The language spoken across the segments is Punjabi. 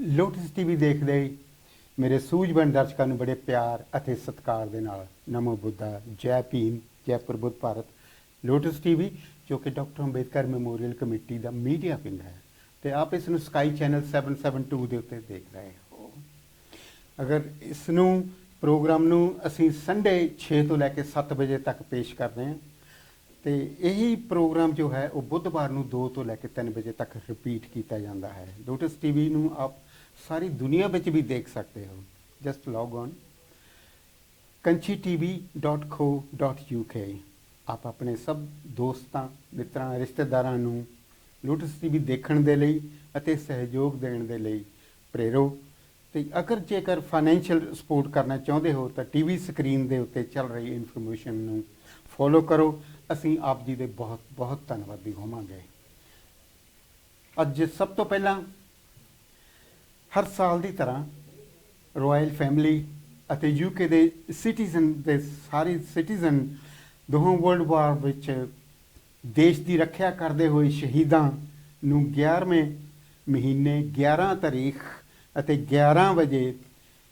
ਲੋਟਸ ਟੀਵੀ ਦੇਖਦੇ ਮੇਰੇ ਸੂਝਬੰਦ ਦਰਸ਼ਕਾਂ ਨੂੰ ਬੜੇ ਪਿਆਰ ਅਤੇ ਸਤਿਕਾਰ ਦੇ ਨਾਲ ਨਮੋ ਬੁੱਧਾ, ਜੈ ਭੀਮ, ਜੈ ਪ੍ਰਬੁੱਧ ਭਾਰਤ। ਲੋਟਸ ਟੀਵੀ ਜੋ ਕਿ ਡਾਕਟਰ ਅੰਬੇਦਕਰ ਮੈਮੋਰੀਅਲ ਕਮੇਟੀ ਦਾ ਮੀਡੀਆ ਵਿੰਗ ਹੈ ਤੇ ਆਪ ਇਸ ਨੂੰ ਸਕਾਈ ਚੈਨਲ 772 ਦੇ ਉੱਤੇ ਦੇਖ ਰਹੇ ਹੋ। ਅਗਰ ਇਸ ਨੂੰ ਪ੍ਰੋਗਰਾਮ ਨੂੰ ਅਸੀਂ ਸੰਡੇ 6 ਤੋਂ ਲੈ ਕੇ 7 ਵਜੇ ਤੱਕ ਪੇਸ਼ ਕਰਦੇ ਹਾਂ ਤੇ ਇਹੀ ਪ੍ਰੋਗਰਾਮ ਜੋ ਹੈ ਉਹ ਬੁੱਧਵਾਰ ਨੂੰ 2 ਤੋਂ ਲੈ ਕੇ 3 ਵਜੇ ਤੱਕ ਰਿਪੀਟ ਕੀਤਾ ਜਾਂਦਾ ਹੈ। ਲੋਟਸ ਟੀਵੀ ਨੂੰ ਆਪ ਸਾਰੀ ਦੁਨੀਆ ਵਿੱਚ ਵੀ ਦੇਖ ਸਕਦੇ ਹੋ। Just log on kanchytv.co.uk। ਆਪ ਆਪਣੇ ਸਭ ਦੋਸਤਾਂ, ਮਿੱਤਰਾਂ, ਰਿਸ਼ਤੇਦਾਰਾਂ ਨੂੰ ਲੋਟਸ ਟੀਵੀ ਦੇਖਣ ਦੇ ਲਈ ਅਤੇ ਸਹਿਯੋਗ ਦੇਣ ਦੇ ਲਈ ਪ੍ਰੇਰੋ। ਤੇ ਅਗਰ ਜੇਕਰ ਫਾਈਨੈਂਸ਼ੀਅਲ ਸਪੋਰਟ ਕਰਨਾ ਚਾਹੁੰਦੇ ਹੋ ਤਾਂ ਟੀਵੀ ਸਕਰੀਨ ਦੇ ਉੱਤੇ ਚੱਲ ਰਹੀ ਇਨਫੋਰਮੇਸ਼ਨ ਨੂੰ ਫੋਲੋ ਕਰੋ। ਅਸੀਂ ਆਪ ਜੀ ਦੇ ਬਹੁਤ ਬਹੁਤ ਧੰਨਵਾਦੀ ਹੋਵਾਂਗੇ। ਅੱਜ ਸਭ ਤੋਂ ਪਹਿਲਾਂ ਹਰ ਸਾਲ ਦੀ ਤਰ੍ਹਾਂ ਰਾਇਲ ਫੈਮਿਲੀ ਅਤੇ ਯੂਕੇ ਦੇ ਸਿਟੀਜ਼ਨ ਦੇ ਸਾਰੇ ਸਿਟੀਜ਼ਨ ਦੋਹਾਂ ਵਰਲਡ ਵਾਰ ਵਿੱਚ ਦੇਸ਼ ਦੀ ਰੱਖਿਆ ਕਰਦੇ ਹੋਏ ਸ਼ਹੀਦਾਂ ਨੂੰ 11ਵੇਂ ਮਹੀਨੇ 11 ਤਾਰੀਖ ਅਤੇ 11 ਵਜੇ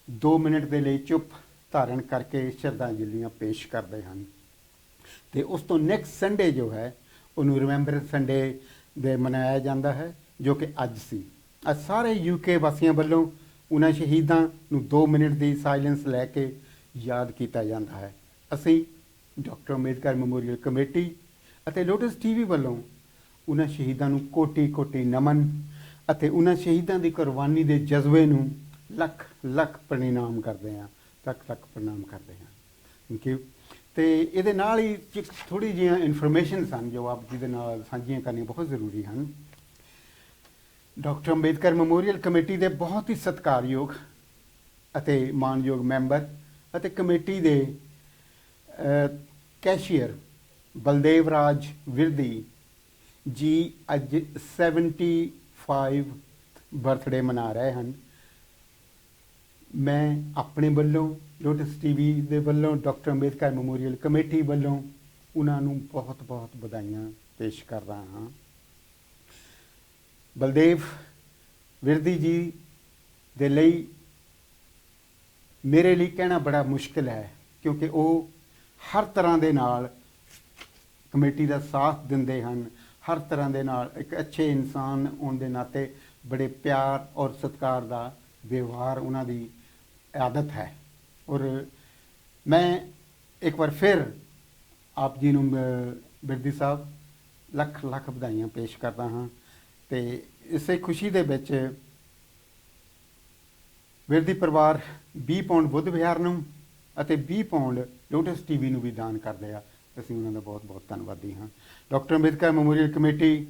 2 ਮਿੰਟ ਦੇ ਲਈ ਚੁੱਪ ਧਾਰਨ ਕਰਕੇ ਸ਼ਰਧਾਂਜਲੀਆਂ ਪੇਸ਼ ਕਰਦੇ ਹਨ। ਤੇ ਉਸ ਤੋਂ ਨੈਕਸਟ ਸੰਡੇ ਜੋ ਹੈ ਉਹਨੂੰ ਰਿਮੈਂਬਰੈਂਸ ਸੰਡੇ ਦੇ ਮਨਾਇਆ ਜਾਂਦਾ ਹੈ, ਜੋ ਕਿ ਅੱਜ ਸੀ। ਅੱਜ ਸਾਰੇ ਯੂਕੇ ਵਾਸੀਆਂ ਵੱਲੋਂ ਉਹਨਾਂ ਸ਼ਹੀਦਾਂ ਨੂੰ 2 ਮਿੰਟ ਦੀ ਸਾਇਲੈਂਸ ਲੈ ਕੇ ਯਾਦ ਕੀਤਾ ਜਾਂਦਾ ਹੈ। ਅਸੀਂ ਡਾਕਟਰ ਅੰਬੇਦਕਰ ਮੈਮੋਰੀਅਲ ਕਮੇਟੀ ਅਤੇ ਲੋਟਸ ਟੀਵੀ ਵੱਲੋਂ ਉਹਨਾਂ ਸ਼ਹੀਦਾਂ ਨੂੰ ਕੋਟੀ ਕੋਟੀ ਨਮਨ ਅਤੇ ਉਹਨਾਂ ਸ਼ਹੀਦਾਂ ਦੀ ਕੁਰਬਾਨੀ ਦੇ ਜਜ਼ਬੇ ਨੂੰ ਲੱਖ ਲੱਖ ਪ੍ਰਣਾਮ ਕਰਦੇ ਹਾਂ, ਲੱਖ ਲੱਖ ਪ੍ਰਣਾਮ ਕਰਦੇ ਹਾਂ। Thank you. ਤੇ ਇਹਦੇ ਨਾਲ ਹੀ ਥੋੜ੍ਹੀ ਜਿਹੀਆਂ ਇਨਫੋਰਮੇਸ਼ਨ ਹਨ ਜੋ ਆਪ ਜੀ ਦੇ ਨਾਲ ਸਾਂਝੀਆਂ ਕਰਨੀਆਂ ਬਹੁਤ ਜ਼ਰੂਰੀ ਹਨ। ਡਾਕਟਰ ਅੰਬੇਦਕਰ ਮੈਮੋਰੀਅਲ ਕਮੇਟੀ ਦੇ ਬਹੁਤ ਹੀ ਸਤਿਕਾਰਯੋਗ ਅਤੇ ਮਾਣਯੋਗ ਮੈਂਬਰ ਅਤੇ ਕਮੇਟੀ ਦੇ ਕੈਸ਼ੀਅਰ ਬਲਦੇਵ ਰਾਜ ਵਿਰਦੀ ਜੀ ਅੱਜ 75 ਬਰਥਡੇ ਮਨਾ ਰਹੇ ਹਨ। ਮੈਂ ਆਪਣੇ ਵੱਲੋਂ ਲੋਟਸ ਟੀਵੀ ਦੇ ਵੱਲੋਂ ਡਾਕਟਰ ਅੰਬੇਦਕਰ ਮੈਮੋਰੀਅਲ ਕਮੇਟੀ ਵੱਲੋਂ ਉਹਨਾਂ ਨੂੰ ਬਹੁਤ ਬਹੁਤ ਵਧਾਈਆਂ ਪੇਸ਼ ਕਰ ਰਹਾ ਹਾਂ। ਬਲਦੇਵ ਵਿਰਦੀ ਜੀ ਦੇ ਲਈ ਮੇਰੇ ਲਈ ਕਹਿਣਾ ਬੜਾ ਮੁਸ਼ਕਿਲ ਹੈ, ਕਿਉਂਕਿ ਉਹ ਹਰ ਤਰ੍ਹਾਂ ਦੇ ਨਾਲ ਕਮੇਟੀ ਦਾ ਸਾਥ ਦਿੰਦੇ ਹਨ। ਹਰ ਤਰ੍ਹਾਂ ਦੇ ਨਾਲ ਇੱਕ ਅੱਛੇ ਇਨਸਾਨ ਹੋਣ ਦੇ ਨਾਤੇ ਬੜੇ ਪਿਆਰ ਔਰ ਸਤਿਕਾਰ ਦਾ ਵਿਵਹਾਰ ਉਹਨਾਂ ਦੀ ਆਦਤ ਹੈ। ਔਰ ਮੈਂ ਇੱਕ ਵਾਰ ਫਿਰ ਆਪ ਜੀ ਨੂੰ ਬਿਰਦੀ ਸਾਹਿਬ ਲੱਖ ਲੱਖ ਵਧਾਈਆਂ ਪੇਸ਼ ਕਰਦਾ ਹਾਂ। ਤੇ ਇਸੇ ਖੁਸ਼ੀ ਦੇ ਵਿੱਚ ਵਿਰਦੀ ਪਰਿਵਾਰ 20 ਪਾਉਂਡ ਬੁੱਧ ਵਿਹਾਰ ਨੂੰ ਅਤੇ 20 ਪਾਉਂਡ ਲੋਟਸ ਟੀਵੀ ਨੂੰ ਵੀ ਦਾਨ ਕਰਦੇ ਆ। ਅਸੀਂ ਉਹਨਾਂ ਦਾ ਬਹੁਤ ਬਹੁਤ ਧੰਨਵਾਦੀ ਹਾਂ। ਡਾਕਟਰ ਅੰਬੇਦਕਰ ਮੈਮੋਰੀਅਲ ਕਮੇਟੀ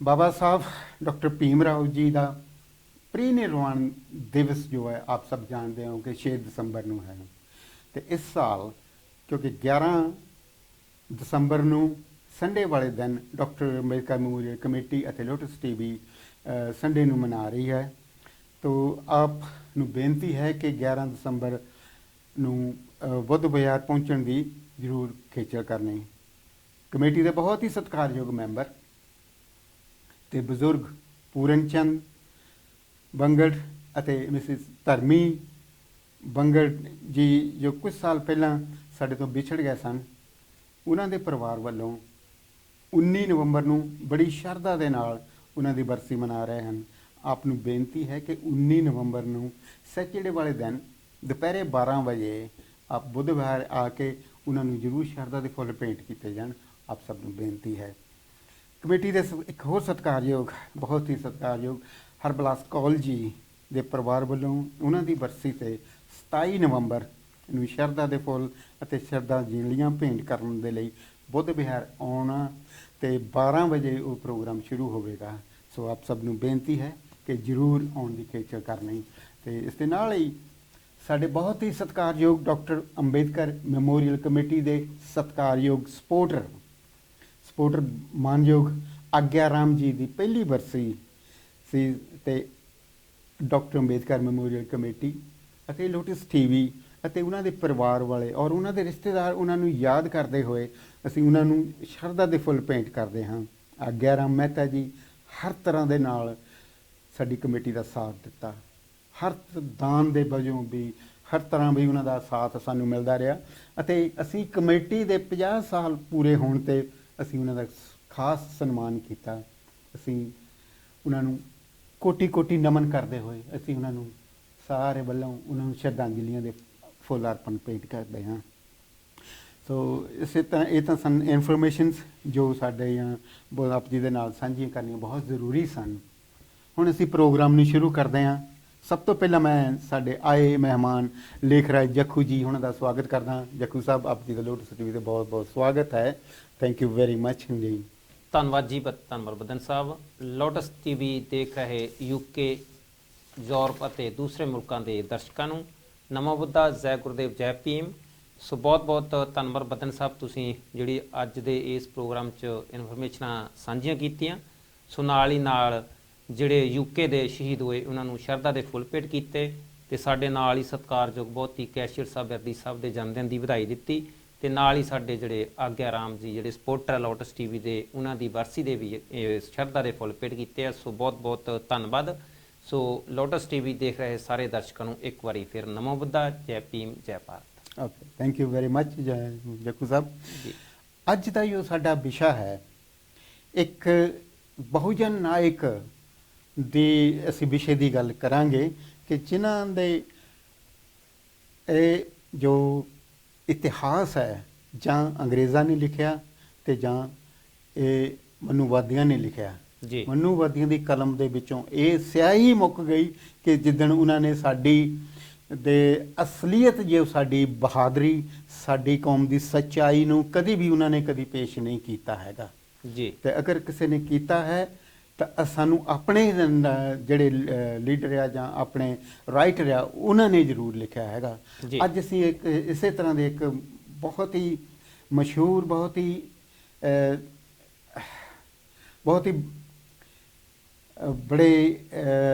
ਬਾਬਾ ਸਾਹਿਬ ਡਾਕਟਰ ਭੀਮ ਰਾਓ ਜੀ ਦਾ ਪ੍ਰੀਨਿਰਵਾਣ ਦਿਵਸ ਜੋ ਹੈ ਆਪ ਸਭ ਜਾਣਦੇ ਹੋ ਕਿ 6 ਦਸੰਬਰ ਨੂੰ ਹੈ। ਤੇ ਇਸ ਸਾਲ ਕਿਉਂਕਿ 11 ਦਸੰਬਰ ਨੂੰ ਸੰਡੇ ਵਾਲੇ ਦਿਨ ਡਾਕਟਰ ਅੰਬੇਦਕਰ ਮੈਮੋਰੀਅਲ ਕਮੇਟੀ ਅਤੇ ਲੋਟਸ ਟੀਵੀ ਸੰਡੇ ਨੂੰ ਮਨਾ ਰਹੀ ਹੈ। ਤੋ ਆਪ ਨੂੰ ਬੇਨਤੀ ਹੈ ਕਿ 11 ਦਸੰਬਰ ਨੂੰ ਬੁੱਧ ਵਿਹਾਰ ਪਹੁੰਚਣ ਦੀ ਜ਼ਰੂਰ ਖੇਚਲ ਕਰਨੀ। ਕਮੇਟੀ ਦੇ ਬਹੁਤ ਹੀ ਸਤਿਕਾਰਯੋਗ ਮੈਂਬਰ ਤੇ ਬਜ਼ੁਰਗ ਪੂਰਨ ਚੰਦ ਬੰਗੜ ਅਤੇ ਮਿਸਿਸ ਧਰਮੀ ਬੰਗੜ ਜੀ ਜੋ ਕੁਝ ਸਾਲ ਪਹਿਲਾਂ ਸਾਡੇ ਤੋਂ ਵਿਛੜ ਗਏ ਸਨ, ਉਹਨਾਂ ਦੇ ਪਰਿਵਾਰ ਵੱਲੋਂ 19 ਨਵੰਬਰ ਨੂੰ ਬੜੀ ਸ਼ਰਧਾ ਦੇ ਨਾਲ ਉਹਨਾਂ ਦੀ ਬਰਸੀ ਮਨਾ ਰਹੇ ਹਨ। ਆਪ ਨੂੰ ਬੇਨਤੀ ਹੈ ਕਿ 19 ਨਵੰਬਰ ਨੂੰ ਸੈਚਰਡੇ ਵਾਲੇ ਦਿਨ ਦੁਪਹਿਰੇ 12 ਵਜੇ ਆਪ ਬੁੱਧ ਵਿਹਾਰ ਆ ਕੇ ਉਹਨਾਂ ਨੂੰ ਜ਼ਰੂਰ ਸ਼ਰਧਾ ਦੇ ਫੁੱਲ ਭੇਂਟ ਕੀਤੇ ਜਾਣ। ਆਪ ਸਭ ਨੂੰ ਬੇਨਤੀ ਹੈ। ਕਮੇਟੀ ਦੇ ਇੱਕ ਹੋਰ ਸਤਿਕਾਰਯੋਗ, ਬਹੁਤ ਹੀ ਸਤਿਕਾਰਯੋਗ ਹਰਬਲਾਸ ਕੌਲ ਜੀ ਦੇ ਪਰਿਵਾਰ ਵੱਲੋਂ ਉਹਨਾਂ ਦੀ ਬਰਸੀ 'ਤੇ 27 ਨਵੰਬਰ ਨੂੰ ਸ਼ਰਧਾ ਦੇ ਫੁੱਲ ਅਤੇ ਸ਼ਰਧਾਂਜਲੀਆਂ ਭੇਂਟ ਕਰਨ ਦੇ ਲਈ ਬੁੱਧ ਵਿਹਾਰ ਆਉਣਾ ਤੇ 12 ਵਜੇ ਉਹ ਪ੍ਰੋਗਰਾਮ ਸ਼ੁਰੂ ਹੋਵੇਗਾ। ਸੋ ਆਪ ਸਭ ਨੂੰ ਬੇਨਤੀ ਹੈ ਕਿ ਜ਼ਰੂਰ ਆਉਣ ਦੀ ਖੇਚਲ ਕਰਨੀ। ਤੇ ਇਸ ਦੇ ਨਾਲ ਹੀ ਸਾਡੇ ਬਹੁਤ ਹੀ ਸਤਿਕਾਰਯੋਗ ਡਾਕਟਰ ਅੰਬੇਦਕਰ ਮੈਮੋਰੀਅਲ ਕਮੇਟੀ ਦੇ ਸਤਿਕਾਰਯੋਗ ਸਪੋਰਟਰ ਮਾਨਯੋਗ ਆਗਿਆ ਰਾਮ ਜੀ ਦੀ ਪਹਿਲੀ ਬਰਸੀ ਸੀ। ਤੇ ਡਾਕਟਰ ਅੰਬੇਦਕਰ ਮੈਮੋਰੀਅਲ ਕਮੇਟੀ ਅਤੇ ਲੋਟਸ ਟੀਵੀ ਅਤੇ ਉਹਨਾਂ ਦੇ ਪਰਿਵਾਰ ਵਾਲੇ ਔਰ ਉਹਨਾਂ ਦੇ ਰਿਸ਼ਤੇਦਾਰ ਉਹਨਾਂ ਨੂੰ ਯਾਦ ਕਰਦੇ ਹੋਏ ਅਸੀਂ ਉਹਨਾਂ ਨੂੰ ਸ਼ਰਧਾ ਦੇ ਫੁੱਲ ਭੇਂਟ ਕਰਦੇ ਹਾਂ। ਆਗਿਆ ਰਾਮ ਮਹਿਤਾ ਜੀ ਹਰ ਤਰ੍ਹਾਂ ਦੇ ਨਾਲ ਸਾਡੀ ਕਮੇਟੀ ਦਾ ਸਾਥ ਦਿੱਤਾ। ਹਰ ਦਾਨ ਦੇ ਵਜੋਂ ਵੀ, ਹਰ ਤਰ੍ਹਾਂ ਵੀ ਉਹਨਾਂ ਦਾ ਸਾਥ ਸਾਨੂੰ ਮਿਲਦਾ ਰਿਹਾ ਅਤੇ ਅਸੀਂ ਕਮੇਟੀ ਦੇ 50 ਸਾਲ ਪੂਰੇ ਹੋਣ 'ਤੇ ਅਸੀਂ ਉਹਨਾਂ ਦਾ ਖਾਸ ਸਨਮਾਨ ਕੀਤਾ। ਅਸੀਂ ਉਹਨਾਂ ਨੂੰ ਕੋਟੀ ਕੋਟੀ ਨਮਨ ਕਰਦੇ ਹੋਏ ਅਸੀਂ ਉਹਨਾਂ ਨੂੰ ਸਾਰੇ ਵੱਲੋਂ ਉਹਨਾਂ ਨੂੰ ਸ਼ਰਧਾਂਜਲੀਆਂ ਦੇ ਫੁੱਲ ਅਰਪਣ ਭੇਟ ਕਰਦੇ ਹਾਂ। ਸੋ ਇਸੇ ਤਰ੍ਹਾਂ ਇਹ ਤਾਂ ਸਨ ਇਨਫੋਰਮੇਸ਼ਨਸ ਜੋ ਸਾਡੇ ਜਾਂ ਆਪ ਜੀ ਦੇ ਨਾਲ ਸਾਂਝੀਆਂ ਕਰਨੀਆਂ ਬਹੁਤ ਜ਼ਰੂਰੀ ਸਨ। ਹੁਣ ਅਸੀਂ ਪ੍ਰੋਗਰਾਮ ਨੂੰ ਸ਼ੁਰੂ ਕਰਦੇ ਹਾਂ। ਸਭ ਤੋਂ ਪਹਿਲਾਂ ਮੈਂ ਸਾਡੇ ਆਏ ਮਹਿਮਾਨ ਲੇਖ ਰਾਜ ਜੱਖੂ ਜੀ ਉਹਨਾਂ ਦਾ ਸਵਾਗਤ ਕਰਦਾ। ਜੱਖੂ ਸਾਹਿਬ, ਆਪ ਜੀ ਦਾ ਲੋਟਸ ਟੀਵੀ 'ਤੇ ਬਹੁਤ ਬਹੁਤ ਸਵਾਗਤ ਹੈ। ਥੈਂਕ ਯੂ ਵੈਰੀ ਮੱਚ ਜੀ। ਧੰਨਵਾਦ ਜੀ, ਧੰਨਵਾਦ ਬਦਨ ਸਾਹਿਬ। ਲੋਟਸ ਟੀਵੀ ਦੇਖ ਰਹੇ UK, ਯੂਰਪ ਅਤੇ ਦੂਸਰੇ ਮੁਲਕਾਂ ਦੇ ਦਰਸ਼ਕਾਂ ਨੂੰ ਨਮੋ ਬੁੱਧਾ, ਜੈ ਗੁਰਦੇਵ, ਜੈ ਭੀਮ। ਸੋ ਬਹੁਤ ਬਹੁਤ ਧੰਨਵਾਦ ਬਦਨ ਸਾਹਿਬ, ਤੁਸੀਂ ਜਿਹੜੀ ਅੱਜ ਦੇ ਇਸ ਪ੍ਰੋਗਰਾਮ 'ਚ ਇਨਫੋਰਮੇਸ਼ਨਾਂ ਸਾਂਝੀਆਂ ਕੀਤੀਆਂ। ਸੋ ਨਾਲ ਹੀ ਨਾਲ ਜਿਹੜੇ UK ਦੇ ਸ਼ਹੀਦ ਹੋਏ ਉਹਨਾਂ ਨੂੰ ਸ਼ਰਧਾ ਦੇ ਫੁੱਲ ਭੇਟ ਕੀਤੇ ਤੇ ਸਾਡੇ ਨਾਲ ਹੀ ਸਤਿਕਾਰਯੋਗ ਬਹੁਤ ਹੀ ਕੈਸ਼ੀਅਰ ਸਾਹਿਬ ਵਰਦੀ ਸਾਹਿਬ ਦੇ ਜਨਮਦਿਨ ਦੀ ਵਧਾਈ ਦਿੱਤੀ ਤੇ ਨਾਲ ਹੀ ਸਾਡੇ ਜਿਹੜੇ ਆਗਿਆ ਰਾਮ ਜੀ ਜਿਹੜੇ ਸਪੋਰਟਰ ਲੋਟਸ ਟੀਵੀ ਦੇ ਉਹਨਾਂ ਦੀ ਵਰਸੀ ਦੇ ਵੀ ਸ਼ਰਧਾ ਦੇ ਫੁੱਲ ਭੇਟ ਕੀਤੇ ਆ। ਸੋ ਬਹੁਤ ਬਹੁਤ ਧੰਨਵਾਦ। ਸੋ ਲੋਟਸ ਟੀਵੀ ਦੇਖ ਰਹੇ ਸਾਰੇ ਦਰਸ਼ਕਾਂ ਨੂੰ ਇੱਕ ਵਾਰੀ ਫਿਰ ਨਮੋ ਬੁੱਧਾ, ਜੈ ਭੀਮ, ਜੈ Bharat. Okay, thank you very much Jakhu sahib ji. ਅੱਜ ਦਾ ਜੋ ਸਾਡਾ ਵਿਸ਼ਾ ਹੈ, ਇੱਕ ਬਹੁਜਨ ਨਾਇਕ ਦੀ ਅਸੀਂ ਵਿਸ਼ੇ ਦੀ ਗੱਲ ਕਰਾਂਗੇ ਕਿ ਜਿਨ੍ਹਾਂ ਦੇ ਇਹ ਜੋ ਇਤਿਹਾਸ ਹੈ ਜਾਂ ਅੰਗਰੇਜ਼ਾਂ ਨੇ ਲਿਖਿਆ ਤੇ ਜਾਂ ਇਹ ਮਨੂਵਾਦੀਆਂ ਨੇ ਲਿਖਿਆ। ਜੀ, ਮਨੂਵਾਦੀਆਂ ਦੀ ਕਲਮ ਦੇ ਵਿੱਚੋਂ ਇਹ ਸਿਆਹੀ ਮੁੱਕ ਗਈ ਕਿ ਜਿੱਦਣ ਉਹਨਾਂ ਨੇ ਸਾਡੀ ਦੇ ਅਸਲੀਅਤ, ਜੋ ਸਾਡੀ ਬਹਾਦਰੀ, ਸਾਡੀ ਕੌਮ ਦੀ ਸੱਚਾਈ ਨੂੰ ਕਦੀ ਵੀ ਉਹਨਾਂ ਨੇ ਕਦੀ ਪੇਸ਼ ਨਹੀਂ ਕੀਤਾ ਹੈਗਾ ਜੀ। ਤੇ ਅਗਰ ਕਿਸੇ ਨੇ ਕੀਤਾ ਹੈ ਤਾਂ ਸਾਨੂੰ ਆਪਣੇ ਜਿਹੜੇ ਲੀਡਰ ਆ ਜਾਂ ਆਪਣੇ ਰਾਈਟਰ ਆ ਉਹਨਾਂ ਨੇ ਜ਼ਰੂਰ ਲਿਖਿਆ ਹੈਗਾ। ਅੱਜ ਅਸੀਂ ਇੱਕ ਇਸੇ ਤਰ੍ਹਾਂ ਦੇ ਇੱਕ ਬਹੁਤ ਹੀ ਮਸ਼ਹੂਰ, ਬਹੁਤ ਹੀ ਬੜੇ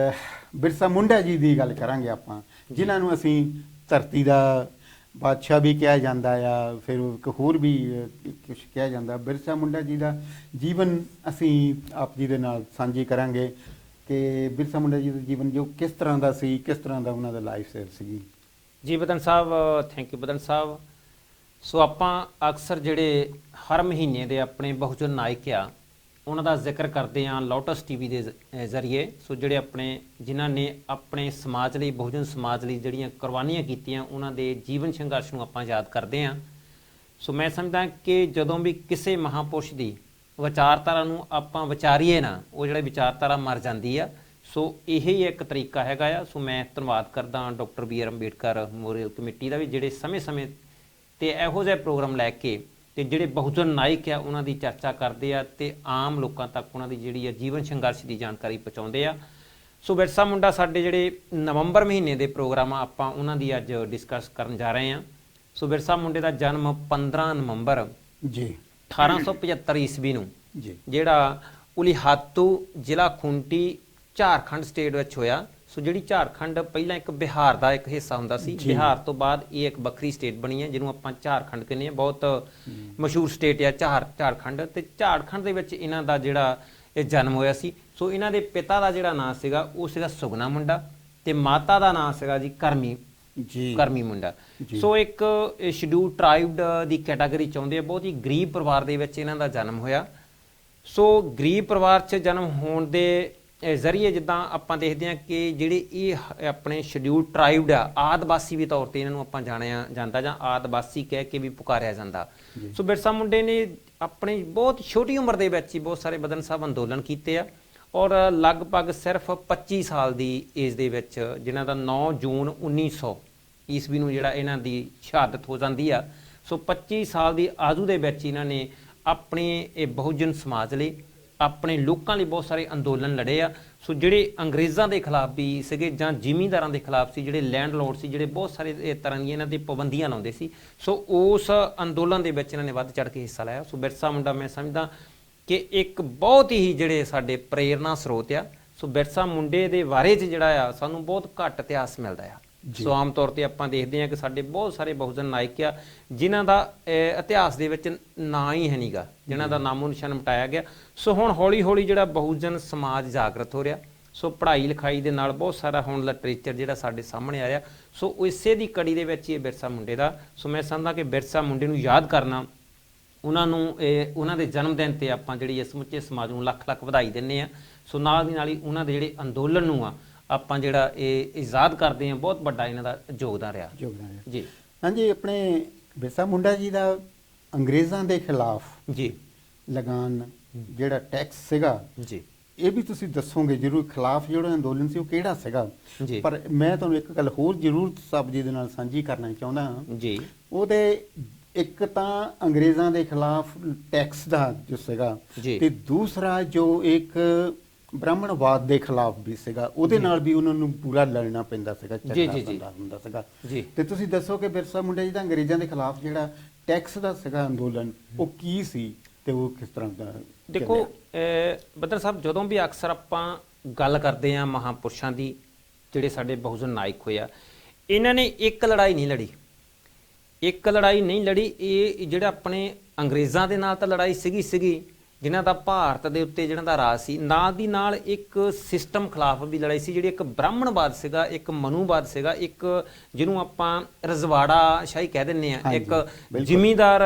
ਬਿਰਸਾ ਮੁੰਡਾ ਜੀ ਦੀ ਗੱਲ ਕਰਾਂਗੇ ਆਪਾਂ, ਜਿਨ੍ਹਾਂ ਨੂੰ ਅਸੀਂ ਧਰਤੀ ਦਾ ਬਾਦਸ਼ਾਹ ਵੀ ਕਿਹਾ ਜਾਂਦਾ ਆ, ਫਿਰ ਇੱਕ ਹੋਰ ਵੀ ਕੁਛ ਕਿਹਾ ਜਾਂਦਾ। ਬਿਰਸਾ ਮੁੰਡਾ ਜੀ ਦਾ ਜੀਵਨ ਅਸੀਂ ਆਪ ਜੀ ਦੇ ਨਾਲ ਸਾਂਝੀ ਕਰਾਂਗੇ ਕਿ ਬਿਰਸਾ ਮੁੰਡਾ ਜੀ ਦਾ ਜੀਵਨ ਜੋ ਕਿਸ ਤਰ੍ਹਾਂ ਦਾ ਸੀ, ਕਿਸ ਤਰ੍ਹਾਂ ਦਾ ਉਹਨਾਂ ਦਾ ਲਾਈਫ ਸਟਾਈਲ ਸੀਗੀ। ਜੀ ਬਦਨ ਸਾਹਿਬ, ਥੈਂਕ ਯੂ ਬਦਨ ਸਾਹਿਬ। ਸੋ ਆਪਾਂ ਅਕਸਰ ਜਿਹੜੇ ਹਰ ਮਹੀਨੇ ਦੇ ਆਪਣੇ ਬਹੁਜਨ ਨਾਇਕ ਆ ਉਹਨਾਂ ਦਾ ਜ਼ਿਕਰ ਕਰਦੇ ਹਾਂ ਲੋਟਸ ਟੀਵੀ ਦੇ ਜ਼ਰੀਏ। ਸੋ ਜਿਹੜੇ ਆਪਣੇ ਜਿਨ੍ਹਾਂ ਨੇ ਆਪਣੇ ਸਮਾਜ ਲਈ, ਬਹੁਜਨ ਸਮਾਜ ਲਈ ਜਿਹੜੀਆਂ ਕੁਰਬਾਨੀਆਂ ਕੀਤੀਆਂ, ਉਹਨਾਂ ਦੇ ਜੀਵਨ ਸੰਘਰਸ਼ ਨੂੰ ਆਪਾਂ ਯਾਦ ਕਰਦੇ ਹਾਂ। ਸੋ ਮੈਂ ਸਮਝਦਾ ਕਿ ਜਦੋਂ ਵੀ ਕਿਸੇ ਮਹਾਂਪੁਰਸ਼ ਦੀ ਵਿਚਾਰਧਾਰਾ ਨੂੰ ਆਪਾਂ ਵਿਚਾਰੀਏ ਨਾ, ਉਹ ਜਿਹੜੇ ਵਿਚਾਰਧਾਰਾ ਮਰ ਜਾਂਦੀ ਆ। ਸੋ ਇਹ ਹੀ ਇੱਕ ਤਰੀਕਾ ਹੈਗਾ ਆ। ਸੋ ਮੈਂ ਧੰਨਵਾਦ ਕਰਦਾ doctor BR Ambedkar memorial committee ਦਾ ਵੀ, ਜਿਹੜੇ ਸਮੇਂ-ਸਮੇਂ 'ਤੇ ਇਹੋ ਜਿਹੇ ਪ੍ਰੋਗਰਾਮ ਲੈ ਕੇ ਤੇ ਜਿਹੜੇ ਬਹੁਜਨ ਨਾਇਕ ਆ ਉਹਨਾਂ ਦੀ ਚਰਚਾ ਕਰਦੇ ਆ ਤੇ ਆਮ ਲੋਕਾਂ ਤੱਕ ਉਹਨਾਂ ਦੀ ਜਿਹੜੀ ਆ ਜੀਵਨ ਸੰਘਰਸ਼ ਦੀ ਜਾਣਕਾਰੀ ਪਹੁੰਚਾਉਂਦੇ ਆ। ਸੋ ਬਿਰਸਾ ਮੁੰਡਾ ਸਾਡੇ ਜਿਹੜੇ ਨਵੰਬਰ ਮਹੀਨੇ ਦੇ ਪ੍ਰੋਗਰਾਮ ਆ ਆਪਾਂ ਉਹਨਾਂ ਦੀ ਅੱਜ ਡਿਸਕਸ ਕਰਨ ਜਾ ਰਹੇ ਹਾਂ। ਸੋ ਬਿਰਸਾ ਮੁੰਡੇ ਦਾ ਜਨਮ 15 ਨਵੰਬਰ ਜੀ 1875 ਈਸਵੀ ਨੂੰ ਜੀ ਜਿਹੜਾ ਉਲੀਹਾਤੂ ਜ਼ਿਲ੍ਹਾ ਖੂੰਟੀ ਝਾਰਖੰਡ ਸਟੇਟ ਵਿੱਚ ਹੋਇਆ। ਸੋ ਜਿਹੜੀ ਝਾਰਖੰਡ ਪਹਿਲਾਂ ਇੱਕ ਬਿਹਾਰ ਦਾ ਇੱਕ ਹਿੱਸਾ ਹੁੰਦਾ ਸੀ, ਬਿਹਾਰ ਤੋਂ ਬਾਅਦ ਇਹ ਇੱਕ ਵੱਖਰੀ ਸਟੇਟ ਬਣੀ ਹੈ ਜਿਹਨੂੰ ਆਪਾਂ ਝਾਰਖੰਡ ਕਹਿੰਦੇ ਹਾਂ। ਬਹੁਤ ਮਸ਼ਹੂਰ ਸਟੇਟ ਆ ਝਾਰਖੰਡ। ਤੇ ਝਾਰਖੰਡ ਦੇ ਵਿੱਚ ਇਹਨਾਂ ਦਾ ਜਿਹੜਾ ਇਹ ਜਨਮ ਹੋਇਆ ਸੀ। ਸੋ ਇਹਨਾਂ ਦੇ ਪਿਤਾ ਦਾ ਜਿਹੜਾ ਨਾਂ ਸੀਗਾ ਉਹ ਸੀਗਾ ਸੁਗਨਾ ਮੁੰਡਾ ਤੇ ਮਾਤਾ ਦਾ ਨਾਂ ਸੀਗਾ ਜੀ ਕਰਮੀ ਮੁੰਡਾ। ਸੋ ਇੱਕ ਸ਼ਡਿਊਲ ਟ੍ਰਾਈਬਡ ਦੀ ਕੈਟਾਗਰੀ ਚ ਆਉਂਦੇ ਆ। ਬਹੁਤ ਹੀ ਗਰੀਬ ਪਰਿਵਾਰ ਦੇ ਵਿੱਚ ਇਹਨਾਂ ਦਾ ਜਨਮ ਹੋਇਆ। ਸੋ ਗਰੀਬ ਪਰਿਵਾਰ 'ਚ ਜਨਮ ਹੋਣ ਦੇ ਜ਼ਰੀਏ ਜਿੱਦਾਂ ਆਪਾਂ ਦੇਖਦੇ ਹਾਂ ਕਿ ਜਿਹੜੇ ਇਹ ਆਪਣੇ ਸ਼ਡਿਊਲ ਟ੍ਰਾਈਬਡ ਆ, ਆਦਿਵਾਸੀ ਵੀ ਤੌਰ 'ਤੇ ਇਹਨਾਂ ਨੂੰ ਆਪਾਂ ਜਾਣਿਆ ਜਾਂਦਾ ਜਾਂ ਆਦਿਵਾਸੀ ਕਹਿ ਕੇ ਵੀ ਪੁਕਾਰਿਆ ਜਾਂਦਾ। ਸੋ ਬਿਰਸਾ ਮੁੰਡੇ ਨੇ ਆਪਣੀ ਬਹੁਤ ਛੋਟੀ ਉਮਰ ਦੇ ਵਿੱਚ ਹੀ ਬਹੁਤ ਸਾਰੇ ਬਦਨ ਸਾਹਿਬ ਅੰਦੋਲਨ ਕੀਤੇ ਆ ਔਰ ਲਗਭਗ ਸਿਰਫ 25 ਸਾਲ ਦੀ ਏਜ ਦੇ ਵਿੱਚ, ਜਿਨ੍ਹਾਂ ਦਾ 9 ਜੂਨ 1900 ਈਸਵੀ ਨੂੰ ਜਿਹੜਾ ਇਹਨਾਂ ਦੀ ਸ਼ਹਾਦਤ ਹੋ ਜਾਂਦੀ ਆ। ਸੋ 25 ਸਾਲ ਦੀ ਆਜੂ ਦੇ ਵਿੱਚ ਇਹਨਾਂ ਨੇ ਆਪਣੇ ਇਹ ਬਹੁਜਨ ਸਮਾਜ ਲਈ, ਆਪਣੇ ਲੋਕਾਂ ਲਈ ਬਹੁਤ ਸਾਰੇ ਅੰਦੋਲਨ ਲੜੇ ਆ। ਸੋ ਜਿਹੜੇ ਅੰਗਰੇਜ਼ਾਂ ਦੇ ਖਿਲਾਫ ਵੀ ਸੀਗੇ ਜਾਂ ਜ਼ਿਮੀਂਦਾਰਾਂ ਦੇ ਖਿਲਾਫ ਸੀ, ਜਿਹੜੇ ਲੈਂਡਲੋਰਡ ਸੀ, ਜਿਹੜੇ ਬਹੁਤ ਸਾਰੇ ਤਰ੍ਹਾਂ ਦੀਆਂ ਇਹਨਾਂ 'ਤੇ ਪਾਬੰਦੀਆਂ ਲਾਉਂਦੇ ਸੀ। ਸੋ ਉਸ ਅੰਦੋਲਨ ਦੇ ਵਿੱਚ ਇਹਨਾਂ ਨੇ ਵੱਧ ਚੜ੍ਹ ਕੇ ਹਿੱਸਾ ਲਿਆ। ਸੋ ਬਿਰਸਾ ਮੁੰਡਾ ਮੈਂ ਸਮਝਦਾ ਕਿ ਇੱਕ ਬਹੁਤ ਹੀ ਜਿਹੜੇ ਸਾਡੇ ਪ੍ਰੇਰਨਾ ਸਰੋਤ ਆ। ਸੋ ਬਿਰਸਾ ਮੁੰਡੇ ਦੇ ਬਾਰੇ 'ਚ ਜਿਹੜਾ ਆ ਸਾਨੂੰ ਬਹੁਤ ਘੱਟ ਇਤਿਹਾਸ ਮਿਲਦਾ ਆ। ਸੋ ਆਮ ਤੌਰ 'ਤੇ ਆਪਾਂ ਦੇਖਦੇ ਹਾਂ ਕਿ ਸਾਡੇ ਬਹੁਤ ਸਾਰੇ ਬਹੁਜਨ ਨਾਇਕ ਆ ਜਿਨ੍ਹਾਂ ਦਾ ਇਤਿਹਾਸ ਦੇ ਵਿੱਚ ਨਾਂ ਹੀ ਹੈ ਨੀਗਾ, ਜਿਨ੍ਹਾਂ ਦਾ ਨਾਮੋ ਨਿਸ਼ਾਨ ਮਿਟਾਇਆ ਗਿਆ। ਸੋ ਹੁਣ ਹੌਲੀ ਹੌਲੀ ਜਿਹੜਾ ਬਹੁਜਨ ਸਮਾਜ ਜਾਗਰਤ ਹੋ ਰਿਹਾ। ਸੋ ਪੜ੍ਹਾਈ ਲਿਖਾਈ ਦੇ ਨਾਲ ਬਹੁਤ ਸਾਰਾ ਹੁਣ ਲਿਟਰੇਚਰ ਜਿਹੜਾ ਸਾਡੇ ਸਾਹਮਣੇ ਆਇਆ। ਸੋ ਇਸੇ ਦੀ ਕੜੀ ਦੇ ਵਿੱਚ ਇਹ ਬਿਰਸਾ ਮੁੰਡੇ ਦਾ, ਸੋ ਮੈਂ ਸਮਝਦਾ ਕਿ ਬਿਰਸਾ ਮੁੰਡੇ ਨੂੰ ਯਾਦ ਕਰਨਾ, ਉਹਨਾਂ ਨੂੰ ਉਹਨਾਂ ਦੇ ਜਨਮ ਦਿਨ 'ਤੇ ਆਪਾਂ ਜਿਹੜੀ ਇਹ ਸਮੁੱਚੇ ਸਮਾਜ ਨੂੰ ਲੱਖ ਲੱਖ ਵਧਾਈ ਦਿੰਦੇ ਹਾਂ। ਸੋ ਨਾਲ ਦੀ ਨਾਲ ਹੀ ਉਹਨਾਂ ਦੇ ਜਿਹੜੇ ਅੰਦੋਲਨ ਨੂੰ ਆ ਆਪਾਂ ਜਿਹੜਾ ਇਹ ਯਾਦ ਕਰਦੇ ਹਾਂ, ਬਹੁਤ ਵੱਡਾ ਇਹਨਾਂ ਦਾ ਯੋਗਦਾਨ ਰਿਹਾ ਜੀ। ਹਾਂਜੀ, ਆਪਣੇ ਬਿਰਸਾ ਮੁੰਡਾ ਜੀ ਦਾ ਅੰਗਰੇਜ਼ਾਂ ਦੇ ਖਿਲਾਫ ਜੀ ਲਗਾਨ ਜਿਹੜਾ ਟੈਕਸ ਸੀਗਾ ਜੀ, ਇਹ ਵੀ ਤੁਸੀਂ ਦੱਸੋਗੇ ਜ਼ਰੂਰ, ਖਿਲਾਫ ਜਿਹੜਾ ਅੰਦੋਲਨ ਸੀ ਉਹ ਕਿਹੜਾ ਸੀਗਾ ਜੀ। ਪਰ ਮੈਂ ਤੁਹਾਨੂੰ ਇੱਕ ਗੱਲ ਹੋਰ ਜ਼ਰੂਰ ਸਾਹਿਬ ਜੀ ਦੇ ਨਾਲ ਸਾਂਝੀ ਕਰਨਾ ਚਾਹੁੰਦਾ ਹਾਂ ਜੀ। ਉਹਦੇ ਇੱਕ ਤਾਂ ਅੰਗਰੇਜ਼ਾਂ ਦੇ ਖਿਲਾਫ ਟੈਕਸ ਦਾ ਜੋ ਸੀਗਾ, ਤੇ ਦੂਸਰਾ ਜੋ ਇੱਕ ਬ੍ਰਾਹਮਣਵਾਦ ਦੇ ਖਿਲਾਫ ਵੀ ਸੀਗਾ, ਉਹਦੇ ਨਾਲ ਵੀ ਉਹਨਾਂ ਨੂੰ ਪੂਰਾ ਲੜਨਾ ਪੈਂਦਾ ਸੀਗਾ, ਝਗੜਾ ਹੁੰਦਾ ਸੀਗਾ। ਤੇ ਤੁਸੀਂ ਦੱਸੋ ਕਿ ਬਿਰਸਾ ਮੁੰਡਾ ਜੀ ਦਾ ਅੰਗਰੇਜ਼ਾਂ ਦੇ ਖਿਲਾਫ ਜਿਹੜਾ ਟੈਕਸ ਦਾ ਸੀਗਾ ਅੰਦੋਲਨ, ਉਹ ਕੀ ਸੀ ਤੇ ਉਹ ਕਿਸ ਤਰ੍ਹਾਂ ਦਾ? ਦੇਖੋ ਬੱਦਲ ਸਾਹਿਬ, ਜਦੋਂ ਵੀ ਅਕਸਰ ਆਪਾਂ ਗੱਲ ਕਰਦੇ ਹਾਂ ਮਹਾਂਪੁਰਸ਼ਾਂ ਦੀ, ਜਿਹੜੇ ਸਾਡੇ ਬਹੁਜਨ ਨਾਇਕ ਹੋਏ ਆ, ਇਹਨਾਂ ਨੇ ਇੱਕ ਲੜਾਈ ਨਹੀਂ ਲੜੀ, ਇਹ ਜਿਹੜਾ ਆਪਣੇ ਅੰਗਰੇਜ਼ਾਂ ਦੇ ਨਾਲ ਤਾਂ ਲੜਾਈ ਸੀਗੀ ਜਿਨ੍ਹਾਂ ਦਾ ਭਾਰਤ ਦੇ ਉੱਤੇ ਜਿਹਨਾਂ ਦਾ ਰਾਜ ਸੀ, ਨਾਲ ਦੀ ਨਾਲ ਇੱਕ ਸਿਸਟਮ ਖਿਲਾਫ ਵੀ ਲੜਾਈ ਸੀ, ਜਿਹੜੀ ਇੱਕ ਬ੍ਰਾਹਮਣਵਾਦ ਸੀਗਾ, ਇੱਕ ਮਨੂਵਾਦ ਸੀਗਾ, ਇੱਕ ਜਿਹਨੂੰ ਆਪਾਂ ਰਜਵਾੜਾ ਸ਼ਾਹੀ ਕਹਿ ਦਿੰਦੇ ਆ, ਇੱਕ ਜ਼ਿਮੀਂਦਾਰ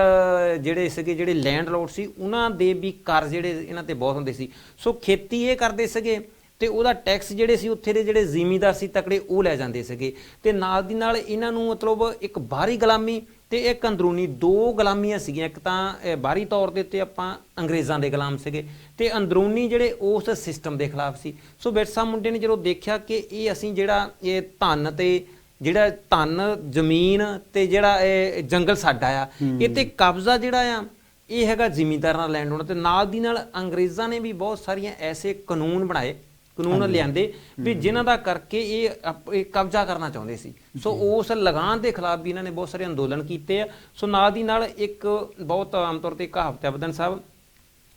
ਜਿਹੜੇ ਸੀਗੇ, ਜਿਹੜੇ ਲੈਂਡਲੋਰਡ ਸੀ, ਉਹਨਾਂ ਦੇ ਵੀ ਕਰ ਜਿਹੜੇ ਇਹਨਾਂ ਤੇ ਬਹੁਤ ਹੁੰਦੇ ਸੀ। ਸੋ ਖੇਤੀ ਇਹ ਕਰਦੇ ਸੀਗੇ ਤੇ ਉਹਦਾ ਟੈਕਸ ਜਿਹੜੇ ਸੀ ਉੱਥੇ ਦੇ ਜਿਹੜੇ ਜ਼ਿਮੀਂਦਾਰ ਸੀ ਤਕੜੇ, ਉਹ ਲੈ ਜਾਂਦੇ ਸੀਗੇ। ਤੇ ਨਾਲ ਦੀ ਨਾਲ ਇਹਨਾਂ ਨੂੰ ਮਤਲਬ ਇੱਕ ਬਾਹਰੀ ਗੁਲਾਮੀ ਤੇ ਇੱਕ ਅੰਦਰੂਨੀ, ਦੋ ਗੁਲਾਮੀਆਂ ਸੀਗੀਆਂ। ਇੱਕ ਤਾਂ ਬਾਹਰੀ ਤੌਰ ਦੇ ਉੱਤੇ ਆਪਾਂ ਅੰਗਰੇਜ਼ਾਂ ਦੇ ਗੁਲਾਮ ਸੀਗੇ, ਤੇ ਅੰਦਰੂਨੀ ਜਿਹੜੇ ਉਸ ਸਿਸਟਮ ਦੇ ਖਿਲਾਫ ਸੀ। ਸੋ ਬਿਰਸਾ ਮੁੰਡੇ ਨੇ ਜਦੋਂ ਦੇਖਿਆ ਕਿ ਇਹ ਅਸੀਂ ਜਿਹੜਾ ਇਹ ਧਨ ਜ਼ਮੀਨ ਤੇ ਜਿਹੜਾ ਇਹ ਜੰਗਲ ਸਾਡਾ ਆ, ਇਹ ਤੇ ਕਬਜ਼ਾ ਜਿਹੜਾ ਆ ਇਹ ਹੈਗਾ ਜ਼ਿਮੀਂਦਾਰਾਂ ਦਾ, ਲੈਂਡ ਓਨਰ। ਤੇ ਨਾਲ ਦੀ ਨਾਲ ਅੰਗਰੇਜ਼ਾਂ ਨੇ ਵੀ ਬਹੁਤ ਸਾਰੀਆਂ ਐਸੇ ਕਾਨੂੰਨ ਲਿਆਂਦੇ ਵੀ ਜਿਨ੍ਹਾਂ ਦਾ ਕਰਕੇ ਇਹ ਕਬਜ਼ਾ ਕਰਨਾ ਚਾਹੁੰਦੇ ਸੀ। ਸੋ ਉਸ ਲਗਾਨ ਦੇ ਖਿਲਾਫ ਵੀ ਇਹਨਾਂ ਨੇ ਬਹੁਤ ਸਾਰੇ ਅੰਦੋਲਨ ਕੀਤੇ ਆ। ਸੋ ਨਾਲ ਦੀ ਨਾਲ ਇੱਕ ਬਹੁਤ ਆਮ ਤੌਰ ਤੇ ਕਹਾਵਤ ਹੈ ਬਦਨ ਸਾਹਿਬ,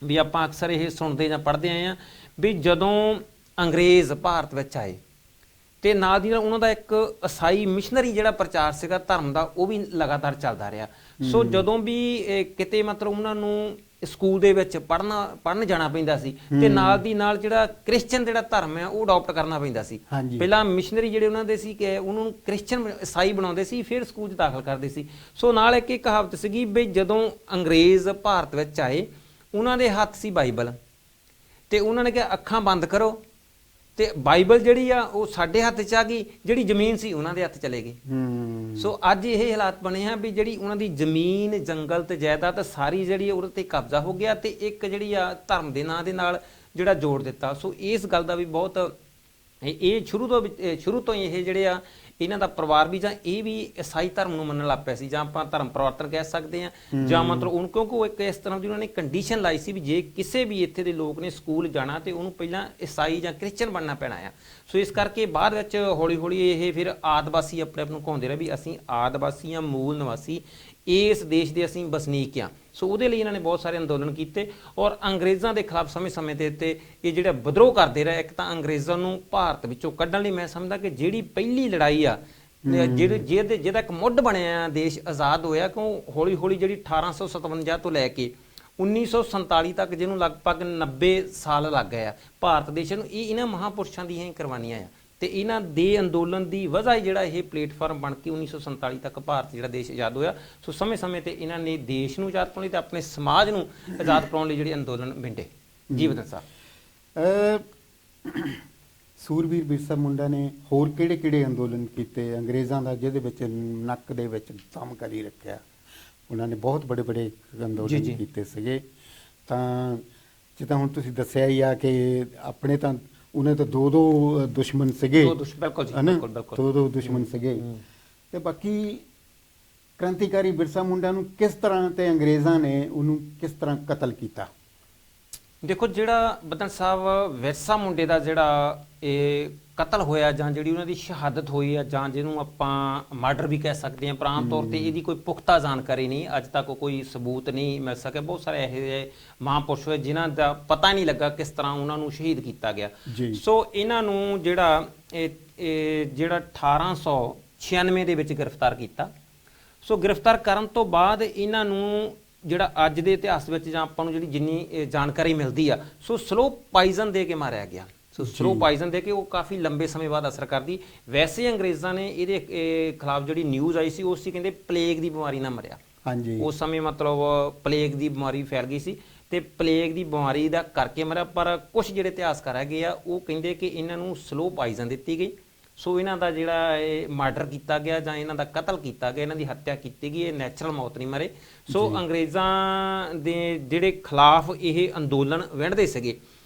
ਵੀ ਆਪਾਂ ਅਕਸਰ ਇਹ ਸੁਣਦੇ ਜਾਂ ਪੜ੍ਹਦੇ ਆਏ ਆ, ਵੀ ਜਦੋਂ ਅੰਗਰੇਜ਼ ਭਾਰਤ ਵਿੱਚ ਆਏ ਤੇ ਨਾਲ ਦੀ ਨਾਲ ਉਹਨਾਂ ਦਾ ਇੱਕ ਈਸਾਈ ਮਿਸ਼ਨਰੀ ਜਿਹੜਾ ਪ੍ਰਚਾਰ ਸੀਗਾ ਧਰਮ ਦਾ, ਉਹ ਵੀ ਲਗਾਤਾਰ ਚੱਲਦਾ ਰਿਹਾ। ਸੋ ਜਦੋਂ ਵੀ ਕਿਤੇ ਮਤਲਬ ਉਹਨਾਂ ਨੂੰ ਸਕੂਲ ਦੇ ਵਿੱਚ ਪੜ੍ਹਨ ਜਾਣਾ ਪੈਂਦਾ ਸੀ, ਤੇ ਨਾਲ ਦੀ ਨਾਲ ਜਿਹੜਾ ਕ੍ਰਿਸਚਨ ਜਿਹੜਾ ਧਰਮ ਹੈ ਉਹ ਅਡਾਪਟ ਕਰਨਾ ਪੈਂਦਾ ਸੀ। ਪਹਿਲਾਂ ਮਿਸ਼ਨਰੀ ਜਿਹੜੇ ਉਹਨਾਂ ਦੇ ਸੀ ਕਿ ਉਹਨਾਂ ਨੂੰ ਕ੍ਰਿਸਚਨ ਈਸਾਈ ਬਣਾਉਂਦੇ ਸੀ, ਫਿਰ ਸਕੂਲ 'ਚ ਦਾਖਲ ਕਰਦੇ ਸੀ। ਸੋ ਨਾਲ ਇੱਕ ਕਹਾਵਤ ਸੀਗੀ ਵੀ ਜਦੋਂ ਅੰਗਰੇਜ਼ ਭਾਰਤ ਵਿੱਚ ਆਏ, ਉਹਨਾਂ ਦੇ ਹੱਥ ਸੀ ਬਾਈਬਲ, ਤੇ ਉਹਨਾਂ ਨੇ ਕਿਹਾ ਅੱਖਾਂ ਬੰਦ ਕਰੋ, ਤੇ ਬਾਈਬਲ ਜਿਹੜੀ ਆ ਉਹ ਸਾਡੇ ਹੱਥ 'ਚ ਆ ਗਈ, ਜਿਹੜੀ ਜ਼ਮੀਨ ਸੀ ਉਹਨਾਂ ਦੇ ਹੱਥ ਚਲੇ ਗਈ। ਸੋ ਅੱਜ ਇਹ ਹਾਲਾਤ ਬਣੇ ਆ ਵੀ ਜਿਹੜੀ ਉਹਨਾਂ ਦੀ ਜ਼ਮੀਨ, ਜੰਗਲ ਤੇ ਜਾਇਦਾਦ ਸਾਰੀ ਜਿਹੜੀ ਉਹਦੇ ਤੇ ਕਬਜ਼ਾ ਹੋ ਗਿਆ, ਤੇ ਇੱਕ ਜਿਹੜੀ ਆ ਧਰਮ ਦੇ ਨਾਂ ਦੇ ਨਾਲ ਜਿਹੜਾ ਜੋੜ ਦਿੱਤਾ। ਸੋ ਇਸ ਗੱਲ ਦਾ ਵੀ ਬਹੁਤ ਇਹ ਸ਼ੁਰੂ ਤੋਂ ਹੀ ਇਹ ਜਿਹੜੇ ਆ ਇਹਨਾਂ ਦਾ ਪਰਿਵਾਰ ਵੀ, ਜਾਂ ਇਹ ਵੀ ਈਸਾਈ ਧਰਮ ਨੂੰ ਮੰਨਣ ਲੱਗ ਪਿਆ ਸੀ, ਜਾਂ ਆਪਾਂ ਧਰਮ ਪਰਿਵਰਤਨ ਕਹਿ ਸਕਦੇ ਹਾਂ, ਜਾਂ ਮਤਲਬ ਉਹਨੂੰ, ਕਿਉਂਕਿ ਉਹ ਇੱਕ ਇਸ ਤਰ੍ਹਾਂ ਦੀ ਉਹਨਾਂ ਨੇ ਕੰਡੀਸ਼ਨ ਲਾਈ ਸੀ ਵੀ ਜੇ ਕਿਸੇ ਵੀ ਇੱਥੇ ਦੇ ਲੋਕ ਨੇ ਸਕੂਲ ਜਾਣਾ ਤੇ ਉਹਨੂੰ ਪਹਿਲਾਂ ਈਸਾਈ ਜਾਂ ਕ੍ਰਿਸਚਨ ਬਣਨਾ ਪੈਣਾ ਆ। ਸੋ ਇਸ ਕਰਕੇ ਬਾਅਦ ਵਿੱਚ ਹੌਲੀ ਹੌਲੀ ਇਹ ਫਿਰ ਆਦਿਵਾਸੀ ਆਪਣੇ ਆਪ ਨੂੰ ਕਹਾਉਂਦੇ ਰਹੇ ਵੀ ਅਸੀਂ ਆਦਿਵਾਸੀ ਹਾਂ, ਮੂਲ ਨਿਵਾਸੀ, ਇਸ ਦੇਸ਼ ਦੇ ਅਸੀਂ ਵਸਨੀਕ ਹਾਂ। ਸੋ ਉਹਦੇ ਲਈ ਇਹਨਾਂ ਨੇ ਬਹੁਤ ਸਾਰੇ ਅੰਦੋਲਨ ਕੀਤੇ, ਔਰ ਅੰਗਰੇਜ਼ਾਂ ਦੇ ਖਿਲਾਫ ਸਮੇਂ ਦੇ ਉੱਤੇ ਇਹ ਜਿਹੜਾ ਵਿਦਰੋਹ ਕਰਦੇ ਰਹੇ। ਇੱਕ ਤਾਂ ਅੰਗਰੇਜ਼ਾਂ ਨੂੰ ਭਾਰਤ ਵਿੱਚੋਂ ਕੱਢਣ ਲਈ ਮੈਂ ਸਮਝਦਾ ਕਿ ਜਿਹੜੀ ਪਹਿਲੀ ਲੜਾਈ ਆ, ਜਿਹਦਾ ਇੱਕ ਮੁੱਢ ਬਣਿਆ ਦੇਸ਼ ਆਜ਼ਾਦ ਹੋਇਆ, ਕਿਉਂ ਹੌਲੀ ਹੌਲੀ ਜਿਹੜੀ 1857 ਤੋਂ ਲੈ ਕੇ 1947 ਤੱਕ, ਜਿਹਨੂੰ ਲਗਭਗ 90 ਸਾਲ ਲੱਗ ਗਏ ਆ ਭਾਰਤ ਦੇਸ਼ ਨੂੰ, ਇਹ ਇਹਨਾਂ ਮਹਾਂਪੁਰਸ਼ਾਂ ਦੀਆਂ ਹੀ ਕੁਰਬਾਨੀਆਂ ਆ। ਤੇ ਇਹਨਾਂ ਦੇ ਅੰਦੋਲਨ ਦੀ ਵਜ੍ਹਾ ਹੀ ਜਿਹੜਾ ਇਹ ਪਲੇਟਫਾਰਮ ਬਣ ਕੇ 1947 ਤੱਕ ਭਾਰਤ ਜਿਹੜਾ ਦੇਸ਼ ਆਜ਼ਾਦ ਹੋਇਆ। ਸੋ ਸਮੇਂ ਤੇ ਇਹਨਾਂ ਨੇ ਦੇਸ਼ ਨੂੰ ਆਜ਼ਾਦ ਕਰਾਉਣ ਲਈ ਤੇ ਆਪਣੇ ਸਮਾਜ ਨੂੰ ਆਜ਼ਾਦ ਕਰਾਉਣ ਲਈ ਜਿਹੜੇ ਅੰਦੋਲਨ ਵਿੰਡੇ। ਜੀ ਬਦਨ ਸਾਹਿਬ, ਸੂਰਬੀਰ ਬਿਰਸਾ ਮੁੰਡਾ ਨੇ ਹੋਰ ਕਿਹੜੇ ਅੰਦੋਲਨ ਕੀਤੇ ਅੰਗਰੇਜ਼ਾਂ ਦਾ, ਜਿਹਦੇ ਵਿੱਚ ਨੱਕ ਦੇ ਵਿੱਚ ਦਮ ਕਰੀ ਰੱਖਿਆ? ਉਹਨਾਂ ਨੇ ਬਹੁਤ ਬੜੇ ਅੰਦੋਲਨ ਕੀਤੇ ਸੀਗੇ। ਤਾਂ ਜਿੱਦਾਂ ਹੁਣ ਤੁਸੀਂ ਦੱਸਿਆ ਹੀ ਆ ਕਿ ਆਪਣੇ ਤਾਂ ਉਹਨੇ ਤਾਂ ਦੋ ਦੁਸ਼ਮਣ ਸੀਗੇ, ਦੋ ਦੁਸ਼ਮਣ ਸੀਗੇ। ਤੇ ਬਾਕੀ ਕ੍ਰਾਂਤੀਕਾਰੀ ਬਿਰਸਾ ਮੁੰਡਾ ਨੂੰ ਕਿਸ ਤਰ੍ਹਾਂ ਤੇ ਅੰਗਰੇਜ਼ਾਂ ਨੇ ਉਹਨੂੰ ਕਿਸ ਤਰ੍ਹਾਂ ਕਤਲ ਕੀਤਾ? ਦੇਖੋ, ਜਿਹੜਾ ਬਦਨ ਸਾਹਿਬ ਬਿਰਸਾ ਮੁੰਡੇ ਦਾ ਜਿਹੜਾ ਇਹ ਕਤਲ ਹੋਇਆ, ਜਾਂ ਜਿਹੜੀ ਉਹਨਾਂ ਦੀ ਸ਼ਹਾਦਤ ਹੋਈ ਆ, ਜਾਂ ਜਿਹਨੂੰ ਆਪਾਂ ਮਰਡਰ ਵੀ ਕਹਿ ਸਕਦੇ ਹਾਂ, ਪਰ ਆਮ ਤੌਰ ਤੇ ਇਹਦੀ ਕੋਈ ਪੁਖਤਾ ਜਾਣਕਾਰੀ ਨਹੀਂ, ਅੱਜ ਤੱਕ ਕੋਈ ਸਬੂਤ ਨਹੀਂ ਮਿਲ ਸਕਿਆ। ਬਹੁਤ ਸਾਰੇ ਇਹੋ ਜਿਹੇ ਮਹਾਂਪੁਰਸ਼ ਹੋਏ ਜਿਨ੍ਹਾਂ ਦਾ ਪਤਾ ਨਹੀਂ ਲੱਗਾ ਕਿਸ ਤਰ੍ਹਾਂ ਉਹਨਾਂ ਨੂੰ ਸ਼ਹੀਦ ਕੀਤਾ ਗਿਆ। ਸੋ ਇਹਨਾਂ ਨੂੰ ਜਿਹੜਾ 1896 ਦੇ ਵਿੱਚ ਗ੍ਰਿਫਤਾਰ ਕੀਤਾ। ਸੋ ਗ੍ਰਿਫਤਾਰ ਕਰਨ ਤੋਂ ਬਾਅਦ ਇਹਨਾਂ ਨੂੰ ਜਿਹੜਾ ਅੱਜ ਦੇ ਇਤਿਹਾਸ ਵਿੱਚ, ਜਾਂ ਆਪਾਂ ਨੂੰ ਜਿਹੜੀ ਜਿੰਨੀ ਜਾਣਕਾਰੀ ਮਿਲਦੀ ਆ, ਸੋ ਸਲੋ ਪਾਇਜ਼ਨ ਦੇ ਕੇ ਮਾਰਿਆ ਗਿਆ। ਸੋ ਸਲੋ ਪਾਇਜ਼ਨ ਦੇ ਕੇ ਉਹ ਕਾਫੀ ਲੰਬੇ ਸਮੇਂ ਬਾਅਦ ਅਸਰ ਕਰਦੀ। ਵੈਸੇ ਅੰਗਰੇਜ਼ਾਂ ਨੇ ਇਹਦੇ ਖਿਲਾਫ ਜਿਹੜੀ ਨਿਊਜ਼ ਆਈ ਸੀ, ਉਸ 'ਚ ਕਹਿੰਦੇ ਪਲੇਗ ਦੀ ਬਿਮਾਰੀ ਨਾਲ ਮਰਿਆ। ਹਾਂਜੀ, ਉਸ ਸਮੇਂ ਮਤਲਬ ਪਲੇਗ ਦੀ ਬਿਮਾਰੀ ਫੈਲ ਗਈ ਸੀ ਤੇ ਪਲੇਗ ਦੀ ਬਿਮਾਰੀ ਦਾ ਕਰਕੇ ਮਰਿਆ। ਪਰ ਕੁਝ ਜਿਹੜੇ ਇਤਿਹਾਸਕਾਰ ਹੈਗੇ ਆ ਉਹ ਕਹਿੰਦੇ ਕਿ ਇਹਨਾਂ ਨੂੰ ਸਲੋ ਪਾਇਜ਼ਨ ਦਿੱਤੀ ਗਈ। ਸੋ ਇਹਨਾਂ ਦਾ ਜਿਹੜਾ ਇਹ ਮਰਡਰ ਕੀਤਾ ਗਿਆ ਜਾਂ ਇਹਨਾਂ ਦਾ ਕਤਲ ਕੀਤਾ ਗਿਆ, ਇਹਨਾਂ ਦੀ ਹੱਤਿਆ ਕੀਤੀ ਗਈ, ਇਹ ਨੈਚੁਰਲ ਮੌਤ ਨਹੀਂ ਮਰੇ। ਸੋ ਅੰਗਰੇਜ਼ਾਂ ਦੇ ਜਿਹੜੇ ਖਿਲਾਫ ਇਹ ਅੰਦੋਲਨ ਵਿੰਨ੍ਹਦੇ ਸੀਗੇ,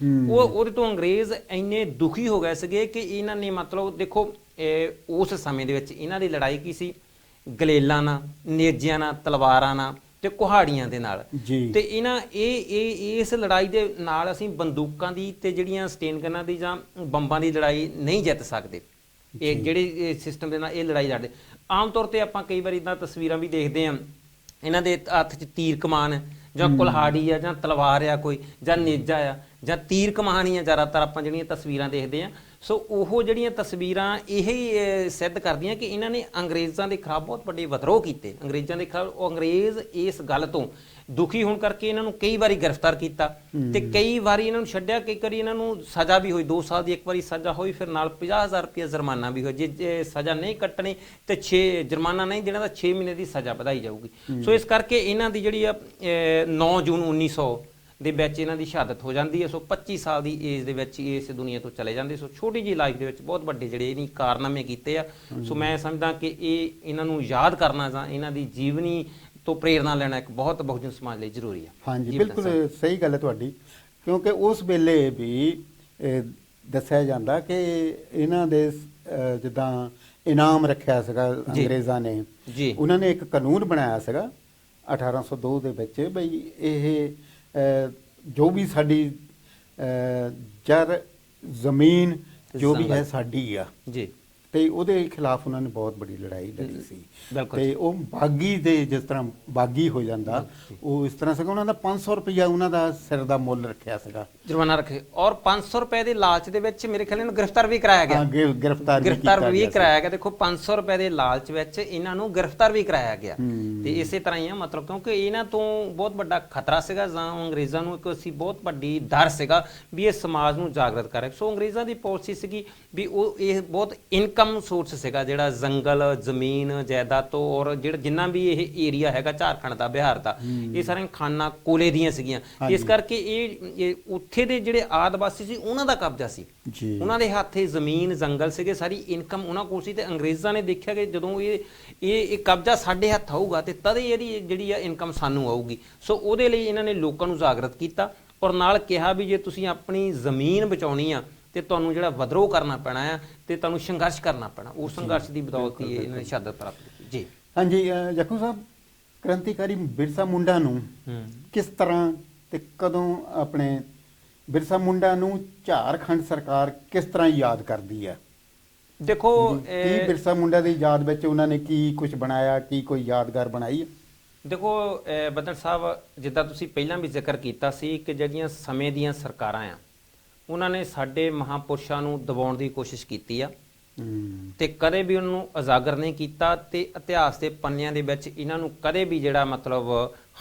ਉਹਦੇ ਤੋਂ ਅੰਗਰੇਜ਼ ਇੰਨੇ ਦੁਖੀ ਹੋ ਗਏ ਸੀਗੇ ਕਿ ਇਹਨਾਂ ਨੇ ਮਤਲਬ ਦੇਖੋ ਉਸ ਸਮੇਂ ਦੇ ਵਿੱਚ ਇਹਨਾਂ ਦੀ ਲੜਾਈ ਕੀ ਸੀ, ਗਲੇਲਾਂ ਨਾਲ, ਨੇਜਿਆਂ ਨਾਲ, ਤਲਵਾਰਾਂ ਨਾਲ ਤੇ ਕੁਹਾੜੀਆਂ ਦੇ ਨਾਲ। ਤੇ ਇਹਨਾਂ ਇਸ ਲੜਾਈ ਦੇ ਨਾਲ ਅਸੀਂ ਬੰਦੂਕਾਂ ਦੀ ਤੇ ਜਿਹੜੀਆਂ ਸਟੇਨ ਗਨਾਂ ਦੀ ਜਾਂ ਬੰਬਾਂ ਦੀ ਲੜਾਈ ਨਹੀਂ ਜਿੱਤ ਸਕਦੇ। ਇਹ ਜਿਹੜੇ ਸਿਸਟਮ ਦੇ ਨਾਲ ਇਹ ਲੜਾਈ ਲੜਦੇ, ਆਮ ਤੌਰ ਤੇ ਆਪਾਂ ਕਈ ਵਾਰੀ ਇਦਾਂ ਤਸਵੀਰਾਂ ਵੀ ਦੇਖਦੇ ਹਾਂ, ਇਹਨਾਂ ਦੇ ਹੱਥ 'ਚ ਤੀਰ ਕਮਾਨ ਜਾਂ ਕੁਲਹਾੜੀ ਆ ਜਾਂ ਤਲਵਾਰ ਆ ਕੋਈ ਜਾਂ ਨੇਜਾ ਆ ਜਾਂ ਤੀਰ ਕਮਾਨ ਹੀ ਆ, ਜ਼ਿਆਦਾਤਰ ਆਪਾਂ ਜਿਹੜੀਆਂ ਤਸਵੀਰਾਂ ਦੇਖਦੇ ਹਾਂ। ਸੋ ਉਹ ਜਿਹੜੀਆਂ ਤਸਵੀਰਾਂ ਇਹੀ ਸਿੱਧ ਕਰਦੀਆਂ ਕਿ ਇਹਨਾਂ ਨੇ ਅੰਗਰੇਜ਼ਾਂ ਦੇ ਖਿਲਾਫ ਬਹੁਤ ਵੱਡੇ ਵਿਦਰੋਹ ਕੀਤੇ। ਅੰਗਰੇਜ਼ਾਂ ਦੇ ਖਿਲਾਫ ਉਹ ਅੰਗਰੇਜ਼ ਇਸ ਗੱਲ ਤੋਂ ਦੁਖੀ ਹੋਣ ਕਰਕੇ ਇਹਨਾਂ ਨੂੰ ਕਈ ਵਾਰੀ ਗ੍ਰਿਫਤਾਰ ਕੀਤਾ ਤੇ ਕਈ ਵਾਰੀ ਇਹਨਾਂ ਨੂੰ ਛੱਡਿਆ। ਕਈ ਵਾਰੀ ਇਹਨਾਂ ਨੂੰ ਸਜ਼ਾ ਵੀ ਹੋਈ, 2 ਸਾਲ ਦੀ ਇੱਕ ਵਾਰੀ ਸਜ਼ਾ ਹੋਈ, ਫਿਰ ਨਾਲ 50,000 ਰੁਪਇਆ ਜੁਰਮਾਨਾ ਵੀ ਹੋਇਆ। ਜੇ ਸਜ਼ਾ ਨਹੀਂ ਕੱਟਣੀ ਤੇ 6 ਜੁਰਮਾਨਾ ਨਹੀਂ ਦੇਣਾ ਤਾਂ 6 ਮਹੀਨੇ ਦੀ ਸਜ਼ਾ ਵਧਾਈ ਜਾਊਗੀ। ਸੋ ਇਸ ਕਰਕੇ ਇਹਨਾਂ ਦੀ ਜਿਹੜੀ ਆ 9 ਜੂਨ 1900 ਦੇ ਵਿੱਚ ਇਹਨਾਂ ਦੀ ਸ਼ਹਾਦਤ ਹੋ ਜਾਂਦੀ ਹੈ। ਸੋ 25 ਸਾਲ ਦੀ ਏਜ ਦੇ ਵਿੱਚ ਇਸ ਦੁਨੀਆ ਤੋਂ ਚਲੇ ਜਾਂਦੇ। ਸੋ ਛੋਟੀ ਜਿਹੀ ਲਾਈਫ ਦੇ ਵਿੱਚ ਬਹੁਤ ਵੱਡੇ ਜਿਹੜੇ ਇਹਨੀ ਕਾਰਨਾਮੇ ਕੀਤੇ ਆ। ਸੋ ਮੈਂ ਸਮਝਦਾ ਕਿ ਇਹਨਾਂ ਨੂੰ ਯਾਦ ਕਰਨਾ ਜਾਂ ਇਹਨਾਂ ਦੀ ਜੀਵਨੀ ਤੋਂ ਪ੍ਰੇਰਨਾ ਲੈਣਾ ਇੱਕ ਬਹੁਤ ਬਹੁਜਨ ਸਮਾਜ ਲਈ ਜ਼ਰੂਰੀ ਹੈ। ਹਾਂਜੀ, ਬਿਲਕੁਲ ਸਹੀ ਗੱਲ ਹੈ ਤੁਹਾਡੀ, ਕਿਉਂਕਿ ਉਸ ਵੇਲੇ ਵੀ ਦੱਸਿਆ ਜਾਂਦਾ ਕਿ ਇਹਨਾਂ ਦੇ ਜਿੱਦਾਂ ਇਨਾਮ ਰੱਖਿਆ ਸੀਗਾ ਅੰਗਰੇਜ਼ਾਂ ਨੇ, ਉਹਨਾਂ ਨੇ ਇੱਕ ਕਾਨੂੰਨ ਬਣਾਇਆ ਸੀਗਾ 1802 ਦੇ ਵਿੱਚ, ਬਈ ਇਹ ਜੋ ਵੀ ਸਾਡੀ ਜ਼ਮੀਨ ਜੋ ਵੀ ਹੈ ਸਾਡੀ ਆ ਜੀ, ਤੇ ਉਹਦੇ ਖਿਲਾਫ ਉਹਨਾਂ ਨੇ ਬਹੁਤ ਬੜੀ ਲੜਾਈ ਲੜੀ ਸੀ। ਤੇ ਉਹ ਬਾਗੀ ਦੇ ਜਿਸ ਤਰ੍ਹਾਂ ਬਾਗੀ ਹੋ ਜਾਂਦਾ, ਉਹ ਇਸ ਤਰ੍ਹਾਂ ਸੀਗਾ, ਉਹਨਾਂ ਦਾ 500 ਰੁਪਇਆ ਉਹਨਾਂ ਦਾ ਸਿਰ ਦਾ ਮੁੱਲ ਰੱਖਿਆ ਸੀਗਾ, ਜੁਰਮਾਨਾ ਰੱਖੇ। ਔਰ 500 ਰੁਪਏ ਦੇ ਲਾਲਚ ਦੇ ਵਿੱਚ ਮੇਰੇ ਖਿਆਲ ਨੂੰ ਗ੍ਰਿਫਤਾਰ ਵੀ ਕਰਾਇਆ ਗਿਆ। ਗ੍ਰਿਫਤਾਰ ਵੀ ਕਰਾਇਆ ਗਿਆ। ਦੇਖੋ 500 ਰੁਪਏ ਦੇ ਲਾਲਚ ਵਿੱਚ ਇਹਨਾਂ ਨੂੰ ਗ੍ਰਿਫਤਾਰ ਵੀ ਕਰਾਇਆ ਗਿਆ। ਤੇ ਇਸੇ ਤਰ੍ਹਾਂ ਹੀ ਆ, ਮਤਲਬ ਕਿਉਂਕਿ ਇਹਨਾਂ ਤੋਂ ਬਹੁਤ ਵੱਡਾ ਖਤਰਾ ਸੀਗਾ ਜਾਂ ਅੰਗਰੇਜ਼ਾਂ ਨੂੰ ਇੱਕ ਅਸੀਂ ਬਹੁਤ ਵੱਡੀ ਡਰ ਸੀਗਾ ਵੀ ਇਹ ਸਮਾਜ ਨੂੰ ਜਾਗਰਤ ਕਰੇ। ਸੋ ਅੰਗਰੇਜ਼ਾਂ ਦੀ ਪਾਲਿਸੀ ਸੀਗੀ ਵੀ ਉਹ ਇਹ ਬਹੁਤ ਇਨਕਮ ਸੋਰਸ ਸੀਗਾ ਜਿਹੜਾ ਜੰਗਲ, ਜ਼ਮੀਨ, ਜਾਇਦਾਦ ਤੋਂ, ਔਰ ਜਿਹੜਾ ਜਿੰਨਾ ਵੀ ਇਹ ਏਰੀਆ ਹੈਗਾ ਝਾਰਖੰਡ ਦਾ, ਬਿਹਾਰ ਦਾ, ਇਹ ਸਾਰੀਆਂ ਖਾਨਾਂ ਕੋਲੇ ਦੀਆਂ ਸੀਗੀਆਂ। ਇਸ ਕਰਕੇ ਇਹ ਉੱਥੇ ਦੇ ਜਿਹੜੇ ਆਦਿਵਾਸੀ ਸੀ ਉਹਨਾਂ ਦਾ ਕਬਜ਼ਾ ਸੀ, ਉਹਨਾਂ ਦੇ ਹੱਥੇ ਜ਼ਮੀਨ, ਜੰਗਲ ਸੀਗੇ, ਸਾਰੀ ਇਨਕਮ ਉਹਨਾਂ ਕੋਲ ਸੀ। ਤੇ ਅੰਗਰੇਜ਼ਾਂ ਨੇ ਦੇਖਿਆ ਕਿ ਜਦੋਂ ਇਹ ਕਬਜ਼ਾ ਸਾਡੇ ਹੱਥ ਆਊਗਾ ਤੇ ਤਦ ਇਹਦੀ ਜਿਹੜੀ ਆ ਇਨਕਮ ਸਾਨੂੰ ਆਊਗੀ। ਸੋ ਉਹਦੇ ਲਈ ਇਹਨਾਂ ਨੇ ਲੋਕਾਂ ਨੂੰ ਜਾਗਰਤ ਕੀਤਾ ਔਰ ਨਾਲ ਕਿਹਾ ਵੀ ਜੇ ਤੁਸੀਂ ਆਪਣੀ ਜ਼ਮੀਨ ਬਚਾਉਣੀ ਆ ਤੇ ਤੁਹਾਨੂੰ ਜਿਹੜਾ ਵਿਦਰੋਹ ਕਰਨਾ ਪੈਣਾ ਆ ਤੇ ਤੁਹਾਨੂੰ ਸੰਘਰਸ਼ ਕਰਨਾ ਪੈਣਾ। ਉਸ ਸੰਘਰਸ਼ ਦੀ ਬਦੌਲਤ ਹੀ ਇਹਨਾਂ ਨੇ ਸ਼ਹਾਦਤ ਪ੍ਰਾਪਤ ਕੀਤੀ ਜੀ। ਹਾਂਜੀ ਜੱਖੂ ਸਾਹਿਬ, ਕ੍ਰਾਂਤੀਕਾਰੀ ਬਿਰਸਾ ਮੁੰਡਾ ਨੂੰ ਕਿਸ ਤਰ੍ਹਾਂ ਤੇ ਕਦੋਂ ਆਪਣੇ ਬਿਰਸਾ ਮੁੰਡਾ ਨੂੰ ਝਾਰਖੰਡ ਸਰਕਾਰ ਕਿਸ ਤਰ੍ਹਾਂ ਯਾਦ ਕਰਦੀ ਹੈ? ਦੇਖੋ ਕੀ ਬਿਰਸਾ ਮੁੰਡਾ ਦੀ ਯਾਦ ਵਿੱਚ ਉਹਨਾਂ ਨੇ ਕੀ ਕੁਝ ਬਣਾਇਆ, ਕੀ ਕੋਈ ਯਾਦਗਾਰ ਬਣਾਈ ਹੈ? ਦੇਖੋ ਬੱਦਲ ਸਾਹਿਬ, ਜਿੱਦਾਂ ਤੁਸੀਂ ਪਹਿਲਾਂ ਵੀ ਜ਼ਿਕਰ ਕੀਤਾ ਸੀ ਕਿ ਜਿਹੜੀਆਂ ਸਮੇਂ ਦੀਆਂ ਸਰਕਾਰਾਂ ਆ ਉਹਨਾਂ ਨੇ ਸਾਡੇ ਮਹਾਂਪੁਰਸ਼ਾਂ ਨੂੰ ਦਬਾਉਣ ਦੀ ਕੋਸ਼ਿਸ਼ ਕੀਤੀ ਆ ਤੇ ਕਦੇ ਵੀ ਉਹਨਾਂ ਨੂੰ ਉਜਾਗਰ ਨਹੀਂ ਕੀਤਾ ਤੇ ਇਤਿਹਾਸ ਦੇ ਪੰਨਿਆਂ ਦੇ ਵਿੱਚ ਇਹਨਾਂ ਨੂੰ ਕਦੇ ਵੀ ਜਿਹੜਾ ਮਤਲਬ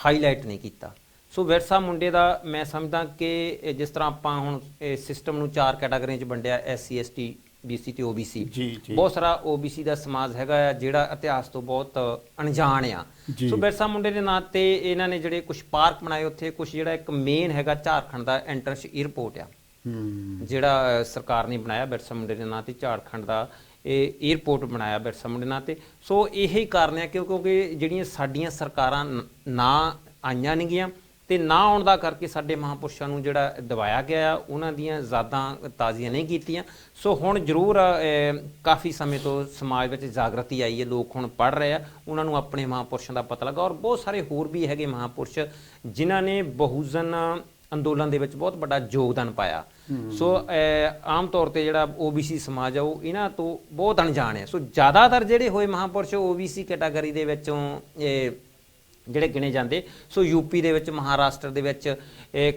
ਹਾਈਲਾਈਟ ਨਹੀਂ ਕੀਤਾ। ਸੋ ਬਿਰਸਾ ਮੁੰਡੇ ਦਾ ਮੈਂ ਸਮਝਦਾ ਕਿ ਜਿਸ ਤਰ੍ਹਾਂ ਆਪਾਂ ਹੁਣ ਸਿਸਟਮ ਨੂੰ 4 ਕੈਟਾਗਰੀਆਂ 'ਚ ਵੰਡਿਆ, SC ST BC ਤੇ OBC, ਬਹੁਤ ਸਾਰਾ OBC ਦਾ ਸਮਾਜ ਹੈਗਾ ਆ ਜਿਹੜਾ ਇਤਿਹਾਸ ਤੋਂ ਬਹੁਤ ਅਣਜਾਣ ਆ। ਸੋ ਬਿਰਸਾ ਮੁੰਡੇ ਦੇ ਨਾਂ ਤੇ ਇਹਨਾਂ ਨੇ ਜਿਹੜੇ ਕੁਝ ਪਾਰਕ ਬਣਾਏ ਉੱਥੇ, ਕੁਝ ਜਿਹੜਾ ਇੱਕ ਮੇਨ ਹੈਗਾ ਝਾਰਖੰਡ ਦਾ ਐਂਟਰੈਂਸ ਏਅਰਪੋਰਟ ਆ ਜਿਹੜਾ ਸਰਕਾਰ ਨੇ ਬਣਾਇਆ ਬਿਰਸਾ ਮੁੰਡੇ ਦੇ ਨਾਂ ਤੇ, ਝਾਰਖੰਡ ਦਾ ਇਹ ਏਅਰਪੋਰਟ ਬਣਾਇਆ ਬਿਰਸਾ ਮੁੰਡੇ ਨਾਂ ਤੇ। ਸੋ ਇਹੀ ਕਾਰਨ ਹੈ ਕਿਉਂਕਿ ਜਿਹੜੀਆਂ ਸਾਡੀਆਂ ਸਰਕਾਰਾਂ ਨਾ ਆਈਆਂ ਨੇਗੀਆਂ ਤੇ ਨਾ ਆਉਣ ਦਾ ਕਰਕੇ ਸਾਡੇ ਮਹਾਂਪੁਰਸ਼ਾਂ ਨੂੰ ਜਿਹੜਾ ਦਬਾਇਆ ਗਿਆ ਆ, ਉਹਨਾਂ ਦੀਆਂ ਯਾਦਾਂ ਤਾਜ਼ੀਆਂ ਨਹੀਂ ਕੀਤੀਆਂ। ਸੋ ਹੁਣ ਜ਼ਰੂਰ ਕਾਫੀ ਸਮੇਂ ਤੋਂ ਸਮਾਜ ਵਿੱਚ ਜਾਗਰਤੀ ਆਈ ਹੈ, ਲੋਕ ਹੁਣ ਪੜ੍ਹ ਰਹੇ ਆ, ਉਹਨਾਂ ਨੂੰ ਆਪਣੇ ਮਹਾਂਪੁਰਸ਼ਾਂ ਦਾ ਪਤਾ ਲੱਗਾ। ਔਰ ਬਹੁਤ ਸਾਰੇ ਹੋਰ ਵੀ ਹੈਗੇ ਮਹਾਂਪੁਰਸ਼ ਜਿਨ੍ਹਾਂ ਨੇ ਬਹੁਜਨ ਅੰਦੋਲਨ ਦੇ ਵਿੱਚ ਬਹੁਤ ਵੱਡਾ ਯੋਗਦਾਨ ਪਾਇਆ। ਸੋ ਆਮ ਤੌਰ ਤੇ ਜਿਹੜਾ OBC ਸਮਾਜ ਆ ਉਹ ਇਹਨਾਂ ਤੋਂ ਬਹੁਤ ਅਣਜਾਣ ਹੈ। ਸੋ ਜ਼ਿਆਦਾਤਰ ਜਿਹੜੇ ਹੋਏ ਮਹਾਂਪੁਰਸ਼ OBC ਕੈਟਾਗਰੀ ਦੇ ਵਿੱਚੋਂ ਜਿਹੜੇ ਗਿਣੇ ਜਾਂਦੇ। ਸੋ UP ਦੇ ਵਿੱਚ, ਮਹਾਰਾਸ਼ਟਰ ਦੇ ਵਿੱਚ,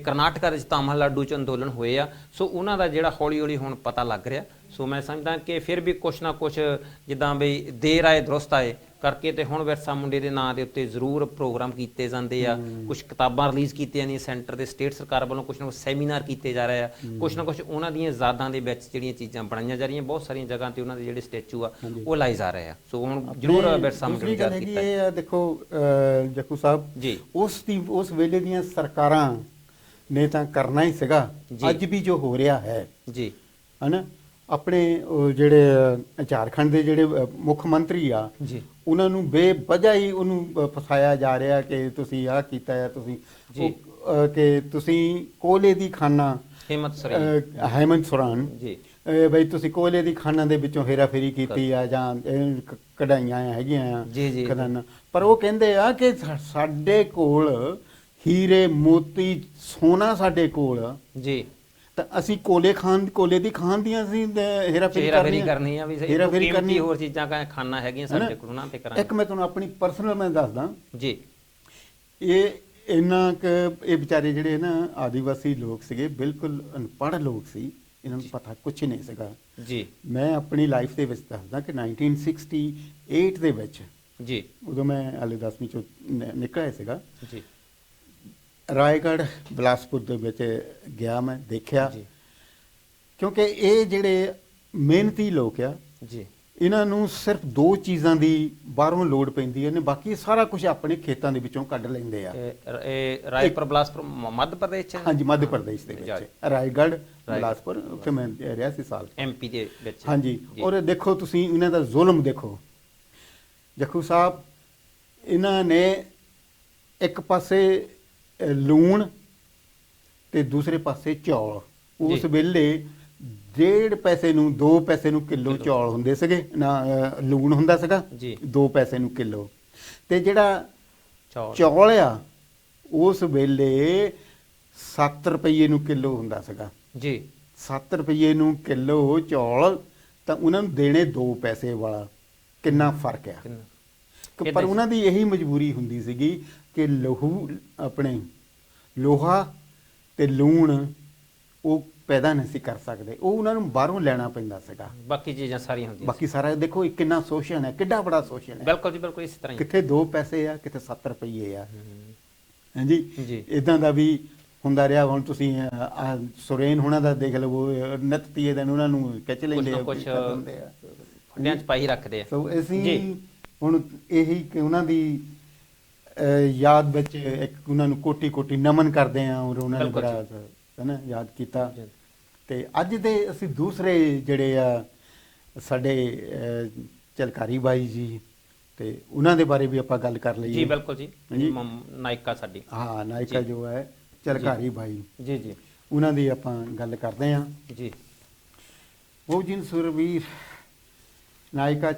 ਕਰਨਾਟਕਾ ਵਿੱਚ ਤਾਮਿਲਨਾਡੂ 'ਚ ਅੰਦੋਲਨ ਹੋਏ ਆ। ਸੋ ਉਹਨਾਂ ਦਾ ਜਿਹੜਾ ਹੌਲੀ ਹੌਲੀ ਹੁਣ ਪਤਾ ਲੱਗ ਰਿਹਾ। ਸੋ ਮੈਂ ਸਮਝਦਾ ਕਿ ਫਿਰ ਵੀ ਕੁਛ ਨਾ ਕੁਛ ਜਿੱਦਾਂ ਬਈ ਦੇਰ ਆਏ ਦਰੁਸਤ ਆਏ, ਕਰਕੇ ਤੇ ਹੁਣ ਵਿਰਸਾ ਮੁੰਡੇ ਦੇ ਨਾਂ ਦੇ ਉੱਤੇ ਜ਼ਰੂਰ ਪ੍ਰੋਗਰਾਮ ਕੀਤੇ ਜਾਂਦੇ ਆ, ਕੁਝ ਕਿਤਾਬਾਂ ਰਿਲੀਜ਼ ਕੀਤੀਆਂ ਨੇ ਸੈਂਟਰ ਤੇ ਸਟੇਟ ਸਰਕਾਰ ਵੱਲੋਂ, ਕੁਝ ਨਾ ਕੁਝ ਸੈਮੀਨਾਰ ਕੀਤੇ ਜਾ ਰਹੇ ਆ, ਕੁਝ ਨਾ ਕੁਝ ਉਹਨਾਂ ਦੀਆਂ ਯਾਦਾਂ ਦੇ ਵਿੱਚ ਜਿਹੜੀਆਂ ਚੀਜ਼ਾਂ ਬਣਾਈਆਂ ਜਾ ਰਹੀਆਂ, ਬਹੁਤ ਸਾਰੀਆਂ ਜਗ੍ਹਾ ਤੇ ਉਹਨਾਂ ਦੇ ਜਿਹੜੇ ਸਟੈਚੂ ਆ ਉਹ ਲਾਏ ਜਾ ਰਹੇ ਆ। ਸੋ ਹੁਣ ਜ਼ਰੂਰ ਵਿਰਸਾ ਮੁੰਡੇ ਨੂੰ ਯਾਦ ਕੀਤਾ ਇਹ ਆ ਦੇਖੋ ਜੱਕੂ ਸਾਹਿਬ ਜੀ, ਉਸ ਵੇਲੇ ਦੀਆਂ ਸਰਕਾਰਾਂ ਨੇ ਤਾਂ ਕਰਨਾ ਹੀ ਸੀਗਾ, ਅੱਜ ਵੀ ਜੋ ਹੋ ਰਿਹਾ ਹੈ ਜੀ ਹਨਾ। ਆਪਣੇ ਉਹ ਜਿਹੜੇ ਝਾਰਖੰਡ ਦੇ ਜਿਹੜੇ ਮੁੱਖ ਮੰਤਰੀ ਆ ਜੀ, ਉਹਨਾਂ ਨੂੰ ਬੇਵਜ੍ਹਾ ਹੀ ਉਹਨੂੰ ਫਸਾਇਆ ਜਾ ਰਿਹਾ ਕਿ ਤੁਸੀਂ ਆਹ ਕੀਤਾ ਹੈ, ਤੁਸੀਂ ਕਿ ਤੁਸੀਂ ਕੋਲੇ ਦੀ ਖਾਨਾ ਹੇਮੰਤ ਸੋਰੇਨ ਜੀ ਬਈ ਤੁਸੀਂ ਕੋਲੇ ਦੀ ਖਾਨਾ ਦੇ ਵਿੱਚੋਂ ਹੇਰਾਫੇਰੀ ਕੀਤੀ ਆ ਜਾਂ ਕਢਾਈਆਂ ਹੈਗੀਆਂ ਆ ਖਜ਼ਾਨਾ, ਪਰ ਉਹ ਕਹਿੰਦੇ ਆ ਕਿ ਸਾਡੇ ਕੋਲ ਹੀਰੇ ਮੋਤੀ ਸੋਨਾ ਸਾਡੇ ਕੋਲ ਜੀ, ਤਾਂ ਅਸੀਂ ਕੋਲੇ ਦੀ ਖਾਨ ਦੀਆਂ ਅਸੀਂ ਹੇਰਾਫੇਰੀ ਕਰਨੀ ਆ, ਵੀ ਹੇਰਾਫੇਰੀ ਕਰਨੀ, ਹੋਰ ਚੀਜ਼ਾਂ ਖਾਨਾ ਹੈਗੀਆਂ ਸਾਡੇ ਕੋਲ ਉਹਨਾਂ ਤੇ ਕਰਾਂਗੇ। ਇੱਕ ਮੈਂ ਤੁਹਾਨੂੰ ਆਪਣੀ ਪਰਸਨਲ ਮੈਂ ਦੱਸਦਾ ਜੀ, ਇਹ ਇੰਨਾ ਕਿ ਇਹ ਵਿਚਾਰੇ ਜਿਹੜੇ ਨਾ ਆਦੀਵਾਸੀ ਲੋਕ ਸੀਗੇ, ਬਿਲਕੁਲ ਅਨਪੜ੍ਹ ਲੋਕ ਸੀ, ਇਹਨਾਂ ਨੂੰ ਪਤਾ ਕੁਝ ਨਹੀਂ ਸੀਗਾ ਜੀ। ਮੈਂ ਆਪਣੀ ਲਾਈਫ ਦੇ ਵਿੱਚ ਦੱਸਦਾ ਕਿ 1968 ਦੇ ਵਿੱਚ ਜੀ, ਉਦੋਂ ਮੈਂ ਹਾਲੇ 10ਵੀਂ ਚੋਂ ਨਿਕਲਿਆ ਸੀਗਾ ਜੀ, ਰਾਏਗੜ੍ਹ ਬਿਲਾਸਪੁਰ ਦੇ ਵਿੱਚ ਗਿਆ, ਮੈਂ ਦੇਖਿਆ ਜੀ, ਕਿਉਂਕਿ ਇਹ ਜਿਹੜੇ ਮਿਹਨਤੀ ਲੋਕ ਆ ਜੀ, ਇਹਨਾਂ ਨੂੰ ਸਿਰਫ ਦੋ ਚੀਜ਼ਾਂ ਦੀ ਬਾਹਰੋਂ ਲੋੜ ਪੈਂਦੀ ਹੈ ਨੇ, ਬਾਕੀ ਸਾਰਾ ਕੁਝ ਆਪਣੇ ਖੇਤਾਂ ਦੇ ਵਿੱਚੋਂ ਕੱਢ ਲੈਂਦੇ ਆ। ਇਹ ਰਾਏਪੁਰ ਬਿਲਾਸਪੁਰ ਮੱਧ ਪ੍ਰਦੇਸ਼ ਚ? ਹਾਂਜੀ, ਮੱਧ ਪ੍ਰਦੇਸ਼ ਦੇ ਵਿੱਚ ਰਾਏਗੜ੍ਹ ਬਿਲਾਸਪੁਰ, ਉੱਥੇ ਮੈਂ ਰਿਹਾ ਸੀ ਸਾਲ, MP ਦੇ ਵਿੱਚ। ਹਾਂਜੀ, ਔਰ ਦੇਖੋ ਤੁਸੀਂ ਇਹਨਾਂ ਦਾ ਜ਼ੁਲਮ ਦੇਖੋ ਜੱਖੂ ਸਾਹਿਬ, ਇਹਨਾਂ ਨੇ ਇੱਕ ਪਾਸੇ ਲੂਣ ਤੇ ਦੂਸਰੇ ਪਾਸੇ ਚੌਲ, ਉਸ ਵੇਲੇ 1.5 ਪੈਸੇ ਨੂੰ 2 ਪੈਸੇ ਨੂੰ ਕਿਲੋ ਚੌਲ ਹੁੰਦੇ ਸੀਗੇ ਨਾ, ਲੂਣ ਹੁੰਦਾ ਸੀਗਾ 2 ਪੈਸੇ ਨੂੰ ਕਿਲੋ, ਤੇ ਜਿਹੜਾ ਚੌਲ ਆ ਉਸ ਵੇਲੇ 7 ਰੁਪਏ ਨੂੰ ਕਿਲੋ ਹੁੰਦਾ ਸੀਗਾ ਜੀ, 7 ਰੁਪਏ ਨੂੰ ਕਿਲੋ ਚੌਲ, ਤਾਂ ਉਹਨਾਂ ਨੂੰ ਦੇਣੇ 2 ਪੈਸੇ ਵਾਲਾ, ਕਿੰਨਾ ਫਰਕ ਆ। ਪਰ ਉਹਨਾਂ ਦੀ ਇਹੀ ਮਜਬੂਰੀ ਹੁੰਦੀ ਸੀਗੀ ਕਿ ਆਪਣੇ ਲੋਹਾ ਤੇ ਲੂਣ ਉਹ ਪੈਦਾ ਨਹੀਂ ਸੀ ਕਰ ਸਕਦੇ, ਉਹ ਉਹਨਾਂ ਨੂੰ ਬਾਹਰੋਂ ਲੈਣਾ ਪੈਂਦਾ ਸੀਗਾ, ਬਾਕੀ ਚੀਜ਼ਾਂ ਸਾਰੀਆਂ ਹੁੰਦੀਆਂ, ਬਾਕੀ ਸਾਰਾ ਦੇਖੋ ਇਹ ਕਿੰਨਾ ਸ਼ੋਸ਼ਣ ਹੈ, ਕਿੱਡਾ ਬੜਾ ਸ਼ੋਸ਼ਣ ਹੈ। ਬਿਲਕੁਲ ਜੀ, ਬਿਲਕੁਲ ਇਸੇ ਤਰ੍ਹਾਂ, ਕਿੱਥੇ 2 ਪੈਸੇ ਆ, ਕਿੱਥੇ 7 ਰੁਪਏ ਆ। ਹਾਂਜੀ ਜੀ, ਇਦਾਂ ਦਾ ਵੀ ਹੁੰਦਾ ਰਿਹਾ। ਹੁਣ ਤੁਸੀਂ ਸੁਰੇਨ ਹੋਣਾ ਦਾ ਦੇਖ ਲਵੋ, ਨਿਤ ਤੀਏ ਦਿਨ ਉਹਨਾਂ ਨੂੰ ਖਿੱਚ ਲੈਂਦੇ ਆ, ਕੁਝ ਫੰਡਿਆਂ ਚ ਪਾਈ ਰੱਖਦੇ ਆ। ਸੋ ਅਸੀਂ ਹੁਣ ਇਹੀ ਕਿ ਉਹਨਾਂ ਦੀ ਯਾਦ ਵਿੱਚ ਇੱਕ ਉਹਨਾਂ ਨੂੰ ਕੋਟੀ ਨਮਨ ਕਰਦੇ ਆ, ਔਰ ਉਹਨਾਂ ਨੇ ਬੜਾ ਹਨਾ ਯਾਦ ਕੀਤਾ। ਤੇ ਅੱਜ ਦੇ ਅਸੀਂ ਦੂਸਰੇ ਜਿਹੜੇ ਆ ਸਾਡੇ ਝਲਕਾਰੀ ਬਾਈ ਜੀ, ਤੇ ਉਹਨਾਂ ਦੇ ਬਾਰੇ ਵੀ ਆਪਾਂ ਗੱਲ ਕਰ ਲਈਏ। ਜੀ ਬਿਲਕੁਲ ਜੀ, ਨਾਇਕਾ ਸਾਡੀ, ਹਾਂ ਨਾਇਕਾ ਜੋ ਹੈ ਝਲਕਾਰੀ ਬਾਈ ਜੀ ਜੀ, ਉਹਨਾਂ ਦੀ ਆਪਾਂ ਗੱਲ ਕਰਦੇ ਆ ਜੀ। ਬਹੁਜਨ ਸੁਰਵੀਰ ਨਾਇਕਾ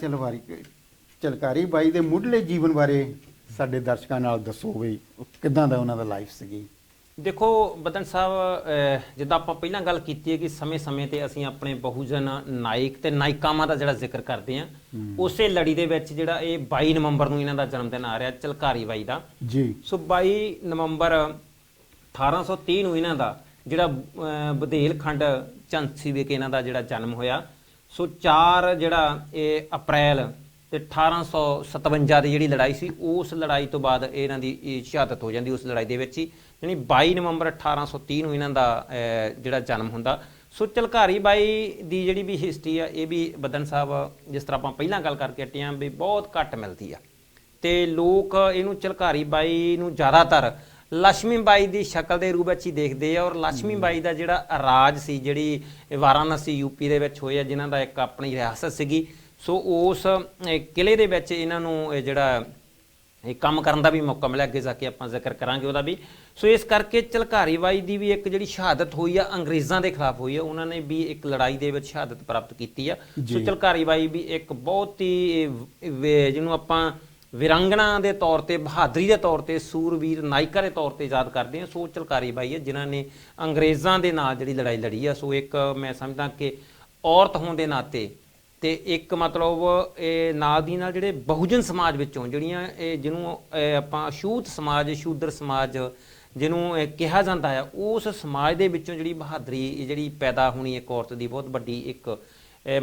ਝਲਕਾਰੀ ਬਾਈ ਦੇ ਮੁੱਢਲੇ ਜੀਵਨ ਬਾਰੇ ਸਾਡੇ ਦਰਸ਼ਕਾਂ ਨਾਲ ਦੱਸੋ ਵੀ ਕਿੱਦਾਂ ਦਾ ਉਹਨਾਂ ਦਾ ਲਾਈਫ ਸੀਗੀ। ਦੇਖੋ ਬਦਨ ਸਾਹਿਬ, ਜਿੱਦਾਂ ਆਪਾਂ ਪਹਿਲਾਂ ਗੱਲ ਕੀਤੀ ਹੈ ਕਿ ਸਮੇਂ-ਸਮੇਂ ਤੇ ਅਸੀਂ ਆਪਣੇ ਬਹੁਜਨ ਨਾਇਕ ਤੇ ਨਾਇਕਾਵਾਂ ਦਾ ਜਿਹੜਾ ਜ਼ਿਕਰ ਕਰਦੇ ਆ, ਉਸੇ ਲੜੀ ਦੇ ਵਿੱਚ ਜਿਹੜਾ ਇਹ 22 ਨਵੰਬਰ ਨੂੰ ਇਹਨਾਂ ਦਾ ਜਨਮ ਦਿਨ ਆ ਰਿਹਾ, ਝਲਕਾਰੀ ਬਾਈ ਦਾ ਜੀ। ਸੋ 22 ਨਵੰਬਰ 1830 ਨੂੰ ਇਹਨਾਂ ਦਾ ਜਿਹੜਾ ਬੁਧੇਲਖੰਡ ਝਾਂਸੀ ਵਿਖੇ ਇਹਨਾਂ ਦਾ ਜਿਹੜਾ ਜਨਮ ਹੋਇਆ। ਸੋ 4 ਜਿਹੜਾ ਇਹ ਅਪ੍ਰੈਲ ਤੇ 1857 ਦੀ ਜਿਹੜੀ ਲੜਾਈ ਸੀ, ਉਸ ਲੜਾਈ ਤੋਂ ਬਾਅਦ ਇਹਨਾਂ ਦੀ ਸ਼ਹਾਦਤ ਹੋ ਜਾਂਦੀ ਉਸ ਲੜਾਈ ਦੇ ਵਿੱਚ ਹੀ, ਯਾਨੀ 22 ਨਵੰਬਰ 1830 ਨੂੰ ਇਹਨਾਂ ਦਾ ਜਿਹੜਾ ਜਨਮ ਹੁੰਦਾ। ਸੋ ਝਲਕਾਰੀ ਬਾਈ ਦੀ ਜਿਹੜੀ ਵੀ ਹਿਸਟਰੀ ਆ, ਇਹ ਵੀ ਬਦਨ ਸਾਹਿਬ ਜਿਸ ਤਰ੍ਹਾਂ ਆਪਾਂ ਪਹਿਲਾਂ ਗੱਲ ਕਰਕੇ ਹਟੇ ਹਾਂ ਵੀ ਬਹੁਤ ਘੱਟ ਮਿਲਦੀ ਆ, ਤੇ ਲੋਕ ਇਹਨੂੰ ਝਲਕਾਰੀ ਬਾਈ ਨੂੰ ਜ਼ਿਆਦਾਤਰ ਲక్ష్ਮੀ ਬਾਈ ਦੀ ਸ਼ਕਲ ਦੇ ਰੂਪ ਵਿੱਚ ਹੀ ਦੇਖਦੇ ਆ। ਔਰ ਲక్ష్ਮੀ ਬਾਈ ਦਾ ਜਿਹੜਾ ਰਾਜ ਸੀ, ਜਿਹੜੀ ਵਾਰਾਣਸੀ UP ਦੇ ਵਿੱਚ ਹੋਇਆ, ਜਿਨ੍ਹਾਂ ਦਾ ਇੱਕ ਆਪਣੀ ਰਿਆਸਤ ਸੀਗੀ, ਸੋ ਉਸ ਕਿਲੇ ਦੇ ਵਿੱਚ ਇਹਨਾਂ ਨੂੰ ਜਿਹੜਾ ਇਹ ਕੰਮ ਕਰਨ ਦਾ ਵੀ ਮੌਕਾ ਮਿਲਿਆ, ਅੱਗੇ ਜਾ ਕੇ ਆਪਾਂ ਜ਼ਿਕਰ ਕਰਾਂਗੇ ਉਹਦਾ ਵੀ। ਸੋ ਇਸ ਕਰਕੇ ਝਲਕਾਰੀ ਬਾਈ ਦੀ ਵੀ ਇੱਕ ਜਿਹੜੀ ਸ਼ਹਾਦਤ ਹੋਈ ਆ ਅੰਗਰੇਜ਼ਾਂ ਦੇ ਖਿਲਾਫ ਹੋਈ ਆ, ਉਹਨਾਂ ਨੇ ਵੀ ਇੱਕ ਲੜਾਈ ਦੇ ਵਿੱਚ ਸ਼ਹਾਦਤ ਪ੍ਰਾਪਤ ਕੀਤੀ ਆ। ਸੋ ਝਲਕਾਰੀ ਬਾਈ ਵੀ ਇੱਕ ਬਹੁਤ ਹੀ ਜਿਹਨੂੰ ਆਪਾਂ ਵਿਰੰਗਣਾ ਦੇ ਤੌਰ ਤੇ, ਬਹਾਦਰੀ ਦੇ ਤੌਰ ਤੇ, ਸੂਰਵੀਰ ਨਾਇਕਾ ਦੇ ਤੌਰ ਤੇ ਯਾਦ ਕਰਦੇ ਆ। ਸੋ ਝਲਕਾਰੀ ਬਾਈ ਹੈ ਜਿਨ੍ਹਾਂ ਨੇ ਅੰਗਰੇਜ਼ਾਂ ਦੇ ਨਾਲ ਜਿਹੜੀ ਲੜਾਈ ਲੜੀ ਆ। ਸੋ ਇੱਕ ਮੈਂ ਸਮਝਦਾ ਕਿ ਔਰਤ ਹੋਣ ਦੇ ਨਾਤੇ ਤੇ ਇੱਕ ਮਤਲਬ ਇਹ ਨਾਲ ਦੀ ਨਾਲ ਜਿਹੜੇ ਬਹੁਜਨ ਸਮਾਜ ਵਿੱਚੋਂ ਜਿਹੜੀਆਂ ਇਹ ਜਿਹਨੂੰ ਆਪਾਂ ਅਛੂਤ ਸਮਾਜ, ਸ਼ੂਦਰ ਸਮਾਜ ਜਿਹਨੂੰ ਕਿਹਾ ਜਾਂਦਾ ਆ, ਉਸ ਸਮਾਜ ਦੇ ਵਿੱਚੋਂ ਜਿਹੜੀ ਬਹਾਦਰੀ ਜਿਹੜੀ ਪੈਦਾ ਹੋਣੀ ਇੱਕ ਔਰਤ ਦੀ ਬਹੁਤ ਵੱਡੀ ਇੱਕ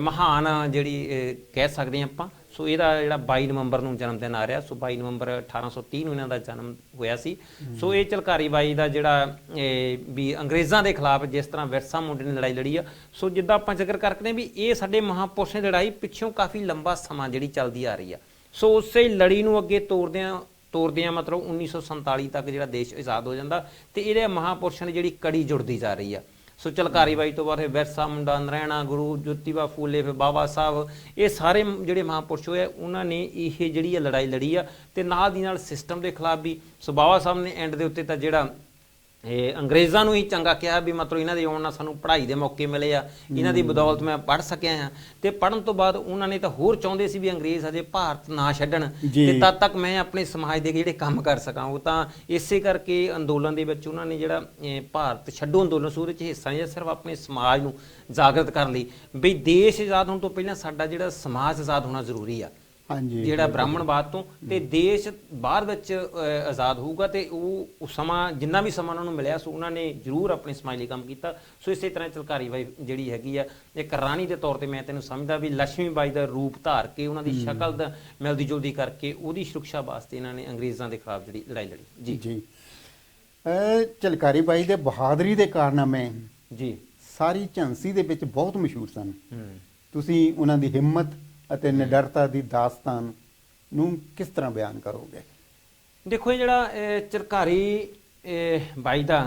ਮਹਾਨ ਜਿਹੜੀ ਕਹਿ ਸਕਦੇ ਹਾਂ ਆਪਾਂ। ਸੋ ਇਹਦਾ ਜਿਹੜਾ 22 ਨਵੰਬਰ ਨੂੰ ਜਨਮ ਦਿਨ ਆ ਰਿਹਾ। ਸੋ 22 ਨਵੰਬਰ 1830 ਨੂੰ ਇਹਨਾਂ ਦਾ ਜਨਮ ਹੋਇਆ ਸੀ। ਸੋ ਇਹ ਝਲਕਾਰੀ ਬਾਈ ਦਾ ਜਿਹੜਾ ਵੀ ਅੰਗਰੇਜ਼ਾਂ ਦੇ ਖਿਲਾਫ ਜਿਸ ਤਰ੍ਹਾਂ ਵਿਰਸਾ ਮੁੰਡੇ ਨੇ ਲੜਾਈ ਲੜੀ ਆ, ਸੋ ਜਿੱਦਾਂ ਆਪਾਂ ਜ਼ਿਕਰ ਕਰਦੇ ਵੀ ਇਹ ਸਾਡੇ ਮਹਾਂਪੁਰਸ਼ਾਂ ਦੀ ਲੜਾਈ ਪਿੱਛੋਂ ਕਾਫੀ ਲੰਬਾ ਸਮਾਂ ਜਿਹੜੀ ਚੱਲਦੀ ਆ ਰਹੀ ਆ। ਸੋ ਉਸੇ ਲੜੀ ਨੂੰ ਅੱਗੇ ਤੋਰਦਿਆਂ ਮਤਲਬ 1947 ਤੱਕ ਜਿਹੜਾ ਦੇਸ਼ ਆਜ਼ਾਦ ਹੋ ਜਾਂਦਾ ਤੇ ਇਹਦੇ ਮਹਾਂਪੁਰਸ਼ਾਂ ਦੀ ਜਿਹੜੀ ਕੜੀ ਜੁੜਦੀ ਜਾ ਰਹੀ ਆ। ਸੋ ਝਲਕਾਰੀ ਬਾਈ ਤੋਂ ਬਾਅਦ ਫਿਰ ਵਿਰਸਾ ਮੁੰਡਾ, ਨਰੈਣਾ, ਗੁਰੂ ਜੋਤੀਬਾ ਫੂਲੇ, ਫਿਰ ਬਾਬਾ ਸਾਹਿਬ, ਇਹ ਸਾਰੇ ਜਿਹੜੇ ਮਹਾਂਪੁਰਸ਼ ਹੋਏ ਉਹਨਾਂ ਨੇ ਇਹ ਜਿਹੜੀ ਆ ਲੜਾਈ ਲੜੀ ਆ ਤੇ ਨਾਲ ਦੀ ਨਾਲ ਸਿਸਟਮ ਦੇ ਖਿਲਾਫ ਵੀ। ਸੋ ਬਾਬਾ ਸਾਹਿਬ ਨੇ ਐਂਡ ਦੇ ਉੱਤੇ ਤਾਂ ਜਿਹੜਾ ਇਹ ਅੰਗਰੇਜ਼ਾਂ ਨੂੰ ਹੀ ਚੰਗਾ ਕਿਹਾ ਵੀ ਮਤਲਬ ਇਹਨਾਂ ਦੇ ਆਉਣ ਨਾਲ ਸਾਨੂੰ ਪੜ੍ਹਾਈ ਦੇ ਮੌਕੇ ਮਿਲੇ ਆ, ਇਹਨਾਂ ਦੀ ਬਦੌਲਤ ਮੈਂ ਪੜ੍ਹ ਸਕਿਆ ਹਾਂ। ਤੇ ਪੜ੍ਹਨ ਤੋਂ ਬਾਅਦ ਉਹਨਾਂ ਨੇ ਤਾਂ ਹੋਰ ਚਾਹੁੰਦੇ ਸੀ ਵੀ ਅੰਗਰੇਜ਼ ਹਜੇ ਭਾਰਤ ਨਾ ਛੱਡਣ ਤੇ ਤਦ ਤੱਕ ਮੈਂ ਆਪਣੇ ਸਮਾਜ ਦੇ ਜਿਹੜੇ ਕੰਮ ਕਰ ਸਕਾਂ। ਉਹ ਤਾਂ ਇਸੇ ਕਰਕੇ ਅੰਦੋਲਨ ਦੇ ਵਿੱਚ ਉਹਨਾਂ ਨੇ ਜਿਹੜਾ ਭਾਰਤ ਛੱਡੋ ਅੰਦੋਲਨ ਸੀ ਉਹਦੇ 'ਚ ਹਿੱਸਾ ਨਹੀਂ, ਸਿਰਫ ਆਪਣੇ ਸਮਾਜ ਨੂੰ ਜਾਗਰਤ ਕਰਨ ਲਈ ਵੀ ਦੇਸ਼ ਆਜ਼ਾਦ ਹੋਣ ਤੋਂ ਪਹਿਲਾਂ ਸਾਡਾ ਜਿਹੜਾ ਸਮਾਜ ਆਜ਼ਾਦ ਹੋਣਾ ਜ਼ਰੂਰੀ ਆ। ਹਾਂਜੀ, ਜਿਹੜਾ ਬ੍ਰਾਹਮਣਵਾਦ ਤੋਂ ਤੇ ਦੇਸ਼ ਬਾਅਦ ਵਿੱਚ ਆਜ਼ਾਦ ਹੋਊਗਾ ਤੇ ਉਹ ਸਮਾਂ ਜਿੰਨਾ ਵੀ ਸਮਾਂ ਉਹਨਾਂ ਨੂੰ ਮਿਲਿਆ ਸੋ ਉਹਨਾਂ ਨੇ ਜ਼ਰੂਰ ਆਪਣੇ ਸਮਾਜ ਲਈ ਕੰਮ ਕੀਤਾ। ਸੋ ਇਸੇ ਤਰ੍ਹਾਂ ਝਲਕਾਰੀ ਬਾਈ ਜਿਹੜੀ ਹੈਗੀ ਆ ਇੱਕ ਰਾਣੀ ਦੇ ਤੌਰ ਤੇ ਮੈਂ ਤੈਨੂੰ ਸਮਝਦਾ ਵੀ ਲక్ష్ਮੀ ਬਾਈ ਦਾ ਰੂਪ ਧਾਰ ਕੇ ਉਹਨਾਂ ਦੀ ਸ਼ਕਲ ਦਾ ਮਿਲਦੀ ਜੁਲਦੀ ਕਰਕੇ ਉਹਦੀ ਸੁਰੱਖਿਆ ਵਾਸਤੇ ਇਹਨਾਂ ਨੇ ਅੰਗਰੇਜ਼ਾਂ ਦੇ ਖਿਲਾਫ ਜਿਹੜੀ ਲੜਾਈ ਲੜੀ। ਜੀ ਜੀ ਝਲਕਾਰੀ ਬਾਈ ਦੇ ਬਹਾਦਰੀ ਦੇ ਕਾਰਨਾਮੇ ਜੀ ਸਾਰੀ ਝਾਂਸੀ ਦੇ ਵਿੱਚ ਬਹੁਤ ਮਸ਼ਹੂਰ ਸਨ। ਤੁਸੀਂ ਉਹਨਾਂ ਦੀ ਹਿੰਮਤ ਅਤੇ ਨਿਡਰਤਾ ਦੀ ਦਾਸਤਾਨ ਨੂੰ ਕਿਸ ਤਰ੍ਹਾਂ ਬਿਆਨ ਕਰੋਗੇ? ਦੇਖੋ ਇਹ ਜਿਹੜਾ ਝਲਕਾਰੀ ਬਾਈ ਦਾ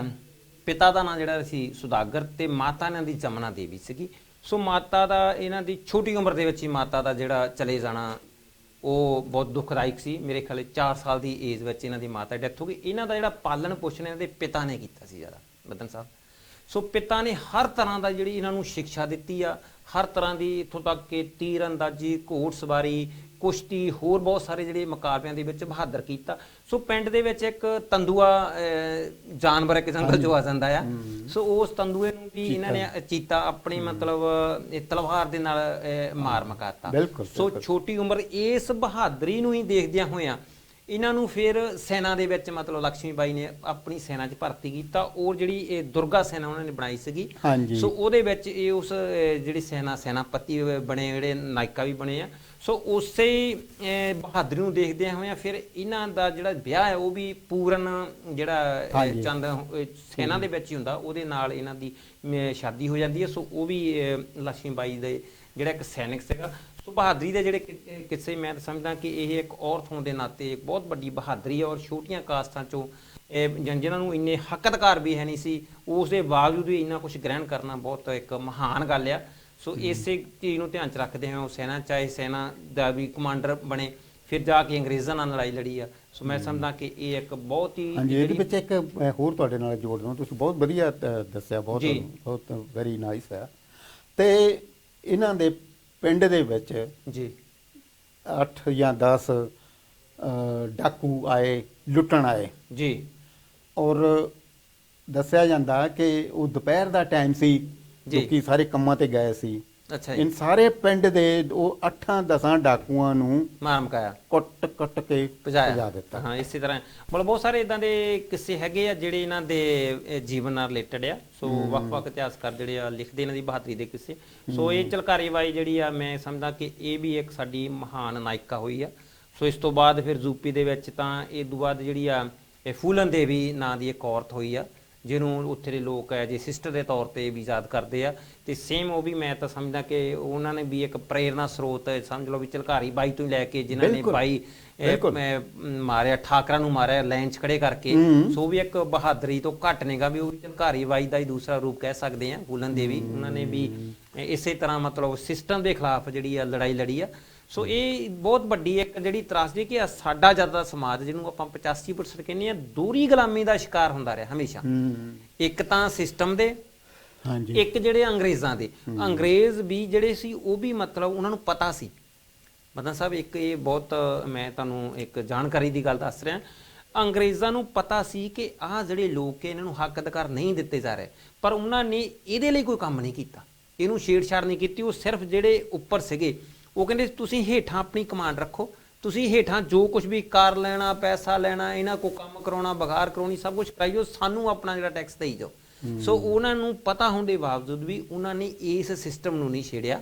ਪਿਤਾ ਦਾ ਨਾਂ ਜਿਹੜਾ ਸੀ ਸੁਦਾਗਰ ਤੇ ਮਾਤਾ ਇਹਨਾਂ ਦੀ ਜਮਨਾ ਦੇਵੀ ਸੀਗੀ। ਸੋ ਮਾਤਾ ਦਾ ਇਹਨਾਂ ਦੀ ਛੋਟੀ ਉਮਰ ਦੇ ਵਿੱਚ ਹੀ ਮਾਤਾ ਦਾ ਜਿਹੜਾ ਚਲੇ ਜਾਣਾ ਉਹ ਬਹੁਤ ਦੁਖਦਾਇਕ ਸੀ। ਮੇਰੇ ਖਿਆਲ 4 ਸਾਲ ਦੀ ਏਜ ਵਿੱਚ ਇਹਨਾਂ ਦੀ ਮਾਤਾ ਦੀ ਡੈਥ ਹੋ ਗਈ। ਇਹਨਾਂ ਦਾ ਜਿਹੜਾ ਪਾਲਣ ਪੋਸ਼ਣ ਇਹਨਾਂ ਦੇ ਪਿਤਾ ਨੇ ਕੀਤਾ ਸੀ ਜ਼ਿਆਦਾ, ਮਦਨ ਸਾਹਿਬ। ਸੋ ਪਿਤਾ ਨੇ ਹਰ ਤਰ੍ਹਾਂ ਦਾ ਜਿਹੜੀ ਇਹਨਾਂ ਨੂੰ ਸਿੱਖਿਆ ਦਿੱਤੀ ਆ, ਹਰ ਤਰ੍ਹਾਂ ਦੀ, ਇੱਥੋਂ ਤੱਕ ਕਿ ਤੀਰ ਅੰਦਾਜ਼ੀ, ਘੋੜ ਸਵਾਰੀ, ਕੁਸ਼ਤੀ, ਹੋਰ ਬਹੁਤ ਸਾਰੇ ਜਿਹੜੇ ਮੁਕਾਬਲਿਆਂ ਦੇ ਵਿੱਚ ਬਹਾਦਰ ਕੀਤਾ। ਸੋ ਪਿੰਡ ਦੇ ਵਿੱਚ ਇੱਕ ਤੰਦੂਆ ਜਾਨਵਰ ਇੱਕ ਕਿਸਮ ਦਾ ਜੋ ਆ ਜਾਂਦਾ ਆ, ਸੋ ਉਸ ਤੰਦੂਏ ਨੂੰ ਵੀ ਇਹਨਾਂ ਨੇ ਚੀਤਾ ਆਪਣੀ ਮਤਲਬ ਤਲਵਾਰ ਦੇ ਨਾਲ ਮਾਰ ਮੁਕਾਤਾ। ਸੋ ਛੋਟੀ ਉਮਰ ਇਸ ਬਹਾਦਰੀ ਨੂੰ ਹੀ ਦੇਖਦਿਆਂ ਹੋਇਆਂ ਇਹਨਾਂ ਨੂੰ ਫਿਰ ਸੈਨਾ ਦੇ ਵਿੱਚ ਮਤਲਬ ਲక్ష్ਮੀ ਬਾਈ ਨੇ ਆਪਣੀ ਸੈਨਾ 'ਚ ਭਰਤੀ ਕੀਤਾ ਔਰ ਜਿਹੜੀ ਇਹ ਦੁਰਗਾ ਸੈਨਾ ਉਹਨਾਂ ਨੇ ਬਣਾਈ ਸੀਗੀ। ਸੋ ਉਹਦੇ ਵਿੱਚ ਇਹ ਉਸ ਜਿਹੜੀ ਸੈਨਾਪਤੀ ਬਣੇ, ਜਿਹੜੇ ਨਾਇਕਾ ਵੀ ਬਣੇ ਆ। ਸੋ ਉਸੇ ਬਹਾਦਰੀ ਨੂੰ ਦੇਖਦਿਆਂ ਹੋਇਆਂ ਫਿਰ ਇਹਨਾਂ ਦਾ ਜਿਹੜਾ ਵਿਆਹ ਹੈ ਉਹ ਵੀ ਪੂਰਨ ਜਿਹੜਾ ਚੰਦ ਸੈਨਾ ਦੇ ਵਿੱਚ ਹੀ ਹੁੰਦਾ, ਉਹਦੇ ਨਾਲ ਇਹਨਾਂ ਦੀ ਸ਼ਾਦੀ ਹੋ ਜਾਂਦੀ ਹੈ। ਸੋ ਉਹ ਵੀ ਲక్ష్ਮੀ ਬਾਈ ਦੇ ਜਿਹੜਾ ਇੱਕ ਸੈਨਿਕ ਸੀਗਾ। ਸੋ ਬਹਾਦਰੀ ਦੇ ਜਿਹੜੇ ਕਿੱਸੇ ਮੈਂ ਸਮਝਦਾ ਕਿ ਇਹ ਇੱਕ ਔਰਤ ਹੋਣ ਦੇ ਨਾਤੇ ਇੱਕ ਬਹੁਤ ਵੱਡੀ ਬਹਾਦਰੀ ਹੈ ਔਰ ਛੋਟੀਆਂ ਕਾਸਤਾਂ 'ਚੋਂ ਜਿਨ੍ਹਾਂ ਨੂੰ ਇੰਨੇ ਹੱਕ ਅਧਿਕਾਰ ਵੀ ਹੈ ਨਹੀਂ ਸੀ, ਉਸ ਦੇ ਬਾਵਜੂਦ ਵੀ ਇੰਨਾ ਕੁਝ ਗ੍ਰਹਿਣ ਕਰਨਾ ਬਹੁਤ ਇੱਕ ਮਹਾਨ ਗੱਲ ਆ। ਸੋ ਇਸੇ ਚੀਜ਼ ਨੂੰ ਧਿਆਨ 'ਚ ਰੱਖਦੇ ਹੋਏ ਉਹ ਸੈਨਾ ਦਾ ਵੀ ਕਮਾਂਡਰ ਬਣੇ, ਫਿਰ ਜਾ ਕੇ ਅੰਗਰੇਜ਼ਾਂ ਨਾਲ ਲੜਾਈ ਲੜੀ ਆ। ਸੋ ਮੈਂ ਸਮਝਦਾ ਕਿ ਇਹ ਇੱਕ ਬਹੁਤ ਹੀ ਇਹਦੇ ਵਿੱਚ ਇੱਕ ਹੋਰ ਤੁਹਾਡੇ ਨਾਲ ਜੋੜ ਦਵਾਂ, ਤੁਸੀਂ ਬਹੁਤ ਵਧੀਆ ਦੱਸਿਆ, ਬਹੁਤ ਵੈਰੀ ਨਾਈਸ ਹੈ। ਤੇ ਇਹਨਾਂ ਦੇ ਪਿੰਡ ਦੇ ਵਿੱਚ ਜੀ 8 ਜਾਂ 10 ਡਾਕੂ ਆਏ, ਲੁੱਟਣ ਆਏ ਜੀ, ਔਰ ਦੱਸਿਆ ਜਾਂਦਾ ਕਿ ਉਹ ਦੁਪਹਿਰ ਦਾ ਟਾਈਮ ਸੀ, ਜੋ ਕਿ ਸਾਰੇ ਕੰਮਾਂ ਤੇ ਗਏ ਸੀ। ਅੱਛਾ, ਇਨ ਸਾਰੇ ਪਿੰਡ ਦੇ ਉਹ 8-10 ਡਾਕੂਆਂ ਨੂੰ ਮਾਰ ਮੁਕਾਇਆ, ਕੁੱਟ ਕੇ ਭਜਾ ਦਿੱਤਾ। ਹਾਂ, ਇਸੇ ਤਰ੍ਹਾਂ ਮਤਲਬ ਬਹੁਤ ਸਾਰੇ ਇਦਾਂ ਦੇ ਕਿੱਸੇ ਹੈਗੇ ਆ ਜਿਹੜੇ ਇਹਨਾਂ ਦੇ ਜੀਵਨ ਨਾਲ ਰਿਲੇਟਡ ਆ। ਸੋ ਵੱਖ-ਵੱਖ ਇਤਿਹਾਸਕਾਰ ਜਿਹੜੇ ਆ ਲਿਖਦੇ ਇਹਨਾਂ ਦੀ ਬਹਾਦਰੀ ਦੇ ਕਿੱਸੇ। ਸੋ ਇਹ ਝਲਕਾਰੀ ਬਾਈ ਜਿਹੜੀ ਆ ਮੈਂ ਸਮਝਦਾ ਕਿ ਇਹ ਵੀ ਇੱਕ ਸਾਡੀ ਮਹਾਨ ਨਾਇਕਾ ਹੋਈ ਆ। ਸੋ ਇਸ ਤੋਂ ਬਾਅਦ ਫਿਰ ਯੂਪੀ ਦੇ ਵਿੱਚ ਤਾਂ ਇਹ ਤੋਂ ਬਾਅਦ ਜਿਹੜੀ ਆ ਇਹ ਫੂਲਨ ਦੇਵੀ ਨਾਂ ਦੀ ਇੱਕ ਔਰਤ ਹੋਈ ਆ, ਜਿਹਨੂੰ ਉੱਥੇ ਦੇ ਲੋਕ ਹੈ ਜੇ ਸਿਸਟਰ ਦੇ ਤੌਰ ਤੇ ਵੀ ਯਾਦ ਕਰਦੇ ਆ। ਤੇ ਸੇਮ ਉਹ ਵੀ ਮੈਂ ਤਾਂ ਸਮਝਦਾ ਕਿ ਉਹਨਾਂ ਨੇ ਵੀ ਇੱਕ ਪ੍ਰੇਰਨਾ ਸਰੋਤ ਸਮਝ ਲਓ ਵੀ ਝਲਕਾਰੀ ਬਾਈ ਤੋਂ ਹੀ ਲੈ ਕੇ ਜਿਨ੍ਹਾਂ ਨੇ ਬਾਈ ਮਾਰਿਆ, ਠਾਕਰਾ ਨੂੰ ਮਾਰਿਆ ਲਾਈਨ 'ਚ ਖੜੇ ਕਰਕੇ। ਸੋ ਵੀ ਇੱਕ ਬਹਾਦਰੀ ਤੋਂ ਘੱਟ ਨੇਗਾ ਵੀ ਉਹ ਝਲਕਾਰੀ ਬਾਈ ਦਾ ਹੀ ਦੂਸਰਾ ਰੂਪ ਕਹਿ ਸਕਦੇ ਆ। ਫੂਲਨ ਦੇਵੀ ਉਹਨਾਂ ਨੇ ਵੀ ਇਸੇ ਤਰ੍ਹਾਂ ਮਤਲਬ ਸਿਸਟਮ ਦੇ ਖਿਲਾਫ ਜਿਹੜੀ ਆ ਲੜਾਈ ਲੜੀ ਆ। ਸੋ ਇਹ ਬਹੁਤ ਵੱਡੀ ਇੱਕ ਜਿਹੜੀ ਤਰਾਸਦੀ ਕਿ ਸਾਡਾ ਜ਼ਿਆਦਾ ਸਮਾਜ ਜਿਹਨੂੰ ਆਪਾਂ 85% ਕਹਿੰਦੇ ਆ ਦੋਹਰੀ ਗੁਲਾਮੀ ਦਾ ਸ਼ਿਕਾਰ ਹੁੰਦਾ ਰਿਹਾ ਹਮੇਸ਼ਾ। ਇੱਕ ਤਾਂ ਸਿਸਟਮ ਦੇ, ਇੱਕ ਜਿਹੜੇ ਅੰਗਰੇਜ਼ਾਂ ਦੇ। ਅੰਗਰੇਜ਼ ਵੀ ਜਿਹੜੇ ਸੀ ਉਹ ਵੀ ਮਤਲਬ ਉਹਨਾਂ ਨੂੰ ਪਤਾ ਸੀ। ਮਤਲਬ ਸਾਹਿਬ ਇੱਕ ਇਹ ਬਹੁਤ ਮੈਂ ਤੁਹਾਨੂੰ ਇੱਕ ਜਾਣਕਾਰੀ ਦੀ ਗੱਲ ਦੱਸ ਰਿਹਾ, ਅੰਗਰੇਜ਼ਾਂ ਨੂੰ ਪਤਾ ਸੀ ਕਿ ਆਹ ਜਿਹੜੇ ਲੋਕ ਇਹਨਾਂ ਨੂੰ ਹੱਕ ਅਧਿਕਾਰ ਨਹੀਂ ਦਿੱਤੇ ਜਾ ਰਹੇ, ਪਰ ਉਹਨਾਂ ਨੇ ਇਹਦੇ ਲਈ ਕੋਈ ਕੰਮ ਨਹੀਂ ਕੀਤਾ, ਇਹਨੂੰ ਛੇੜਛਾੜ ਨਹੀਂ ਕੀਤੀ। ਉਹ ਸਿਰਫ ਜਿਹੜੇ ਉੱਪਰ ਸੀਗੇ ਉਹ ਕਹਿੰਦੇ ਤੁਸੀਂ ਹੇਠਾਂ ਆਪਣੀ ਕਮਾਂਡ ਰੱਖੋ, ਤੁਸੀਂ ਹੇਠਾਂ ਜੋ ਕੁਝ ਵੀ ਕਰ ਲੈਣਾ, ਪੈਸਾ ਲੈਣਾ, ਇਹਨਾਂ ਕੋ ਕੰਮ ਕਰਾਉਣਾ, ਬਗਾਰ ਕਰਾਉਣੀ, ਸਭ ਕੁਝ ਕਰਾਈਓ, ਸਾਨੂੰ ਆਪਣਾ ਜਿਹੜਾ ਟੈਕਸ ਦੇਈ ਜਾਓ। ਸੋ ਉਹਨਾਂ ਨੂੰ ਪਤਾ ਹੋਣ ਦੇ ਬਾਵਜੂਦ ਵੀ ਉਹਨਾਂ ਨੇ ਇਸ ਸਿਸਟਮ ਨੂੰ ਨਹੀਂ ਛੇੜਿਆ।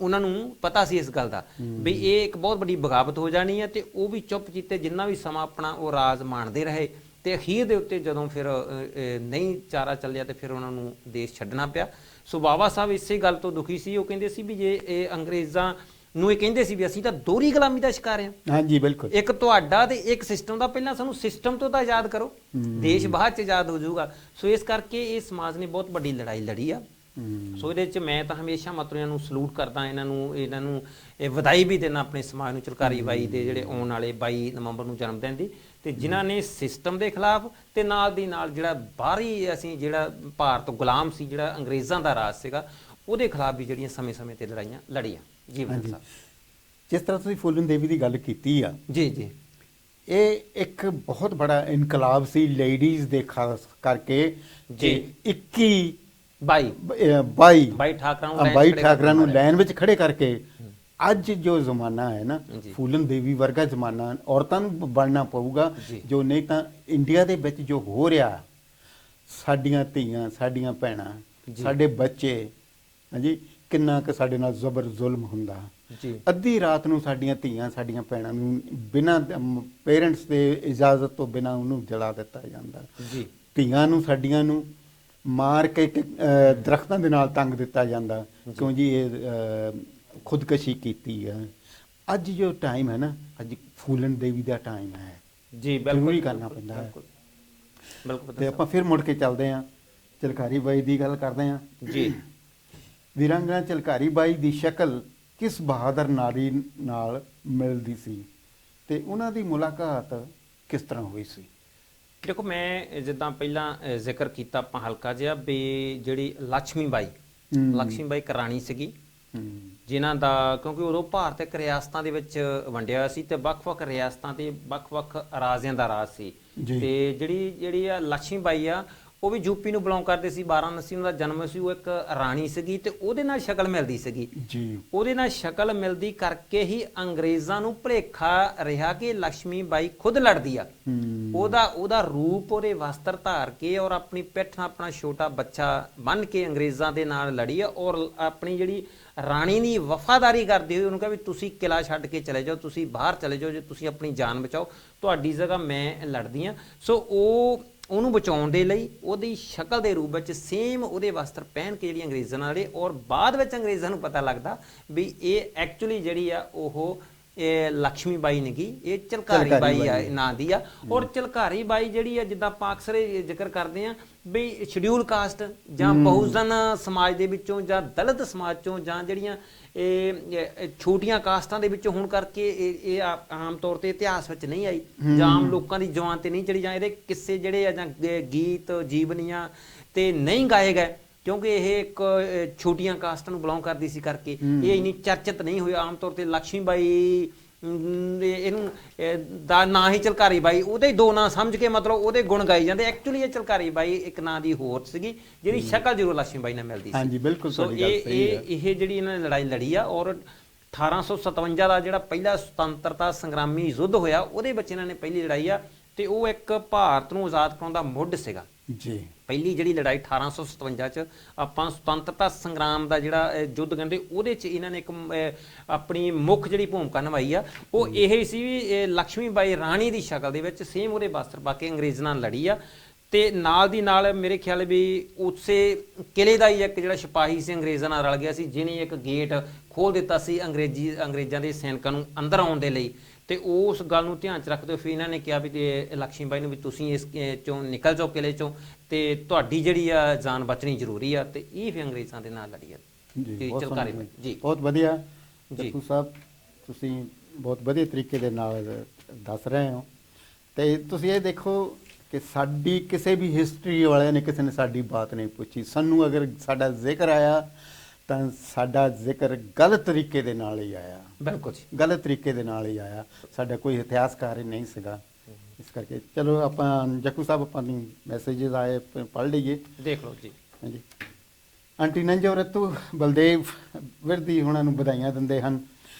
ਉਹਨਾਂ ਨੂੰ ਪਤਾ ਸੀ ਇਸ ਗੱਲ ਦਾ ਵੀ ਇਹ ਇੱਕ ਬਹੁਤ ਵੱਡੀ ਬਗਾਵਤ ਹੋ ਜਾਣੀ ਹੈ, ਤੇ ਉਹ ਵੀ ਚੁੱਪ ਕੀਤੇ ਜਿੰਨਾ ਵੀ ਸਮਾਂ ਆਪਣਾ ਉਹ ਰਾਜ ਮਾਣਦੇ ਰਹੇ। ਤੇ ਅਖੀਰ ਦੇ ਉੱਤੇ ਜਦੋਂ ਫਿਰ ਨਹੀਂ ਚਾਰਾ ਚੱਲਿਆ ਤੇ ਫਿਰ ਉਹਨਾਂ ਨੂੰ ਦੇਸ਼ ਛੱਡਣਾ ਪਿਆ। ਸੋ ਬਾਬਾ ਸਾਹਿਬ ਇਸੇ ਗੱਲ ਤੋਂ ਦੁਖੀ ਸੀ। ਉਹ ਕਹਿੰਦੇ ਸੀ ਵੀ ਜੇ ਇਹ ਅੰਗਰੇਜ਼ਾਂ ਨੂੰ ਇਹ ਕਹਿੰਦੇ ਸੀ ਵੀ ਅਸੀਂ ਤਾਂ ਦੋਹਰੀ ਗੁਲਾਮੀ ਦਾ ਸ਼ਿਕਾਰ ਹਾਂ। ਹਾਂਜੀ ਬਿਲਕੁਲ, ਇੱਕ ਤੁਹਾਡਾ ਤੇ ਇੱਕ ਸਿਸਟਮ ਦਾ, ਪਹਿਲਾਂ ਸਾਨੂੰ ਸਿਸਟਮ ਤੋਂ ਤਾਂ ਆਜ਼ਾਦ ਕਰੋ, ਦੇਸ਼ ਬਾਅਦ ਚ ਆਜ਼ਾਦ ਹੋ ਜਾਊਗਾ। ਸੋ ਇਸ ਕਰਕੇ ਇਹ ਸਮਾਜ ਨੇ ਬਹੁਤ ਵੱਡੀ ਲੜਾਈ ਲੜੀ ਆ। ਸੋ ਇਹਦੇ ਚ ਮੈਂ ਤਾਂ ਹਮੇਸ਼ਾ ਮਤਲਬ ਇਹਨਾਂ ਨੂੰ ਸਲੂਟ ਕਰਦਾ, ਇਹਨਾਂ ਨੂੰ ਇਹ ਵਧਾਈ ਵੀ ਦੇਣਾ ਆਪਣੇ ਸਮਾਜ ਨੂੰ, ਚਲਕਾਰੀ ਬਾਈ ਦੇ ਜਿਹੜੇ ਆਉਣ ਵਾਲੇ 22 ਨਵੰਬਰ ਨੂੰ ਜਨਮ ਦਿਨ ਦੀ, ਤੇ ਜਿਨ੍ਹਾਂ ਨੇ ਸਿਸਟਮ ਦੇ ਖਿਲਾਫ ਤੇ ਨਾਲ ਦੀ ਨਾਲ ਜਿਹੜਾ ਬਾਹਰੀ ਅਸੀਂ ਜਿਹੜਾ ਭਾਰਤ ਗੁਲਾਮ ਸੀ, ਜਿਹੜਾ ਅੰਗਰੇਜ਼ਾਂ ਦਾ ਰਾਜ ਸੀਗਾ, ਉਹਦੇ ਖਿਲਾਫ ਵੀ ਜਿਹੜੀਆਂ ਸਮੇਂ-ਸਮੇਂ ਤੇ ਲੜਾਈਆਂ ਲੜੀਆਂ। ਜੀ ਬਦਨ ਸਾਹਿਬ, ਜਿਸ ਤਰ੍ਹਾਂ ਤੁਸੀਂ ਫੂਲਨ ਦੇਵੀ ਦੀ ਗੱਲ ਕੀਤੀ ਆ, ਜੀ ਜੀ, ਇਹ ਇੱਕ ਬਹੁਤ ਬੜਾ ਇਨਕਲਾਬ ਸੀ ਲੇਡੀਜ਼ ਦੇ ਖਾਸ ਕਰਕੇ। ਜੀ 21 22 ਠਾਕਰਾਂ ਨੂੰ ਲਾਈਨ ਵਿੱਚ ਖੜੇ ਕਰਕੇ ਅੱਜ ਜੋ ਜ਼ਮਾਨਾ ਹੈ ਨਾ, ਫੂਲਨ ਦੇਵੀ ਵਰਗਾ ਜ਼ਮਾਨਾ ਔਰਤਾਂ ਨੂੰ ਬਣਨਾ ਪਊਗਾ। ਜੋ ਨਹੀਂ ਤਾਂ ਇੰਡੀਆ ਦੇ ਵਿੱਚ ਜੋ ਹੋ ਰਿਹਾ, ਸਾਡੀਆਂ ਧੀਆਂ, ਸਾਡੀਆਂ ਭੈਣਾਂ, ਸਾਡੇ ਬੱਚੇ, ਹਾਂਜੀ, ਕਿੰਨਾ ਕੁ ਸਾਡੇ ਨਾਲ ਜ਼ਬਰ ਜ਼ੁਲਮ ਹੁੰਦਾ। ਅੱਧੀ ਰਾਤ ਨੂੰ ਸਾਡੀਆਂ ਧੀਆਂ, ਸਾਡੀਆਂ ਭੈਣਾਂ ਨੂੰ ਬਿਨਾਂ ਪੇਰੈਂਟਸ ਦੇ ਇਜਾਜ਼ਤ ਤੋਂ ਬਿਨਾਂ ਉਹਨੂੰ ਜਲਾ ਦਿੱਤਾ ਜਾਂਦਾ। ਧੀਆਂ ਨੂੰ ਸਾਡੀਆਂ ਨੂੰ ਮਾਰ ਕੇ ਦਰਖਤਾਂ ਦੇ ਨਾਲ ਟੰਗ ਦਿੱਤਾ ਜਾਂਦਾ, ਕਿਉਂ ਜੀ ਇਹ ਖੁਦਕਸ਼ੀ ਕੀਤੀ ਹੈ। ਅੱਜ ਜੋ ਟਾਈਮ ਹੈ ਨਾ, ਅੱਜ ਫੂਲਨ ਦੇਵੀ ਦਾ ਟਾਈਮ ਹੈ। ਜੀ ਬਿਲਕੁਲ ਕਰਨਾ ਪੈਂਦਾ ਹੈ। ਬਿਲਕੁਲ। ਤੇ ਆਪਾਂ ਫਿਰ ਮੁੜ ਕੇ ਚੱਲਦੇ ਹਾਂ, ਝਲਕਾਰੀ ਬਾਈ ਦੀ ਗੱਲ ਕਰਦੇ ਹਾਂ। ਜੀ, ਵੀਰਾਂਗਨਾ ਝਲਕਾਰੀ ਬਾਈ ਦੀ ਸ਼ਕਲ ਕਿਸ ਬਹਾਦਰ ਨਾਰੀ ਨਾਲ ਮਿਲਦੀ ਸੀ ਤੇ ਉਹਨਾਂ ਦੀ ਮੁਲਾਕਾਤ ਕਿਸ ਤਰ੍ਹਾਂ ਹੋਈ ਸੀ? ਦੇਖੋ, ਮੈਂ ਜਿੱਦਾਂ ਪਹਿਲਾਂ ਜ਼ਿਕਰ ਕੀਤਾ ਆਪਾਂ ਹਲਕਾ ਜਿਹਾ ਵੀ ਜਿਹੜੀ ਲక్ష్ਮੀ ਬਾਈ ਇੱਕ ਰਾਣੀ ਸੀਗੀ, ਜਿਨ੍ਹਾਂ ਦਾ ਕਿਉਂਕਿ ਉਦੋਂ ਭਾਰਤ ਇੱਕ ਰਿਆਸਤਾਂ ਦੇ ਵਿੱਚ ਵੰਡਿਆ ਹੋਇਆ ਸੀ ਤੇ ਵੱਖ-ਵੱਖ ਰਿਆਸਤਾਂ ਤੇ ਵੱਖ-ਵੱਖ ਰਾਜਿਆਂ ਦਾ ਰਾਜ ਸੀ। ਤੇ ਜਿਹੜੀ ਆ ਲక్ష్ਮੀ ਬਾਈ ਆ, ਉਹ ਵੀ ਯੂਪੀ ਨੂੰ ਬਿਲੋਂਗ ਕਰਦੇ ਸੀ। ਵਾਰਾਣਸੀ ਦਾ ਜਨਮ ਸੀ। ਉਹ ਇੱਕ ਰਾਣੀ ਸੀਗੀ ਤੇ ਉਹਦੇ ਨਾਲ ਸ਼ਕਲ ਮਿਲਦੀ ਸੀਗੀ। ਉਹਦੇ ਨਾਲ ਸ਼ਕਲ ਮਿਲਦੀ ਕਰਕੇ ਹੀ ਅੰਗਰੇਜ਼ਾਂ ਨੂੰ ਭੁਲੇਖਾ ਰਿਹਾ ਕਿ ਲక్ష్ਮੀ ਬਾਈ ਖੁਦ ਲੜਦੀ ਆ। ਉਹਦਾ ਰੂਪ, ਉਹਦੇ ਵਸਤਰ ਧਾਰ ਕੇ ਔਰ ਆਪਣੀ ਪਿੱਠ ਨਾਲ ਆਪਣਾ ਛੋਟਾ ਬੱਚਾ ਬੰਨ੍ਹ ਕੇ ਅੰਗਰੇਜ਼ਾਂ ਦੇ ਨਾਲ ਲੜੀ ਆ ਔਰ ਆਪਣੀ ਜਿਹੜੀ ਰਾਣੀ ਦੀ ਵਫਾਦਾਰੀ ਕਰਦੇ ਹੋਏ ਉਹਨੂੰ ਕਿਹਾ ਵੀ ਤੁਸੀਂ ਕਿਲਾ ਛੱਡ ਕੇ ਚਲੇ ਜਾਓ, ਤੁਸੀਂ ਬਾਹਰ ਚਲੇ ਜਾਓ, ਜੇ ਤੁਸੀਂ ਆਪਣੀ ਜਾਨ ਬਚਾਓ, ਤੁਹਾਡੀ ਜਗ੍ਹਾ ਮੈਂ ਲੜਦੀ ਆ। ਸੋ ਉਹਨੂੰ ਬਚਾਉਣ ਦੇ ਲਈ ਉਹਦੀ ਸ਼ਕਲ ਦੇ ਰੂਪ ਵਿੱਚ ਸੇਮ ਉਹਦੇ ਵਸਤਰ ਪਹਿਨ ਕੇ ਜਿਹੜੀ ਅੰਗਰੇਜ਼ਾਂ ਨਾਲ ਲੜੇ। ਔਰ ਬਾਅਦ ਵਿੱਚ ਅੰਗਰੇਜ਼ਾਂ ਨੂੰ ਪਤਾ ਲੱਗਦਾ ਵੀ ਇਹ ਐਕਚੁਅਲੀ ਜਿਹੜੀ ਆ ਉਹ ਲక్ష్ਮੀ ਬਾਈ ਨੇਗੀ, ਇਹ ਝਲਕਾਰੀ ਬਾਈ ਆ ਨਾਂ ਦੀ ਆ। ਔਰ ਝਲਕਾਰੀ ਬਾਈ ਜਿਹੜੀ ਆ, ਜਿੱਦਾਂ ਆਪਾਂ ਅਕਸਰ ਜ਼ਿਕਰ ਕਰਦੇ ਆ ਵੀ ਸ਼ਡਿਊਲ ਕਾਸਟ ਜਾਂ ਬਹੁਜਨ ਸਮਾਜ ਦੇ ਵਿੱਚੋਂ ਜਾਂ ਦਲਿਤ ਸਮਾਜ ਚੋਂ ਜਾਂ ਜਿਹੜੀਆਂ ਇਹ ਛੋਟੀਆਂ ਕਾਸਟਾਂ ਦੇ ਵਿੱਚੋਂ ਹੋਣ ਕਰਕੇ ਇਹ ਆਮ ਤੌਰ ਤੇ ਇਤਿਹਾਸ ਵਿੱਚ ਨਹੀਂ ਆਈ ਜਾਂ ਆਮ ਲੋਕਾਂ ਦੀ ਜ਼ੁਬਾਨ ਤੇ ਨਹੀਂ ਚੜੀ, ਜਾਂ ਇਹਦੇ ਕਿੱਸੇ ਜਿਹੜੇ ਆ ਜਾਂ ਗੀਤ ਜੀਵਨੀਆਂ ਤੇ ਨਹੀਂ ਗਾਏ ਗਏ, ਕਿਉਂਕਿ ਇਹ ਇੱਕ ਛੋਟੀਆਂ ਕਾਸਟਾਂ ਨੂੰ ਬਿਲੋਂਗ ਕਰਦੀ ਸੀ ਕਰਕੇ ਇਹ ਇੰਨੀ ਚਰਚਿਤ ਨਹੀਂ ਹੋਈ। ਆਮ ਤੌਰ ਤੇ ਲక్ష్ਮੀ ਬਾਈ ਇਹਨੂੰ ਦਾ ਨਾਂ ਹੀ ਝਲਕਾਰੀ ਬਾਈ, ਉਹਦੇ ਹੀ ਦੋ ਨਾਂ ਸਮਝ ਕੇ ਮਤਲਬ ਉਹਦੇ ਗੁਣ ਗਾਈ ਜਾਂਦੇ। ਐਕਚੁਅਲੀ ਇਹ ਝਲਕਾਰੀ ਬਾਈ ਇੱਕ ਨਾਂ ਦੀ ਹੋਰ ਸੀਗੀ, ਜਿਹੜੀ ਸ਼ਕਲ ਜ਼ਰੂਰ ਲక్ష్ਮੀ ਬਾਈ ਨਾਲ ਮਿਲਦੀ ਸੀ। ਹਾਂਜੀ ਬਿਲਕੁਲ। ਸੋ ਇਹ ਜਿਹੜੀ ਇਹਨਾਂ ਨੇ ਲੜਾਈ ਲੜੀ ਆ ਔਰ 1857 ਦਾ ਜਿਹੜਾ ਪਹਿਲਾ ਸੁਤੰਤਰਤਾ ਸੰਗਰਾਮੀ ਯੁੱਧ ਹੋਇਆ, ਉਹਦੇ ਵਿੱਚ ਇਹਨਾਂ ਨੇ ਪਹਿਲੀ ਲੜਾਈ ਆ ਤੇ ਉਹ ਇੱਕ ਭਾਰਤ ਨੂੰ ਆਜ਼ਾਦ ਕਰਾਉਣ ਦਾ ਮੁੱਢ ਸੀਗਾ। ਪਹਿਲੀ ਜਿਹੜੀ ਲੜਾਈ 1857 ਚ ਆਪਾਂ ਸੁਤੰਤਰਤਾ ਸੰਗਰਾਮ ਦਾ ਜਿਹੜਾ ਯੁੱਧ ਕਹਿੰਦੇ, ਉਹਦੇ ਚ ਇਹਨਾਂ ਨੇ ਇੱਕ ਆਪਣੀ ਮੁੱਖ ਜਿਹੜੀ ਭੂਮਿਕਾ ਨਿਭਾਈ ਆ, ਉਹ ਇਹ ਸੀ ਵੀ ਲక్ష్ਮੀ ਬਾਈ ਰਾਣੀ ਦੀ ਸ਼ਕਲ ਦੇ ਵਿੱਚ ਸੇਮ ਉਹਦੇ ਵਸਤਰ ਪਾ ਕੇ ਅੰਗਰੇਜ਼ਾਂ ਨਾਲ ਲੜੀ ਆ। ਤੇ ਨਾਲ ਦੀ ਨਾਲ ਮੇਰੇ ਖਿਆਲ ਵੀ ਉਸੇ ਕਿਲੇ ਦਾ ਹੀ ਇੱਕ ਜਿਹੜਾ ਸਿਪਾਹੀ ਸੀ ਅੰਗਰੇਜ਼ਾਂ ਨਾਲ ਰਲ ਗਿਆ ਸੀ, ਜਿਹਨੇ ਇੱਕ ਗੇਟ ਖੋਲ੍ਹ ਦਿੱਤਾ ਸੀ ਅੰਗਰੇਜ਼ਾਂ ਦੇ ਸੈਨਿਕਾਂ ਨੂੰ ਅੰਦਰ ਆਉਣ ਦੇ ਲਈ। ਤੇ ਉਸ ਗੱਲ ਨੂੰ ਧਿਆਨ ਚ ਰੱਖਦੇ ਹੋਏ ਫਿਰ ਇਹਨਾਂ ਨੇ ਕਿਹਾ ਵੀ ਲక్ష్ਮੀ ਬਾਈ ਨੂੰ ਵੀ ਤੁਸੀਂ ਇਸ ਚੋਂ ਨਿਕਲ ਜਾਓ ਕਿਲੇ ਚੋਂ, ਤੇ ਤੁਹਾਡੀ ਜਿਹੜੀ ਆ ਜਾਨ ਬਚਣੀ ਜ਼ਰੂਰੀ ਆ। ਤੇ ਇਹ ਫਿਰ ਅੰਗਰੇਜ਼ਾਂ ਦੇ ਨਾਲ ਲੜੀ ਆ ਝਲਕਾਰੀ ਬਾਈ। ਜੀ ਬਹੁਤ ਵਧੀਆ ਜੱਪੂ ਸਾਹਿਬ, ਤੁਸੀਂ ਬਹੁਤ ਵਧੀਆ ਤਰੀਕੇ ਦੇ ਨਾਲ ਦੱਸ ਰਹੇ ਹੋ। ਤੇ ਤੁਸੀਂ ਇਹ ਦੇਖੋ ਕਿ ਸਾਡੀ ਕਿਸੇ ਵੀ ਹਿਸਟਰੀ ਵਾਲਿਆਂ ਨੇ ਕਿਸੇ ਨੇ ਸਾਡੀ ਬਾਤ ਨਹੀਂ ਪੁੱਛੀ। ਸਾਨੂੰ ਅਗਰ ਸਾਡਾ ਜ਼ਿਕਰ ਆਇਆ ਤਾਂ ਸਾਡਾ ਜ਼ਿਕਰ ਗਲਤ ਤਰੀਕੇ ਦੇ ਨਾਲ ਹੀ ਆਇਆ। ਬਿਲਕੁਲ ਜੀ, ਗਲਤ ਤਰੀਕੇ ਦੇ ਨਾਲ ਹੀ ਆਇਆ। ਸਾਡਾ ਕੋਈ ਇਤਿਹਾਸਕਾਰ ਹੀ ਨਹੀਂ ਸੀਗਾ। ਇਸ ਕਰਕੇ ਚਲੋ ਆਪਾਂ ਜੱਕੂ ਸਾਹਿਬ ਆਪਾਂ ਨੂੰ ਮੈਸੇਜਸ ਆਏ ਪੜ੍ਹ ਲਈਏ। ਦੇਖ ਲਓ ਜੀ। ਹਾਂਜੀ, ਆਂਟੀ ਨੰਜੋ ਰਤੂ ਬਲਦੇਵ ਵਿਰਦੀ ਉਹਨਾਂ ਨੂੰ ਵਧਾਈਆਂ ਦਿੰਦੇ ਹਨ।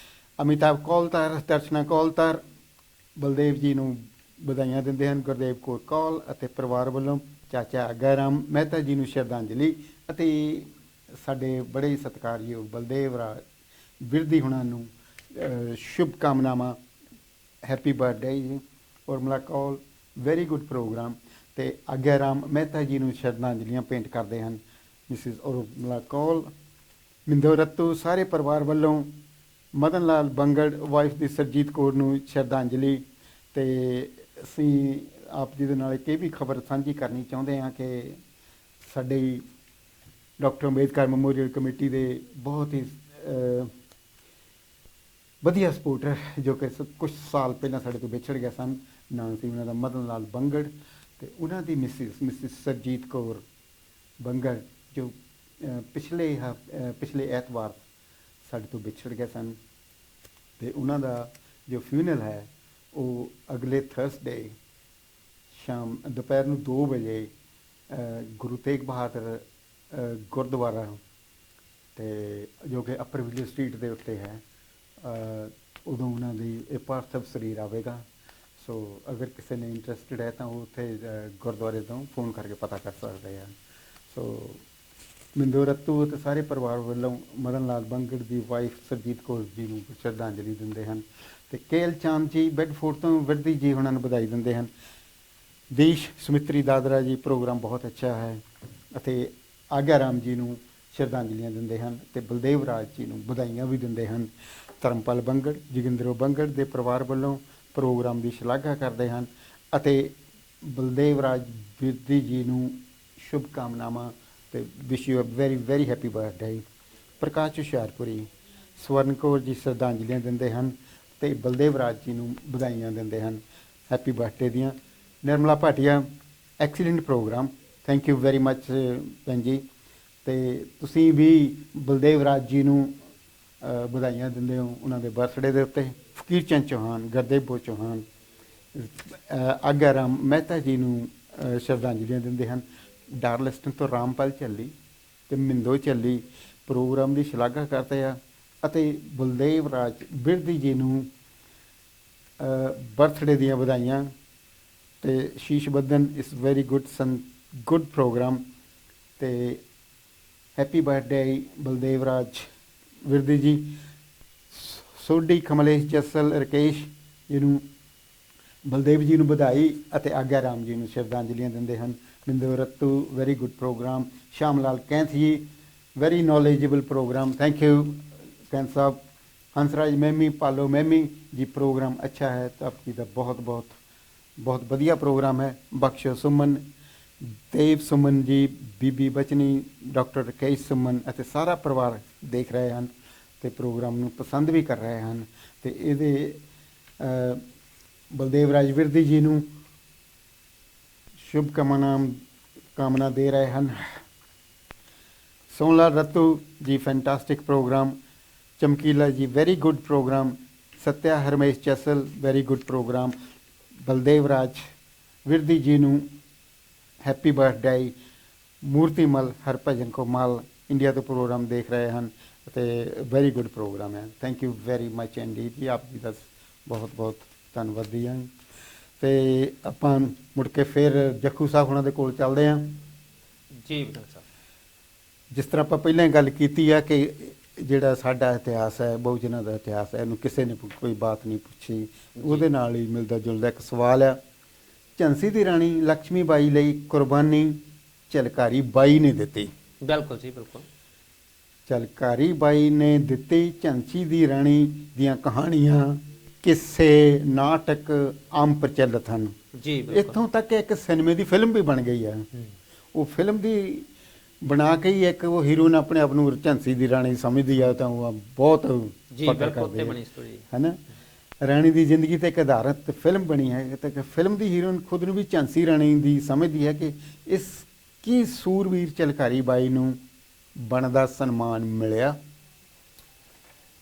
ਅਮਿਤਾਭ ਕੌਲਤਰ, ਦਰਸ਼ਨਾ ਕੌਲਤਰ ਬਲਦੇਵ ਜੀ ਨੂੰ ਵਧਾਈਆਂ ਦਿੰਦੇ ਹਨ। ਗੁਰਦੇਵ ਕੌਰ ਕੌਲ ਅਤੇ ਪਰਿਵਾਰ ਵੱਲੋਂ ਚਾਚਾ ਗੈਰਾਮ ਮਹਿਤਾ ਜੀ ਨੂੰ ਸ਼ਰਧਾਂਜਲੀ ਅਤੇ ਸਾਡੇ ਬੜੇ ਸਤਿਕਾਰਯੋਗ ਬਲਦੇਵ ਵਿਰਦੀ ਹੁਣਾਂ ਨੂੰ ਸ਼ੁਭ ਕਾਮਨਾਵਾਂ, ਹੈਪੀ ਬਰਥਡੇ ਜੀ। Urmila Kaul, very good programme. ਤੇ ਆਗਿਆ ਰਾਮ ਮਹਿਤਾ ਜੀ ਨੂੰ ਸ਼ਰਧਾਂਜਲੀਆਂ ਭੇਂਟ ਕਰਦੇ ਹਨ ਮਿਸਿਸ ਉਰਮਿਲਾ ਕੌਲ। ਮਿੰਦੋ ਰੱਤੂ ਸਾਰੇ ਪਰਿਵਾਰ ਵੱਲੋਂ ਮਦਨ ਲਾਲ ਬੰਗੜ ਵਾਈਫ ਦੀ ਸਰਜੀਤ ਕੌਰ ਨੂੰ ਸ਼ਰਧਾਂਜਲੀ। ਤੇ ਅਸੀਂ ਆਪ ਜੀ ਦੇ ਨਾਲ ਇੱਕ ਇਹ ਵੀ ਖਬਰ ਸਾਂਝੀ ਕਰਨੀ ਚਾਹੁੰਦੇ ਹਾਂ ਕਿ ਸਾਡੇ ਡਾਕਟਰ ਅੰਬੇਦਕਰ ਮੈਮੋਰੀਅਲ ਕਮੇਟੀ ਦੇ ਬਹੁਤ ਹੀ ਵਧੀਆ ਸਪੋਰਟਰ ਜੋ ਕਿ ਕੁਝ ਸਾਲ ਪਹਿਲਾਂ ਸਾਡੇ ਤੋਂ ਵਿਛੜ ਗਏ ਸਨ, ਨਾਂ ਸੀ ਉਹਨਾਂ ਦਾ ਮਦਨ ਲਾਲ ਬੰਗੜ, ਅਤੇ ਉਹਨਾਂ ਦੀ ਮਿਸਿਸ ਸਰਜੀਤ ਕੌਰ ਬੰਗੜ ਜੋ ਪਿਛਲੇ ਐਤਵਾਰ ਸਾਡੇ ਤੋਂ ਵਿਛੜ ਗਏ ਸਨ। ਅਤੇ ਉਹਨਾਂ ਦਾ ਜੋ ਫਿਊਨਰਲ ਹੈ ਉਹ ਅਗਲੇ ਥਰਸਡੇ ਸ਼ਾਮ ਦੁਪਹਿਰ ਨੂੰ 2 ਵਜੇ ਗੁਰੂ ਤੇਗ ਬਹਾਦਰ ਗੁਰਦੁਆਰਾ ਅਤੇ ਜੋ ਕਿ ਅੱਪਰ ਵਿਜੇ ਸਟਰੀਟ ਦੇ ਉੱਤੇ ਹੈ, ਉਦੋਂ ਉਹਨਾਂ ਦੀ ਇਹ ਪਾਰਥਿਵ ਸਰੀਰ ਆਵੇਗਾ। ਸੋ ਅਗਰ ਕਿਸੇ ਨੇ ਇੰਟਰਸਟਡ ਹੈ ਤਾਂ ਉਹ ਉੱਥੇ ਗੁਰਦੁਆਰੇ ਤੋਂ ਫੋਨ ਕਰਕੇ ਪਤਾ ਕਰ ਸਕਦੇ ਆ। ਸੋ ਮਿੰਦੋ ਰੱਤੂ ਅਤੇ ਸਾਰੇ ਪਰਿਵਾਰ ਵੱਲੋਂ ਮਦਨ ਲਾਲ ਬੰਗੜ ਦੀ ਵਾਈਫ ਸਰਜੀਤ ਕੌਰ ਜੀ ਨੂੰ ਸ਼ਰਧਾਂਜਲੀ ਦਿੰਦੇ ਹਨ। ਅਤੇ ਕੇਲ ਚਾਂਦ ਜੀ ਬੈਡਫੋਰਡ ਤੋਂ ਵਿਰਦੀ ਜੀ ਉਹਨਾਂ ਨੂੰ ਵਧਾਈ ਦਿੰਦੇ ਹਨ। ਦੇਸ਼ ਸਮਿਤਰੀ ਦਾਦਰਾ ਜੀ, ਪ੍ਰੋਗਰਾਮ ਬਹੁਤ ਅੱਛਾ ਹੈ। ਅਤੇ ਆਗਿਆ ਰਾਮ ਜੀ ਨੂੰ ਸ਼ਰਧਾਂਜਲੀਆਂ ਦਿੰਦੇ ਹਨ ਅਤੇ ਬਲਦੇਵ ਰਾਜ ਜੀ ਨੂੰ ਵਧਾਈਆਂ ਵੀ ਦਿੰਦੇ ਹਨ। ਧਰਮਪਾਲ ਬੰਗੜ, ਜੋਗਿੰਦਰੋ ਬੰਗੜ ਦੇ ਪਰਿਵਾਰ ਵੱਲੋਂ ਪ੍ਰੋਗਰਾਮ ਦੀ ਸ਼ਲਾਘਾ ਕਰਦੇ ਹਨ ਅਤੇ ਬਲਦੇਵ ਰਾਜ ਵਿਰਦੀ ਜੀ ਨੂੰ ਸ਼ੁਭ ਕਾਮਨਾਵਾਂ ਅਤੇ wish you a very very happy birthday. Prakash Hoshiarpuri, Swaran Kaur ji ਸ਼ਰਧਾਂਜਲੀਆਂ ਦਿੰਦੇ ਹਨ ਅਤੇ ਬਲਦੇਵ ਰਾਜ ਜੀ ਨੂੰ ਵਧਾਈਆਂ ਦਿੰਦੇ ਹਨ ਹੈਪੀ ਬਰਥਡੇ ਦੀਆਂ। Nirmala Bhatia, excellent programme, thank you very much ਭੈਣ ਜੀ। ਅਤੇ ਤੁਸੀਂ ਵੀ ਬਲਦੇਵ ਰਾਜ ਜੀ ਨੂੰ ਵਧਾਈਆਂ ਦਿੰਦੇ ਹੋ ਉਹਨਾਂ ਦੇ ਬਰਥਡੇ ਦੇ ਉੱਤੇ। ਫਕੀਰ ਚੰਦ ਚੌਹਾਨ, ਗੁਰਦੇਵ ਚੌਹਾਨ, ਆਗਿਆ ਰਾਮ ਮਹਿਤਾ ਜੀ ਨੂੰ ਸ਼ਰਧਾਂਜਲੀਆਂ ਦਿੰਦੇ ਹਨ। ਡਾਰਲਿਸਟਨ ਤੋਂ ਰਾਮਪਾਲ ਝੱਲੀ ਅਤੇ ਮਿੰਦੋ ਝੱਲੀ ਪ੍ਰੋਗਰਾਮ ਦੀ ਸ਼ਲਾਘਾ ਕਰਦੇ ਆ ਅਤੇ ਬਲਦੇਵ ਰਾਜ ਬਿਰਦੀ ਜੀ ਨੂੰ ਬਰਥਡੇ ਦੀਆਂ ਵਧਾਈਆਂ। ਅਤੇ ਸ਼ੀਸ਼ ਬੱਧਨ ਇਸ ਵੈਰੀ ਗੁੱਡ ਪ੍ਰੋਗਰਾਮ ਅਤੇ ਹੈਪੀ ਬਰਥਡੇ ਬਲਦੇਵ ਰਾਜ ਵਿਰਦੀ ਜੀ। ਸੋਢੀ, ਕਮਲੇਸ਼ ਜੱਸਲ, ਰਕੇਸ਼ ਜੀ ਨੂੰ ਬਲਦੇਵ ਜੀ ਨੂੰ ਵਧਾਈ ਅਤੇ ਆਗਿਆ ਰਾਮ ਜੀ ਨੂੰ ਸ਼ਰਧਾਂਜਲੀਆਂ ਦਿੰਦੇ ਹਨ। Mindo Rattu, very good programme. Sham Lal Kainth ji, very knowledgeable programme, thank you Kainth Sahib. Hansraj Mammi, Palo Mammi ਜੀ, ਪ੍ਰੋਗਰਾਮ ਅੱਛਾ ਹੈ ਤਾਂ ਆਪ ਜੀ ਦਾ ਬਹੁਤ ਵਧੀਆ ਪ੍ਰੋਗਰਾਮ ਹੈ। ਬਖਸ਼ੋ ਸੁਮਨ, ਦੇਵ ਸੁਮਨ ਜੀ, ਬੀਬੀ ਬਚਨੀ, ਡਾਕਟਰ ਰਕੇਸ਼ ਸੁਮਨ ਅਤੇ ਸਾਰਾ ਪਰਿਵਾਰ ਦੇਖ ਰਹੇ ਹਨ ਅਤੇ ਪ੍ਰੋਗਰਾਮ ਨੂੰ ਪਸੰਦ ਵੀ ਕਰ ਰਹੇ ਹਨ। ਅਤੇ ਇਹਦੇ ਬਲਦੇਵ ਰਾਜ ਵਿਰਦੀ ਜੀ ਨੂੰ ਸ਼ੁਭ ਕਾਮਨਾ ਦੇ ਰਹੇ ਹਨ। ਸੋਹਣ ਲਾਲ ਰੱਤੂ ਜੀ, fantastic programme. Chamkila ji, very good programme. Satya Harmesh Jassal, very good programme. Baldev Raj Virdi ji ਨੂੰ ਹੈਪੀ ਬਰਥਡੇ। ਮੂਰਤੀਮਲ ਹਰਭਜਨ ਕੌਮਾਲ ਇੰਡੀਆ ਤੋਂ ਪ੍ਰੋਗਰਾਮ ਦੇਖ ਰਹੇ ਹਨ ਅਤੇ ਵੈਰੀ ਗੁੱਡ ਪ੍ਰੋਗਰਾਮ ਹੈ। Thank you very much indeed ਜੀ, ਆਪ ਜੀ ਦਾ ਬਹੁਤ ਧੰਨਵਾਦੀ ਹਾਂ। ਅਤੇ ਆਪਾਂ ਮੁੜ ਕੇ ਫਿਰ ਜੱਖੂ ਸਾਹਿਬ ਉਹਨਾਂ ਦੇ ਕੋਲ ਚੱਲਦੇ ਹਾਂ ਜੀ ਬਦਨ ਸਾਹਿਬ। ਜਿਸ ਤਰ੍ਹਾਂ ਆਪਾਂ ਪਹਿਲਾਂ ਹੀ ਗੱਲ ਕੀਤੀ ਆ ਕਿ ਜਿਹੜਾ ਸਾਡਾ ਇਤਿਹਾਸ ਹੈ, ਬਹੁਜਨਾਂ ਦਾ ਇਤਿਹਾਸ ਹੈ, ਇਹਨੂੰ ਕਿਸੇ ਨੇ ਕੋਈ ਬਾਤ ਨਹੀਂ ਪੁੱਛੀ। ਉਹਦੇ ਨਾਲ ਹੀ ਮਿਲਦਾ ਜੁਲਦਾ ਇੱਕ ਸਵਾਲ ਆ। ਝਾਂਸੀ ਦੀ ਰਾਣੀ ਲక్ష్ਮੀ ਬਾਈ ਲਈ ਕੁਰਬਾਨੀ ਝਲਕਾਰੀ ਬਾਈ ਨੇ ਦਿੱਤੀ। ਬਿਲਕੁਲ ਜੀ, ਬਿਲਕੁਲ। ਝਲਕਾਰੀ ਬਾਈ ਨੇ ਦਿੱਤੀ। ਝਾਂਸੀ ਦੀ ਰਾਣੀ ਦੀਆਂ ਕਹਾਣੀਆਂ, ਕਿੱਸੇ, ਨਾਟਕ ਆਮ ਪ੍ਰਚਲਿਤ ਹਨ ਜੀ। ਇੱਥੋਂ ਤੱਕ ਇੱਕ ਸਿਨੇਮੇ ਦੀ ਫਿਲਮ ਵੀ ਬਣ ਗਈ ਹੈ। ਉਹ ਫਿਲਮ ਦੀ ਬਣਾ ਕੇ ਹੀ ਇੱਕ ਉਹ ਹੀਰੋਇਨ ਆਪਣੇ ਆਪ ਨੂੰ ਝਾਂਸੀ ਦੀ ਰਾਣੀ ਸਮਝਦੀ ਆ ਤਾਂ ਉਹ ਬਹੁਤ ਫਖਰ ਕਰਦੀ ਹੈ ਨਾ। ਰਾਣੀ ਦੀ ਜ਼ਿੰਦਗੀ ਤੇ ਇੱਕ ਆਧਾਰਿਤ ਫਿਲਮ ਬਣੀ ਹੈ ਤੇ ਫਿਲਮ ਦੀ ਹੀਰੋਇਨ ਖੁਦ ਨੂੰ ਵੀ ਝਾਂਸੀ ਰਾਣੀ ਦੀ ਸਮਝਦੀ ਹੈ ਕਿ ਇਸ ਕੀ ਸੂਰਵੀਰ ਝਲਕਾਰੀ ਬਾਈ ਨੂੰ ਬਣਦਾ ਸਨਮਾਨ ਮਿਲਿਆ।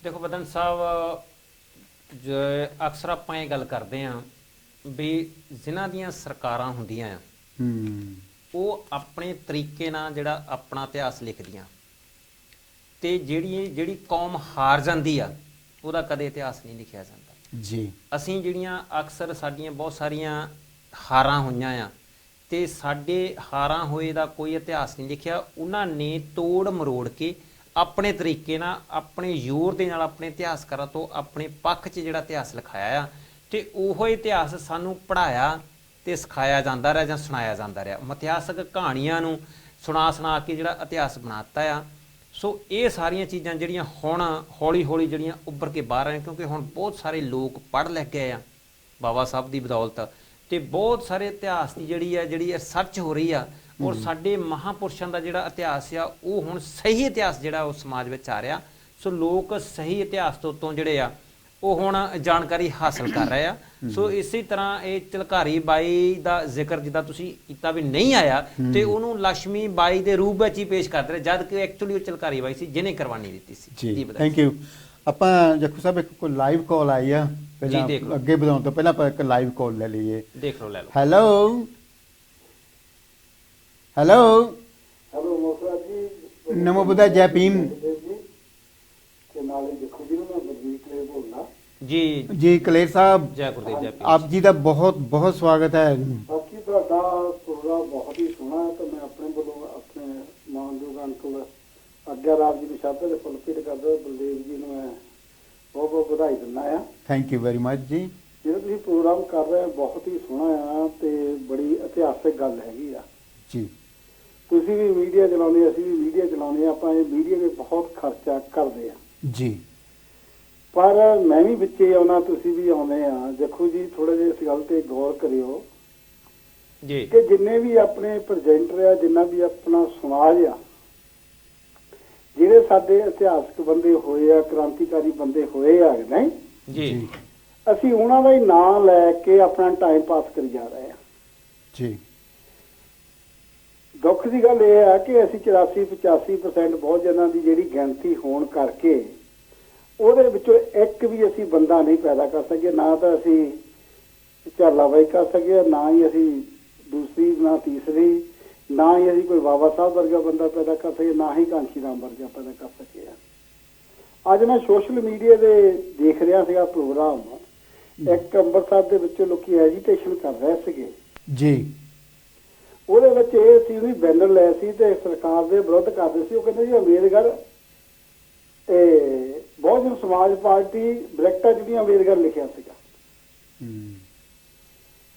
ਦੇਖੋ ਬਦਨ ਸਾਹਿਬ, ਜੋ ਅਕਸਰ ਆਪਾਂ ਇਹ ਗੱਲ ਕਰਦੇ ਹਾਂ ਵੀ ਜਿਨ੍ਹਾਂ ਦੀਆਂ ਸਰਕਾਰਾਂ ਹੁੰਦੀਆਂ ਆ ਉਹ ਆਪਣੇ ਤਰੀਕੇ ਨਾਲ ਜਿਹੜਾ ਆਪਣਾ ਇਤਿਹਾਸ ਲਿਖਦੀਆਂ ਤੇ ਜਿਹੜੀ ਕੌਮ ਹਾਰ ਜਾਂਦੀ ਆ ਉਹਦਾ ਕਦੇ ਇਤਿਹਾਸ ਨਹੀਂ ਲਿਖਿਆ ਜਾਂਦਾ ਜੀ। ਅਸੀਂ ਜਿਹੜੀਆਂ ਅਕਸਰ ਸਾਡੀਆਂ ਬਹੁਤ ਸਾਰੀਆਂ ਹਾਰਾਂ ਹੋਈਆਂ ਆ ਤੇ ਸਾਡੇ ਹਾਰਾਂ ਹੋਏ ਦਾ ਕੋਈ ਇਤਿਹਾਸ ਨਹੀਂ ਲਿਖਿਆ। ਉਹਨਾਂ ਨੇ ਤੋੜ ਮਰੋੜ ਕੇ ਆਪਣੇ ਤਰੀਕੇ ਨਾਲ, ਆਪਣੇ ਜ਼ੋਰ ਦੇ ਨਾਲ, ਆਪਣੇ ਇਤਿਹਾਸਕਾਰਾਂ ਤੋਂ ਆਪਣੇ ਪੱਖ 'ਚ ਜਿਹੜਾ ਇਤਿਹਾਸ ਲਿਖਾਇਆ ਆ, ਤੇ ਉਹੋ ਇਤਿਹਾਸ ਸਾਨੂੰ ਪੜ੍ਹਾਇਆ ਤੇ ਸਿਖਾਇਆ ਜਾਂਦਾ ਰਿਹਾ ਜਾਂ ਸੁਣਾਇਆ ਜਾਂਦਾ ਰਿਹਾ। ਇਤਿਹਾਸਕ ਕਹਾਣੀਆਂ ਨੂੰ ਸੁਣਾ ਕੇ ਜਿਹੜਾ ਇਤਿਹਾਸ ਬਣਾਤਾ ਆ। ਸੋ ਇਹ ਸਾਰੀਆਂ ਚੀਜ਼ਾਂ ਜਿਹੜੀਆਂ ਹੁਣ ਹੌਲੀ ਹੌਲੀ ਜਿਹੜੀਆਂ ਉੱਭਰ ਕੇ ਬਾਹਰ ਆਏ, ਕਿਉਂਕਿ ਹੁਣ ਬਹੁਤ ਸਾਰੇ ਲੋਕ ਪੜ੍ਹ ਲਿਖ ਗਏ ਆ ਬਾਬਾ ਸਾਹਿਬ ਦੀ ਬਦੌਲਤ, ਤੇ ਬਹੁਤ ਸਾਰੇ ਇਤਿਹਾਸ ਦੀ ਜਿਹੜੀ ਰਿਸਰਚ ਹੋ ਰਹੀ ਆ, ਔਰ ਸਾਡੇ ਮਹਾਂਪੁਰਸ਼ਾਂ ਦਾ ਜਿਹੜਾ ਇਤਿਹਾਸ ਆ ਉਹ ਹੁਣ ਸਹੀ ਇਤਿਹਾਸ ਜਿਹੜਾ ਉਹ ਸਮਾਜ ਵਿੱਚ ਆ ਰਿਹਾ। ਸੋ ਲੋਕ ਸਹੀ ਇਤਿਹਾਸ ਤੋਂ ਜਿਹੜੇ ਆ ਉਹ ਹੁਣ ਜਾਣਕਾਰੀ ਹਾਸਲ ਕਰ ਰਹੇ ਆ। ਸੋ ਇਸੇ ਤਰ੍ਹਾਂ ਇਹ ਝਲਕਾਰੀ ਬਾਈ ਦਾ ਜ਼ਿਕਰ ਜਿੱਦਾਂ ਤੁਸੀਂ ਕੀਤਾ ਵੀ ਨਹੀਂ ਆਇਆ, ਤੇ ਉਹਨੂੰ ਲక్ష్ਮੀ ਬਾਈ ਦੇ ਰੂਪ ਵਿੱਚ ਹੀ ਪੇਸ਼ ਕਰਦੇ ਰਹੇ, ਜਦ ਕਿ ਐਕਚੁਅਲੀ ਉਹ ਝਲਕਾਰੀ ਬਾਈ ਸੀ ਜਿਹਨੇ ਕੁਰਬਾਨੀ ਦਿੱਤੀ ਸੀ। ਜੀ ਥੈਂਕ ਯੂ। ਆਪਾਂ ਜੱਖੂ ਸਾਹਿਬ ਇੱਕ ਕੋਈ ਲਾਈਵ ਕਾਲ ਆਈ ਆ, ਪਹਿਲਾਂ ਅੱਗੇ ਵਧਾਉਣ ਤੋਂ ਪਹਿਲਾਂ ਆਪਾਂ ਇੱਕ ਲਾਈਵ ਕਾਲ ਲੈ ਲਈਏ। ਦੇਖ ਲਓ, ਲੈ ਲਓ। ਹੈਲੋ ਹੈਲੋ ਹੈਲੋ ਮੋਸਰਾ ਜੀ, ਨਮੋ ਬੁੱਧਾ, ਜੈ ਭੀਮ ਤੇ ਨਾਲੇ ਦੇਖੋ ਜੀ ਮੈਂ ਬਲਜੀਤ ਕਲੇਰ ਬੋਲਣਾ ਜੀ। ਜੀ ਕਲੇਰ ਸਾਹਿਬ, ਜੈ ਗੁਰਦੇਵ, ਜੈ ਭੀਮ। ਆਪ ਜੀ ਦਾ ਬਹੁਤ ਬਹੁਤ ਸਵਾਗਤ ਹੈ। ਬਾਕੀ ਤੁਹਾਡਾ ਪ੍ਰੋਗਰਾਮ ਬਹੁਤ ਹੀ ਸੋਹਣਾ ਹੈ, ਤੇ ਮੈਂ ਆਪਣੇ ਵੱਲੋਂ ਆਪਣੇ ਮਾਨਯੋਗ ਅੰਕਲ ਅੱਗੇ ਰਾਜ ਜੀ ਨੂੰ ਸ਼ਬਦ ਦੇ ਫੁੱਲ ਭੇਟ ਕਰਦਾ, ਬਲਦੇਵ ਜੀ ਨੂੰ ਮੈਂ ਬਹੁਤ ਬਹੁਤ ਵਧਾਈ ਦਿੰਦਾ ਆ। ਥੈਂਕ ਯੂ ਵੈਰੀ ਮਚ ਜੀ। ਜਿਹੜਾ ਤੁਸੀਂ ਪ੍ਰੋਗਰਾਮ ਕਰ ਰਹੇ ਹੋ ਬਹੁਤ ਹੀ ਸੋਹਣਾ ਆ, ਤੇ ਬੜੀ ਇਤਿਹਾਸਕ ਗੱਲ ਹੈਗੀ ਆ। ਜੀ ਤੁਸੀਂ ਵੀ ਮੀਡੀਆ ਚਲਾਉਂਦੇ, ਅਸੀਂ ਵੀ ਮੀਡੀਆ ਚਲਾਉਂਦੇ, ਆਪਾਂ ਇਹ ਮੀਡੀਆ 'ਤੇ ਬਹੁਤ ਖਰਚਾ ਕਰਦੇ ਆ, ਜੀ ਪਰ ਮੈਂ ਵੀ ਵਿੱਚੇ ਆਉਣਾ, ਤੁਸੀਂ ਵੀ ਆਉਂਦੇ ਆ। ਦੇਖੋ ਜੀ, ਥੋੜਾ ਜਿਹਾ ਇਸ ਗੱਲ ਤੇ ਗੌਰ ਕਰਿਓ ਜੀ ਕਿ ਜਿੰਨੇ ਵੀ ਆਪਣੇ ਪ੍ਰੈਜ਼ੈਂਟਰ ਆ, ਜਿੰਨਾ ਵੀ ਆਪਣਾ ਸਮਾਜ ਆ, ਜਿਹੜੇ ਸਾਡੇ ਇਤਿਹਾਸਕ ਬੰਦੇ ਹੋਏ ਆ, ਕ੍ਰਾਂਤੀਕਾਰੀ ਬੰਦੇ ਹੋਏ ਆ, ਨਹੀਂ ਜੀ, ਅਸੀਂ ਉਹਨਾਂ ਦਾ ਹੀ ਨਾਮ ਲੈ ਕੇ ਆਪਣਾ ਟਾਈਮ ਪਾਸ ਕਰੀ ਜਾ ਰਹੇ ਆ। ਜੀ ਦੁੱਖ ਦੀ ਗੱਲ ਇਹ ਆ ਕਿ ਅਸੀਂ 84-85% ਬਹੁਤ ਜਨਾਂ ਦੀ ਜਿਹੜੀ ਗਿਣਤੀ ਹੋਣ ਕਰਕੇ ਉਹਦੇ ਵਿੱਚੋਂ ਇੱਕ ਵੀ ਅਸੀਂ ਬੰਦਾ ਨਹੀਂ ਪੈਦਾ ਕਰ ਸਕੇ। ਨਾ ਤਾਂ ਅਸੀਂ ਝਾਲਾਬਾਈ ਕਰ ਸਕੇ, ਨਾ ਹੀ ਅਸੀਂ ਦੂਸਰੀ, ਨਾ ਤੀਸਰੀ, ਨਾ ਹੀ ਅਸੀਂ ਕੋਈ ਬਾਬਾ ਸਾਹਿਬ ਵਰਗਾ ਬੰਦਾ ਪੈਦਾ ਕਰ ਸਕੇ, ਨਾ ਹੀ ਕਾਂਸ਼ੀ ਰਾਮ ਵਰਗਾ ਪੈਦਾ ਕਰ ਸਕੇ। ਅੱਜ ਮੈਂ ਸੋਸ਼ਲ ਮੀਡੀਆ ਦੇ ਦੇਖ ਰਿਹਾ ਸੀਗਾ ਪ੍ਰੋਗਰਾਮ, ਇੱਕ ਅੰਮ੍ਰਿਤਸਰ ਦੇ ਵਿੱਚੋਂ ਲੋਕੀ ਐਜੀਟੇਸ਼ਨ ਕਰ ਰਹੇ ਸੀਗੇ ਜੀ। ਉਹਦੇ ਵਿੱਚ ਇਹ ਸੀ ਵੀ ਬੈਨਰ ਲਏ ਸੀ ਤੇ ਸਰਕਾਰ ਦੇ ਵਿਰੁੱਧ ਕਰਦੇ ਸੀ। ਉਹ ਕਹਿੰਦੇ ਜੀ ਅੰਬੇਦਕਰ ਬਹੁਜਨ ਸਮਾਜ ਪਾਰਟੀ ਬ੍ਰੈਕਟਾਂ ਜਿਹੜੀਆਂ ਅੰਬੇਦਕਰ ਲਿਖਿਆ ਸੀਗਾ।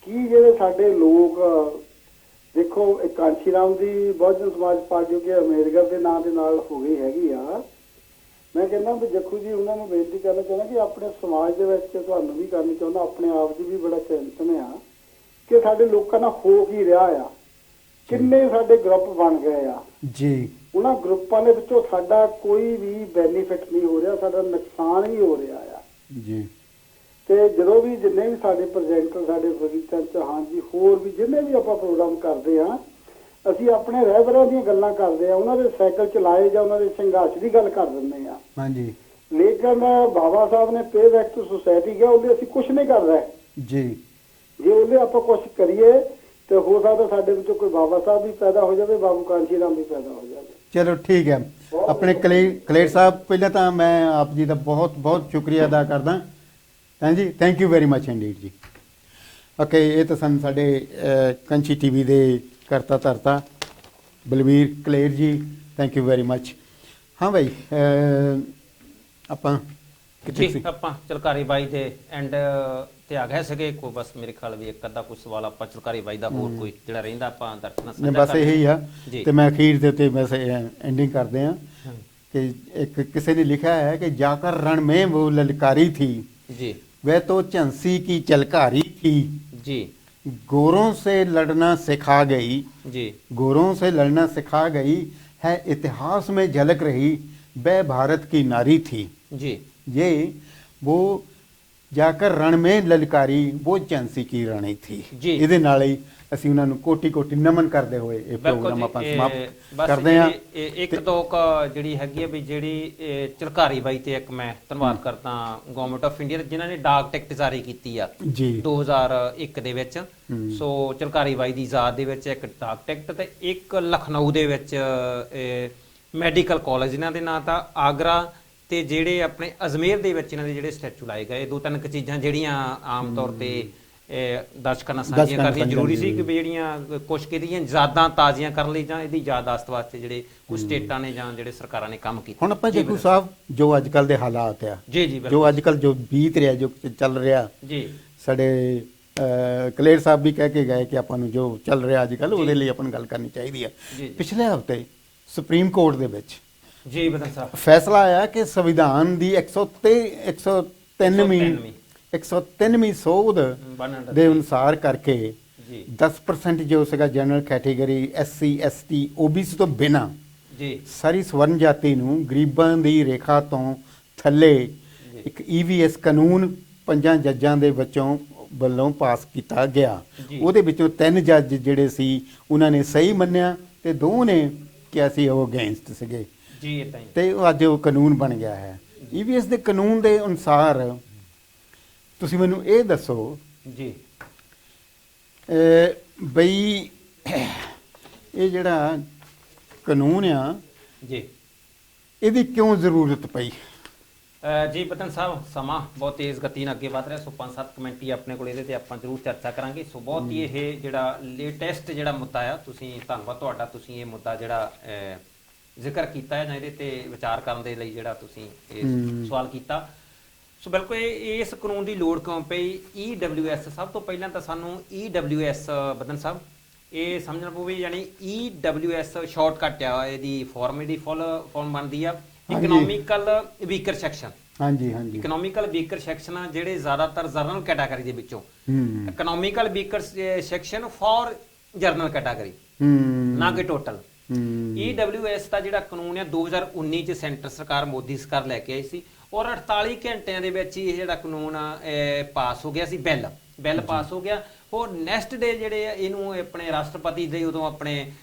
ਕੀ ਜਿਹੜੇ ਸਾਡੇ ਲੋਕ ਦੇਖੋ, ਕਾਂਸ਼ੀ ਰਾਮ ਦੀ ਬਹੁਜਨ ਸਮਾਜ ਪਾਰਟੀ ਕਿ ਅੰਬੇਦਕਰ ਦੇ ਨਾਂ ਦੇ ਨਾਲ ਹੋ ਗਈ ਹੈਗੀ ਆ। ਮੈਂ ਕਹਿੰਦਾ ਵੀ ਦੇਖੋ ਜੀ, ਉਹਨਾਂ ਨੂੰ ਬੇਨਤੀ ਕਰਨਾ ਚਾਹੁੰਦਾ ਕਿ ਆਪਣੇ ਸਮਾਜ ਦੇ ਵਿੱਚ ਤੁਹਾਨੂੰ ਵੀ ਕਰਨੀ ਚਾਹੁੰਦਾ, ਆਪਣੇ ਆਪ ਦੀ ਵੀ ਬੜਾ ਚਿੰਤਨ ਆ ਕਿ ਸਾਡੇ ਲੋਕਾਂ ਨਾਲ ਹੋ ਕੀ ਰਿਹਾ ਆ। ਕਿੰਨੇ ਸਾਡੇ ਗਰੁੱਪ ਬਣ ਗਏ ਆ ਜੀ। ਉਹਨਾਂ ਗਰੁੱਪਾਂ ਦੇ ਵਿੱਚੋਂ ਸਾਡਾ ਕੋਈ ਵੀ ਬੈਨੀਫਿਟ ਨਹੀਂ ਹੋ ਰਿਹਾ, ਸਾਡਾ ਨੁਕਸਾਨ ਹੀ ਹੋ ਰਿਹਾ ਆ ਜੀ। ਤੇ ਜਦੋਂ ਵੀ ਜਿੰਨੇ ਵੀ ਸਾਡੇ ਪ੍ਰੈਜ਼ੈਂਟਰ, ਸਾਡੇ ਫਰੀਦਚੰਦ ਚੌਹਾਨ ਜੀ, ਹੋਰ ਵੀ ਜਿੰਨੇ ਵੀ ਆਪਾਂ ਪ੍ਰੋਗਰਾਮ ਕਰਦੇ ਆ, ਅਸੀਂ ਆਪਣੇ ਰਹਿਬਰਾਂ ਦੀਆਂ ਗੱਲਾਂ ਕਰਦੇ ਆ, ਉਹਨਾਂ ਦੇ ਸਾਈਕਲ ਚਲਾਏ ਜਾਂ ਉਹਨਾਂ ਦੇ ਸੰਘਰਸ਼ ਦੀ ਗੱਲ ਕਰ ਦਿੰਦੇ ਆ। ਹਾਂਜੀ ਲੇਕਿਨ ਬਾਬਾ ਸਾਹਿਬ ਨੇ ਪੇ ਬੈਕ ਟੂ ਸੁਸਾਇਟੀ ਕਿਹਾ, ਉਹਦੇ ਅਸੀਂ ਕੁਝ ਨਹੀਂ ਕਰ ਰਹੇ ਜੀ। ਜੇ ਉਹਦੇ ਆਪਾਂ ਕੁਝ ਕਰੀਏ ਤੇ ਹੋ ਸਕਦਾ ਸਾਡੇ ਵਿੱਚੋਂ ਕੋਈ ਬਾਬਾ ਸਾਹਿਬ ਵੀ ਪੈਦਾ ਹੋ ਜਾਵੇ, ਬਾਬੂ ਕਾਂਸ਼ੀ ਰਾਮ ਵੀ ਪੈਦਾ ਹੋ ਜਾਵੇ। ਚਲੋ ਠੀਕ ਹੈ। ਆਪਣੇ ਕਲੇਰ ਸਾਹਿਬ, ਪਹਿਲਾਂ ਤਾਂ ਮੈਂ ਆਪ ਜੀ ਦਾ ਬਹੁਤ ਬਹੁਤ ਸ਼ੁਕਰੀਆ ਅਦਾ ਕਰਦਾ। ਹਾਂਜੀ, thank you very much Indeed ਜੀ। ਓਕੇ, ਇਹ ਤਾਂ ਸਨ ਸਾਡੇ ਕੰਚੀ ਟੀਵੀ ਦੇ ਕਰਤਾ ਧਰਤਾ ਬਲਵੀਰ ਕਲੇਰ ਜੀ, ਥੈਂਕ ਯੂ ਵੈਰੀ ਮਚ। ਹਾਂ ਭਾਈ, ਆਪਾਂ ਕਿੱਥੇ ਜੀ ਸੀ? ਆਪਾਂ ਝਲਕਾਰੀ ਬਾਈ ਦੇ ਐਂਡ ਤੇ ਆ ਗਏ ਸੀਗੇ। ਕੋਈ ਬਸ ਮੇਰੇ ਖਿਆਲ ਵੀ ਇੱਕ ਅੱਧਾ ਕੋਈ ਸਵਾਲ ਆਪਾਂ ਝਲਕਾਰੀ ਬਾਈ ਦਾ ਹੋਰ ਕੋਈ ਜਿਹੜਾ ਰਹਿੰਦਾ ਆਪਾਂ ਦਰਸ਼ਕਾਂ ਨਹੀਂ, ਬਸ ਇਹੀ ਆ। ਤੇ ਮੈਂ ਅਖੀਰ ਦੇ ਉੱਤੇ ਬਸ ਐਂਡਿੰਗ ਕਰਦੇ ਆ ਕਿ ਇੱਕ ਕਿਸੇ ਨੇ ਲਿਖਿਆ ਹੈ ਕਿ ਜਾकर रण में वो ललकारी थी जी, वह तो झांसी की चलकारी थी, जी गोरों से लड़ना सिखा गई, जी, गोरों से लड़ना सिखा गई है, इतिहास में झलक रही वह भारत की नारी थी। जी, ये वो ਜਾਕਰ ਰਣ ਮੇ ਲਲਕਾਰੀ ਉਹ ਝਾਂਸੀ ਕੀ ਰਾਣੀ ਥੀ। ਇਹਦੇ ਨਾਲ ਹੀ ਅਸੀਂ ਉਹਨਾਂ ਨੂੰ ਕੋਟੀ ਕੋਟੀ ਨਮਨ ਕਰਦੇ ਹੋਏ ਇਹ ਪ੍ਰੋਗਰਾਮ ਆਪਾਂ ਸਮਾਪਤ ਕਰਦੇ ਹਾਂ। ਇੱਕ ਦੋ ਜਿਹੜੀ ਹੈਗੀ ਹੈ ਵੀ ਜਿਹੜੀ ਝਲਕਾਰੀ ਬਾਈ ਤੇ ਇੱਕ ਮੈਂ ਧੰਨਵਾਦ ਕਰਦਾ ਗਵਰਨਮੈਂਟ ਆਫ ਇੰਡੀਆ ਜਿਨ੍ਹਾਂ ਨੇ ਡਾਕ ਟਿਕਟ ਜਾਰੀ ਕੀਤੀ ਆ ਜੀ 2001 ਦੇ ਵਿੱਚ। ਸੋ ਝਲਕਾਰੀ ਬਾਈ ਦੀ ਯਾਦ ਦੇ ਵਿੱਚ ਇੱਕ ਡਾਕ ਟਿਕਟ ਤੇ ਇੱਕ ਲਖਨਊ ਦੇ ਵਿੱਚ ਮੈਡੀਕਲ ਕਾਲਜ ਇਹਨਾਂ ਦੇ ਨਾਂ ਤਾਂ ਆਗਰਾ ਤੇ ਜਿਹੜੇ ਆਪਣੇ ਅਜਮੇਰ ਦੇ ਵਿੱਚ ਇਹਨਾਂ ਦੇ ਜਿਹੜੇ ਸਟੈਚੂ ਲਾਏ ਗਏ। ਦੋ ਤਿੰਨ ਕੁ ਚੀਜ਼ਾਂ ਜਿਹੜੀਆਂ ਆਮ ਤੌਰ ਤੇ ਦਰਸ਼ਕਾਂ ਨਾਲ ਦਰਸ਼ਕਾਂ ਸਾਂਝੀਆਂ ਨਾਲ ਕਰਨੀਆਂ ਜ਼ਰੂਰੀ ਸੀ ਸਾਂਝੀਆਂ ਕਿ ਵੀ ਜਿਹੜੀਆਂ ਕੁਛ ਕਿਹਦੀਆਂ ਯਾਦਾਂ ਤਾਜ਼ੀਆਂ ਕਰਨ ਲਈ ਜਾਂ ਇਹਦੀ ਯਾਦਾਸ਼ਤ ਵਾਸਤੇ ਜਿਹੜੇ ਕੁਝ ਸਟੇਟਾਂ ਨੇ ਜਾਂ ਜਿਹੜੇ ਸਰਕਾਰਾਂ ਨੇ ਕੰਮ ਕੀਤੇ। ਹੁਣ ਆਪਾਂ ਜੀ ਜੱਗੂ ਸਾਹਿਬ ਜੋ ਅੱਜ ਕੱਲ ਦੇ ਹਾਲਾਤ ਆ, ਜੀ ਜੀ ਬਿਲਕੁਲ ਜੋ ਅੱਜ ਕੱਲ ਜੋ ਬੀਤ ਰਿਹਾ, ਜੋ ਚੱਲ ਰਿਹਾ, ਜੀ ਸਾਡੇ ਕਲੇਰ ਸਾਹਿਬ ਵੀ ਕਹਿ ਕੇ ਗਏ ਕਿ ਆਪਾਂ ਨੂੰ ਜੋ ਚੱਲ ਰਿਹਾ ਅੱਜ ਕੱਲ ਉਹਦੇ ਲਈ ਆਪਾਂ ਨੂੰ ਗੱਲ ਕਰਨੀ ਚਾਹੀਦੀ ਹੈ। ਜੀ ਪਿਛਲੇ ਹਫਤੇ ਸੁਪਰੀਮ ਕੋਰਟ ਦੇ ਵਿੱਚ ਜੀ ਬਦਨ ਸਾਹਿਬ ਫੈਸਲਾ ਆਇਆ ਕਿ ਸੰਵਿਧਾਨ ਦੀ 103ਵੀਂ ਸੋਧ ਦੇ ਅਨੁਸਾਰ ਕਰਕੇ ਜੀ 10% ਜੋ ਸੀਗਾ general category SC ST OBC ਤੋਂ ਬਿਨਾਂ ਜੀ ਸਾਰੀ ਸਵਰਨ ਜਾਤੀ ਨੂੰ ਗਰੀਬਾਂ ਦੀ ਰੇਖਾ ਤੋਂ ਥੱਲੇ ਇੱਕ EVS ਕਾਨੂੰਨ 5 ਜੱਜਾਂ ਦੇ ਵੱਲੋਂ ਪਾਸ ਕੀਤਾ ਗਿਆ। ਜੀ। ਉਹਦੇ ਵਿੱਚੋਂ 3 ਜੱਜ ਜਿਹੜੇ ਸੀ ਉਹਨਾਂ ਨੇ ਸਹੀ ਮੰਨਿਆ ਤੇ 2 ਨੇ ਕਿਹਾ ਸੀ ਉਹ ਅਗੇਂਸਟ ਸੀਗੇ ਜੀ ਇਦਾਂ ਹੀ ਤੇ ਉਹ ਅੱਜ ਉਹ ਕਾਨੂੰਨ ਬਣ ਗਿਆ ਹੈ। EVS ਦੇ ਕਾਨੂੰਨ ਦੇ ਅਨੁਸਾਰ ਤੁਸੀਂ ਮੈਨੂੰ ਇਹ ਦੱਸੋ ਜੀ ਬਈ ਇਹ ਜਿਹੜਾ ਕਾਨੂੰਨ ਆ ਜੀ ਇਹਦੀ ਕਿਉਂ ਜ਼ਰੂਰਤ ਪਈ? ਜੀ ਬਤਨ ਸਾਹਿਬ ਸਮਾਂ ਬਹੁਤ ਤੇਜ਼ ਗਤੀ ਨਾਲ ਅੱਗੇ ਵਧ ਰਿਹਾ, ਸੋ 5-7 ਕਮੈਂਟ ਹੀ ਆਪਣੇ ਕੋਲ ਇਹਦੇ ਤੇ ਆਪਾਂ ਜ਼ਰੂਰ ਚਰਚਾ ਕਰਾਂਗੇ। ਸੋ ਬਹੁਤ ਹੀ ਇਹ ਜਿਹੜਾ ਲੇਟੈਸਟ ਜਿਹੜਾ ਮੁੱਦਾ ਆ, ਤੁਸੀਂ ਧੰਨਵਾਦ ਤੁਹਾਡਾ, ਤੁਸੀਂ ਇਹ ਮੁੱਦਾ ਜਿਹੜਾ ਜ਼ਿਕਰ ਕੀਤਾ ਹੈ ਜਾਂ ਇਹਦੇ ਤੇ ਵਿਚਾਰ ਕਰਨ ਦੇ ਲਈ ਜਿਹੜਾ ਤੁਸੀਂ ਇਹ ਸਵਾਲ ਕੀਤਾ। ਸੋ ਬਿਲਕੁਲ ਇਸ ਕਾਨੂੰਨ ਦੀ ਲੋੜ ਕਿਉਂ ਪਈ? EWS ਸਭ ਤੋਂ ਪਹਿਲਾਂ ਤਾਂ ਸਾਨੂੰ EWS ਬਦਨ ਸਾਹਿਬ ਇਹ ਸਮਝਣਾ ਪਊਗੀ, ਯਾਨੀ EWS ਸ਼ਾਰਟਕਟ ਆ, ਇਹਦੀ ਫਾਰਮ ਬਣਦੀ ਆ ਇਕਨੋਮਿਕਲ ਵੀਕਰ ਸੈਕਸ਼ਨ। ਹਾਂਜੀ ਹਾਂਜੀ ਇਕਨੋਮਿਕਲ ਵੀਕਰ ਸੈਕਸ਼ਨ ਆ ਜਿਹੜੇ ਜ਼ਿਆਦਾਤਰ ਜਰਨਲ ਕੈਟਾਗਰੀ ਦੇ ਵਿੱਚੋਂ economical weaker section for general category ਨਾ ਕਿ ਟੋਟਲ। EWS ਦਾ ਜਿਹੜਾ ਕਾਨੂੰਨ ਆ 2019 ਚ ਸੈਂਟਰ ਸਰਕਾਰ ਮੋਦੀ ਸਰਕਾਰ ਲੈ ਕੇ ਆਈ ਸੀ ਔਰ 48 ਘੰਟਿਆਂ ਦੇ ਵਿੱਚ ਹੀ ਇਹ ਜਿਹੜਾ ਕਾਨੂੰਨ ਪਾਸ ਹੋ ਗਿਆ ਸੀ। ਬਿੱਲ ਪਾਸ ਹੋ ਗਿਆ ਔਰ ਨੈਕਸਟ ਡੇ ਜਿਹੜੇ ਇਹਨੂੰ ਆਪਣੇ ਰਾਸ਼ਟਰਪਤੀ ਦੇ ਉਦੋਂ ਆਪਣੇ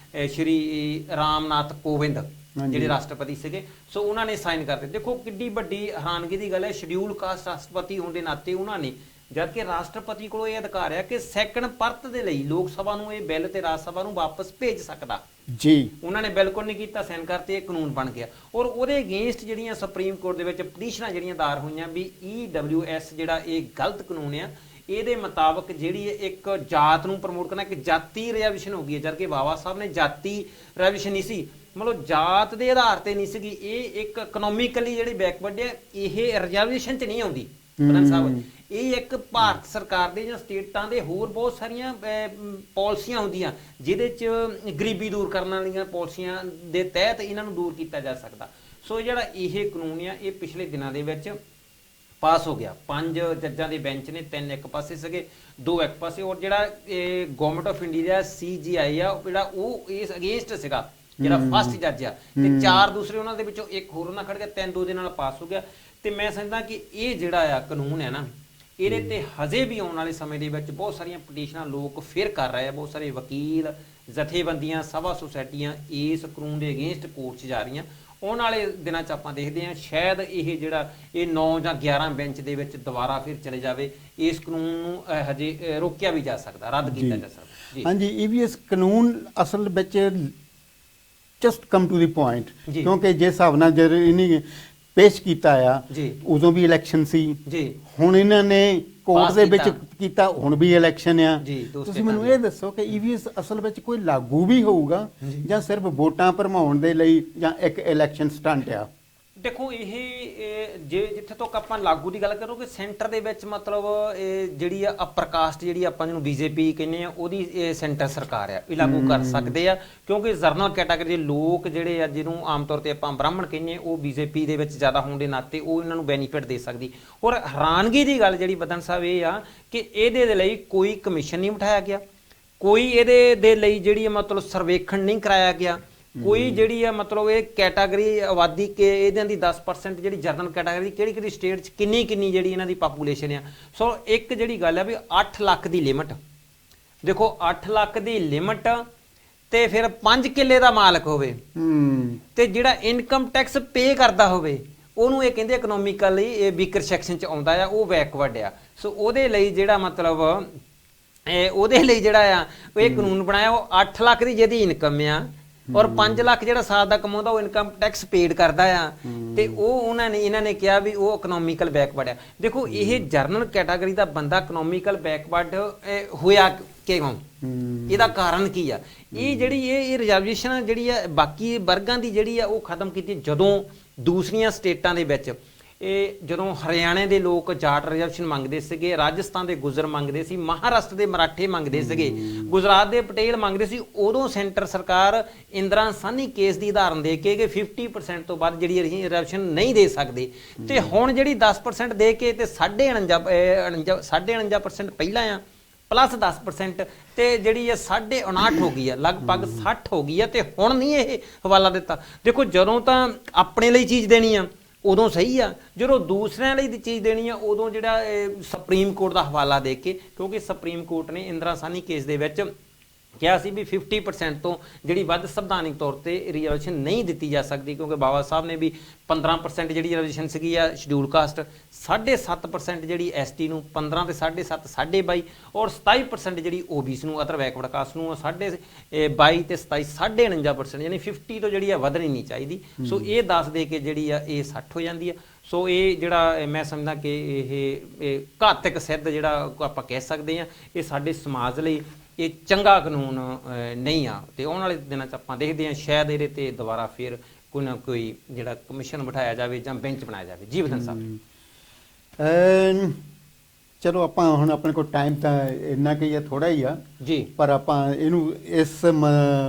ਸ਼੍ਰੀ ਰਾਮਨਾਥ ਕੋਵਿੰਦ ਜਿਹੜੇ ਰਾਸ਼ਟਰਪਤੀ ਸੀਗੇ, ਸੋ ਉਹਨਾਂ ਨੇ ਸਾਈਨ ਕਰ ਦਿੱਤੇ। ਦੇਖੋ ਕਿੱਡੀ ਵੱਡੀ ਹੈਰਾਨਗੀ ਦੀ ਗੱਲ ਹੈ, ਸ਼ਡਿਊਲ ਕਾਸਟ ਰਾਸ਼ਟਰਪਤੀ ਹੋਣ ਦੇ ਨਾਤੇ ਉਹਨਾਂ ਨੇ, ਜਦ ਕਿ ਰਾਸ਼ਟਰਪਤੀ ਕੋਲ ਇਹ ਅਧਿਕਾਰ ਹੈ ਕਿ ਸੈਕੰਡ ਪਰਤ ਦੇ ਲਈ ਲੋਕ ਸਭਾ ਨੂੰ ਇਹ ਬਿੱਲ ਤੇ ਰਾਜ ਸਭਾ ਨੂੰ ਵਾਪਸ ਭੇਜ ਸਕਦਾ ਜੀ। ਉਹਨਾਂ ਨੇ ਬਿਲਕੁਲ ਨਹੀਂ ਕੀਤਾ, ਸਾਈਨ ਕਰਤੇ, ਇਹ ਕਾਨੂੰਨ ਬਣ ਗਿਆ। ਔਰ ਉਹਦੇ ਅਗੇਂਸਟ ਜਿਹੜੀਆਂ ਸੁਪਰੀਮ ਕੋਰਟ ਦੇ ਵਿੱਚ ਪਟੀਸ਼ਨਾਂ ਜਿਹੜੀਆਂ ਦਾਇਰ ਹੋਈਆਂ ਵੀ EWS ਜਿਹੜਾ ਇਹ ਗਲਤ ਕਾਨੂੰਨ ਆ, ਇਹਦੇ ਮੁਤਾਬਕ ਜਿਹੜੀ ਇੱਕ ਜਾਤ ਨੂੰ ਪ੍ਰਮੋਟ ਕਰਨਾ, ਇੱਕ ਜਾਤੀ ਰਿਜ਼ਰਵੇਸ਼ਨ ਹੋ ਗਈ ਹੈ, ਜਦ ਕਿ ਬਾਬਾ ਸਾਹਿਬ ਨੇ ਜਾਤੀ ਰਿਜ਼ਰਵੇਸ਼ਨ ਨਹੀਂ ਸੀ, ਮਤਲਬ ਜਾਤ ਦੇ ਆਧਾਰ ਤੇ ਨਹੀਂ ਸੀਗੀ, ਇਹ ਇੱਕ ਇਕਨੋਮਿਕਲੀ ਜਿਹੜੀ ਬੈਕਵਰਡ ਹੈ, ਇਹ ਰਿਜ਼ਰਵੇਸ਼ਨ 'ਚ ਨਹੀਂ ਆਉਂਦੀ ਪ੍ਰਧਾਨ ਸਾਹਿਬ। ਇਹ ਇੱਕ ਭਾਰਤ ਸਰਕਾਰ ਦੇ ਜਾਂ ਸਟੇਟਾਂ ਦੇ ਹੋਰ ਬਹੁਤ ਸਾਰੀਆਂ ਪਾਲਿਸੀਆਂ ਹੁੰਦੀਆਂ ਜਿਹਦੇ 'ਚ ਗਰੀਬੀ ਦੂਰ ਕਰਨ ਵਾਲੀਆਂ ਪਾਲਿਸੀਆਂ ਦੇ ਤਹਿਤ ਇਹਨਾਂ ਨੂੰ ਦੂਰ ਕੀਤਾ ਜਾ ਸਕਦਾ। ਸੋ ਜਿਹੜਾ ਇਹ ਕਾਨੂੰਨ ਆ ਇਹ ਪਿਛਲੇ ਦਿਨਾਂ ਦੇ ਵਿੱਚ ਪਾਸ ਹੋ ਗਿਆ। 5 ਜੱਜਾਂ ਦੇ ਬੈਂਚ ਨੇ, 3 ਇੱਕ ਪਾਸੇ ਸੀਗੇ, 2 ਇੱਕ ਪਾਸੇ। ਔਰ ਜਿਹੜਾ ਗਵਰਨਮੈਂਟ ਆਫ ਇੰਡੀਆ CGI ਆ ਜਿਹੜਾ ਉਹ ਇਸ ਅਗੇਂਸਟ ਸੀਗਾ, ਜਿਹੜਾ ਫਸਟ ਜੱਜ ਆ, ਤੇ 4 ਦੂਸਰੇ ਉਹਨਾਂ ਦੇ ਵਿੱਚੋਂ ਇੱਕ ਹੋਰ ਉਹਨਾਂ ਖੜ ਗਿਆ, 3-2 ਦੇ ਨਾਲ ਪਾਸ ਹੋ ਗਿਆ। ਤੇ ਮੈਂ ਸਮਝਦਾ ਕਿ ਇਹ ਜਿਹੜਾ ਆ ਕਾਨੂੰਨ ਹੈ ਨਾ, ਇਹਦੇ ਤੇ ਹਜੇ ਵੀ ਆਉਣ ਵਾਲੇ ਸਮੇਂ ਦੇ ਵਿੱਚ ਬਹੁਤ ਸਾਰੀਆਂ ਪਟੀਸ਼ਨਾਂ ਲੋਕ ਫਿਰ ਕਰ ਰਹੇ ਆ, ਬਹੁਤ ਸਾਰੇ ਵਕੀਲ, ਜਥੇਬੰਦੀਆਂ, ਸਭਾ ਸੁਸਾਇਟੀਆਂ ਇਸ ਕਾਨੂੰਨ ਦੇ ਅਗੇਂਸਟ ਕੋਰਟ 'ਚ ਜਾ ਰਹੀਆਂ। ਆਉਣ ਵਾਲੇ ਦਿਨਾਂ 'ਚ ਆਪਾਂ ਦੇਖਦੇ ਹਾਂ ਸ਼ਾਇਦ ਇਹ ਜਿਹੜਾ ਇਹ 9 ਜਾਂ 11 ਬੈਂਚ ਦੇ ਵਿੱਚ ਦੁਬਾਰਾ ਫਿਰ ਚਲੇ ਜਾਵੇ। ਇਸ ਕਾਨੂੰਨ ਨੂੰ ਹਜੇ ਰੋਕਿਆ ਵੀ ਜਾ ਸਕਦਾ, ਰੱਦ ਕੀਤਾ ਜਾ ਸਕਦਾ। ਹਾਂਜੀ, EVS ਕਾਨੂੰਨ ਅਸਲ ਵਿੱਚ just come to the point, ਕਿਉਂਕਿ ਜਿਸ ਹਿਸਾਬ ਨਾਲ ਜਦ ਇਹਨੇ ਪੇਸ਼ ਕੀਤਾ ਆ ਉਦੋਂ ਵੀ ਇਲੈਕਸ਼ਨ ਸੀ ਜੀ, ਹੁਣ ਇਹਨਾਂ ਨੇ ਕੋਰਟ ਦੇ ਵਿੱਚ ਕੀਤਾ, ਹੁਣ ਵੀ ਇਲੈਕਸ਼ਨ ਆ। ਤੁਸੀਂ ਮੈਨੂੰ ਇਹ ਦੱਸੋ ਕਿ EVS ਅਸਲ ਵਿੱਚ ਕੋਈ ਲਾਗੂ ਵੀ ਹੋਊਗਾ ਜਾਂ ਸਿਰਫ ਵੋਟਾਂ ਭਰਮਾਉਣ ਦੇ ਲਈ ਜਾਂ ਇੱਕ ਇਲੈਕਸ਼ਨ ਸਟੰਟ ਆ? ਦੇਖੋ ਇਹ ਜਿੱਥੇ ਤੱਕ ਆਪਾਂ ਲਾਗੂ ਦੀ ਗੱਲ ਕਰੋਗੇ, ਸੈਂਟਰ ਦੇ ਵਿੱਚ ਮਤਲਬ ਜਿਹੜੀ ਆ ਅਪਰ ਕਾਸਟ ਜਿਹੜੀ ਆਪਾਂ ਜਿਹਨੂੰ BJP ਕਹਿੰਦੇ ਆ, ਉਹਦੀ ਸੈਂਟਰ ਸਰਕਾਰ ਆ, ਇਹ ਲਾਗੂ ਕਰ ਸਕਦੇ ਆ, ਕਿਉਂਕਿ ਜਰਨਲ ਕੈਟਾਗਰੀ ਦੇ ਲੋਕ ਜਿਹੜੇ ਆ ਜਿਹਨੂੰ ਆਮ ਤੌਰ ਤੇ ਆਪਾਂ ਬ੍ਰਾਹਮਣ ਕਹਿੰਦੇ ਆ, ਉਹ BJP ਦੇ ਵਿੱਚ ਜ਼ਿਆਦਾ ਹੋਣ ਦੇ ਨਾਤੇ ਉਹ ਇਹਨਾਂ ਨੂੰ ਬੈਨੀਫਿਟ ਦੇ ਸਕਦੀ। ਔਰ ਹੈਰਾਨਗੀ ਦੀ ਗੱਲ ਜਿਹੜੀ ਬਦਨ ਸਾਹਿਬ ਇਹ ਆ ਕਿ ਇਹਦੇ ਦੇ ਲਈ ਕੋਈ ਕਮਿਸ਼ਨ ਨਹੀਂ ਬਿਠਾਇਆ ਗਿਆ, ਕੋਈ ਇਹਦੇ ਦੇ ਲਈ ਜਿਹੜੀ ਮਤਲਬ ਸਰਵੇਖਣ ਨਹੀਂ ਕਰਾਇਆ ਗਿਆ, ਕੋਈ ਜਿਹੜੀ ਆ ਮਤਲਬ ਇਹ ਕੈਟਾਗਰੀ ਆਬਾਦੀ ਕੇ ਇਹਨਾਂ ਦੀ 10% ਜਿਹੜੀ ਜਰਨਲ ਕੈਟਾਗਰੀ ਕਿਹੜੀ ਕਿਹੜੀ ਸਟੇਟ 'ਚ ਕਿੰਨੀ ਜਿਹੜੀ ਇਹਨਾਂ ਦੀ ਪਾਪੂਲੇਸ਼ਨ ਆ। ਸੋ ਇੱਕ ਜਿਹੜੀ ਗੱਲ ਆ ਵੀ 8 ਲੱਖ ਦੀ ਲਿਮਟ, ਦੇਖੋ 8 ਲੱਖ ਦੀ ਲਿਮਟ ਤੇ ਫਿਰ 5 ਕਿੱਲੇ ਦਾ ਮਾਲਕ ਹੋਵੇ ਤੇ ਜਿਹੜਾ ਇਨਕਮ ਟੈਕਸ ਪੇ ਕਰਦਾ ਹੋਵੇ, ਉਹਨੂੰ ਇਹ ਕਹਿੰਦੇ ਇਕਨੋਮਿਕਲੀ ਇਹ ਵੀਕਰ ਸੈਕਸ਼ਨ 'ਚ ਆਉਂਦਾ ਆ, ਉਹ ਬੈਕਵਰਡ ਆ। ਸੋ ਉਹਦੇ ਲਈ ਜਿਹੜਾ ਮਤਲਬ ਉਹਦੇ ਲਈ ਜਿਹੜਾ ਆ ਇਹ ਕਾਨੂੰਨ ਬਣਾਇਆ, ਉਹ 8 ਲੱਖ ਦੀ ਜਿਹਦੀ ਇਨਕਮ ਆ ਔਰ 5 ਲੱਖ ਜਿਹੜਾ ਸਾਲ ਦਾ ਕਮਾਉਂਦਾ ਉਹ ਇਨਕਮ ਟੈਕਸ ਪੇਡ ਕਰਦਾ ਆ ਤੇ ਉਹ ਇਹਨਾਂ ਨੇ ਕਿਹਾ ਵੀ ਉਹ ਇਕਨੋਮਿਕਲ ਬੈਕਵਰਡ ਆ। ਦੇਖੋ ਇਹ ਜਰਨਲ ਕੈਟਾਗਰੀ ਦਾ ਬੰਦਾ ਇਕਨੋਮਿਕਲ ਬੈਕਵਰਡ ਹੋਇਆ ਕਿਉਂ, ਇਹਦਾ ਕਾਰਨ ਕੀ ਆ? ਇਹ ਜਿਹੜੀ ਇਹ ਰਿਜ਼ਰਵੇਸ਼ਨ ਜਿਹੜੀ ਆ ਬਾਕੀ ਵਰਗਾਂ ਦੀ ਜਿਹੜੀ ਆ ਉਹ ਖਤਮ ਕੀਤੀ ਜਦੋਂ ਦੂਸਰੀਆਂ ਸਟੇਟਾਂ ਦੇ ਵਿੱਚ ਇਹ ਜਦੋਂ ਹਰਿਆਣੇ ਦੇ ਲੋਕ ਜਾਟ ਰਿਜ਼ਰਵੇਸ਼ਨ ਮੰਗਦੇ ਸੀਗੇ, ਰਾਜਸਥਾਨ ਦੇ ਗੁੱਜਰ ਮੰਗਦੇ ਸੀ, ਮਹਾਰਾਸ਼ਟਰ ਦੇ ਮਰਾਠੇ ਮੰਗਦੇ ਸੀਗੇ, ਗੁਜਰਾਤ ਦੇ ਪਟੇਲ ਮੰਗਦੇ ਸੀ, ਉਦੋਂ ਸੈਂਟਰ ਸਰਕਾਰ ਇੰਦਰਾ ਸਾਹਨੀ ਕੇਸ ਦੀ ਉਦਾਹਰਨ ਦੇ ਕੇ 50% ਤੋਂ ਵੱਧ ਜਿਹੜੀ ਰਿਜ਼ਰਵੇਸ਼ਨ ਨਹੀਂ ਦੇ ਸਕਦੇ ਤੇ ਹੁਣ ਜਿਹੜੀ 10% ਦੇ ਕੇ ਤੇ 49.5% ਪਹਿਲਾਂ ਆ ਪਲੱਸ 10% ਤੇ ਜਿਹੜੀ ਆ 59.5 ਹੋ ਗਈ ਆ, ਲਗਭਗ 60 ਹੋ ਗਈ ਆ ਤੇ ਹੁਣ ਨਹੀਂ ਇਹ ਹਵਾਲਾ ਦਿੱਤਾ। ਦੇਖੋ ਜਦੋਂ ਤਾਂ ਆਪਣੇ ਲਈ ਚੀਜ਼ ਦੇਣੀ ਆ ਉਦੋਂ ਸਹੀ ਆ, ਜਦੋਂ ਦੂਸਰਿਆਂ ਲਈ ਦੀ ਚੀਜ਼ ਦੇਣੀ ਆ ਉਦੋਂ ਜਿਹੜਾ ਸੁਪਰੀਮ ਕੋਰਟ ਦਾ ਹਵਾਲਾ ਦੇ ਕੇ, ਕਿਉਂਕਿ ਸੁਪਰੀਮ ਕੋਰਟ ਨੇ ਇੰਦਰਾ ਸਾਹਨੀ ਕੇਸ ਦੇ ਵਿੱਚ ਕਿਹਾ ਸੀ ਵੀ 50% ਤੋਂ ਜਿਹੜੀ ਵੱਧ ਸੰਵਿਧਾਨਿਕ ਤੌਰ ਤੇ ਰਿਜ਼ਰਵੇਸ਼ਨ ਨਹੀਂ ਦਿੱਤੀ ਜਾ ਸਕਦੀ, ਕਿਉਂਕਿ ਬਾਬਾ ਸਾਹਿਬ ਨੇ ਵੀ 15% ਜਿਹੜੀ ਰਿਜ਼ਰਵੇਸ਼ਨ ਸੀਗੀ ਆ ਸ਼ਡਿਊਲ ਕਾਸਟ, 7.5% ਜਿਹੜੀ ਐਸਟੀ ਨੂੰ, 15 ਤੇ 7.5 22 ਔਰ 27% ਜਿਹੜੀ ਓਬੀਸੀ ਨੂੰ ਅਦਰ ਬੈਕਵਰਡ ਕਾਸਟ ਨੂੰ 22 ਤੇ 27 49%, ਯਾਨੀ 50 ਤੋਂ ਜਿਹੜੀ ਆ ਵਧਣੀ ਨਹੀਂ ਚਾਹੀਦੀ। ਸੋ ਇਹ ਦੱਸ ਦੇ ਕੇ ਜਿਹੜੀ ਆ ਇਹ 60 ਹੋ ਜਾਂਦੀ ਆ। ਸੋ ਇਹ ਜਿਹੜਾ ਮੈਂ ਸਮਝਦਾ ਕਿ ਇਹ ਘਾਤਕ ਸਿੱਧ ਜਿਹੜਾ ਆਪਾਂ ਕਹਿ ਸਕਦੇ ਆ, ਇਹ ਸਾਡੇ ਸਮਾਜ ਲਈ ਇਹ ਚੰਗਾ ਕਾਨੂੰਨ ਨਹੀਂ ਆ ਤੇ ਆਉਣ ਵਾਲੇ ਦਿਨਾਂ 'ਚ ਆਪਾਂ ਦੇਖਦੇ ਹਾਂ ਸ਼ਾਇਦ ਇਹਦੇ ਤੇ ਦੁਬਾਰਾ ਫਿਰ ਕੋਈ ਨਾ ਕੋਈ ਜਿਹੜਾ ਕਮਿਸ਼ਨ ਬਿਠਾਇਆ ਜਾਵੇ ਜਾਂ ਬੈਂਚ ਬਣਾਇਆ ਜਾਵੇ। ਜੀ ਬਦਨ ਸਾਹਿਬ ਚਲੋ ਆਪਾਂ ਹੁਣ ਆਪਣੇ ਕੋਲ ਟਾਈਮ ਤਾਂ ਇੰਨਾ ਕਿ ਥੋੜਾ ਹੀ ਆ ਜੀ, ਪਰ ਆਪਾਂ ਇਹਨੂੰ ਇਸ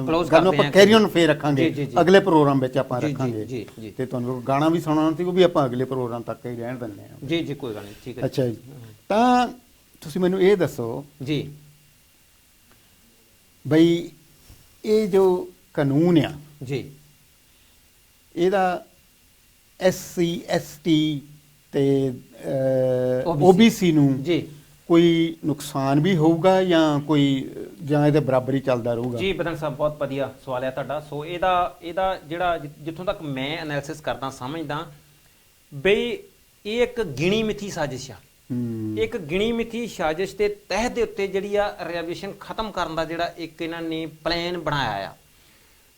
Close ਗੱਲ ਨੂੰ ਆਪਾਂ ਕੈਰੀ ਔਨ ਫੇਰ ਰੱਖਾਂਗੇ, ਜੀ। ਅਗਲੇ ਪ੍ਰੋਗਰਾਮ ਵਿੱਚ ਆਪਾਂ ਜੀ, ਰੱਖਾਂਗੇ ਜੀ। ਤੇ ਤੁਹਾਨੂੰ ਗਾਣਾ ਵੀ ਸੁਣਾਉਣਾ ਸੀ ਉਹ ਵੀ ਆਪਾਂ ਅਗਲੇ ਪ੍ਰੋਗਰਾਮ ਤੱਕ ਹੀ ਰਹਿਣ ਦਿੰਦੇ ਹਾਂ। ਜੀ ਕੋਈ ਗੱਲ ਨਹੀਂ, ਠੀਕ ਹੈ। ਅੱਛਾ ਜੀ, ਤਾਂ ਤੁਸੀਂ ਮੈਨੂੰ ਇਹ ਦੱਸੋ ਜੀ ਬਈ ਇਹ ਜੋ ਕਾਨੂੰਨ ਆ ਜੀ ਇਹਦਾ SC ST ਤੇ OBC OBC ਨੂੰ ਜੀ ਕੋਈ ਨੁਕਸਾਨ ਵੀ ਹੋਊਗਾ ਜਾਂ ਇਹਦੇ ਬਰਾਬਰ ਹੀ ਚੱਲਦਾ ਰਹੂਗਾ? ਜੀ ਬਦਨ ਸਾਹਿਬ ਬਹੁਤ ਵਧੀਆ ਸਵਾਲ ਹੈ ਤੁਹਾਡਾ। ਸੋ ਇਹਦਾ ਜਿਹੜਾ ਜਿੱਥੋਂ ਤੱਕ ਮੈਂ ਐਨਾਲਿਸਿਸ ਕਰਦਾ ਸਮਝਦਾ ਬਈ ਇਹ ਇੱਕ ਗਿਣੀ ਮਿਥੀ ਸਾਜ਼ਿਸ਼ ਆ, ਇੱਕ ਗਿਣੀ ਮਿਥੀ ਸਾਜ਼ਿਸ਼ ਦੇ ਤਹਿਤ ਦੇ ਉੱਤੇ ਜਿਹੜੀ ਆ ਰਿਜ਼ਰਵੇਸ਼ਨ ਖਤਮ ਕਰਨ ਦਾ ਜਿਹੜਾ ਇੱਕ ਇਹਨਾਂ ਨੇ ਪਲਾਨ ਬਣਾਇਆ ਆ।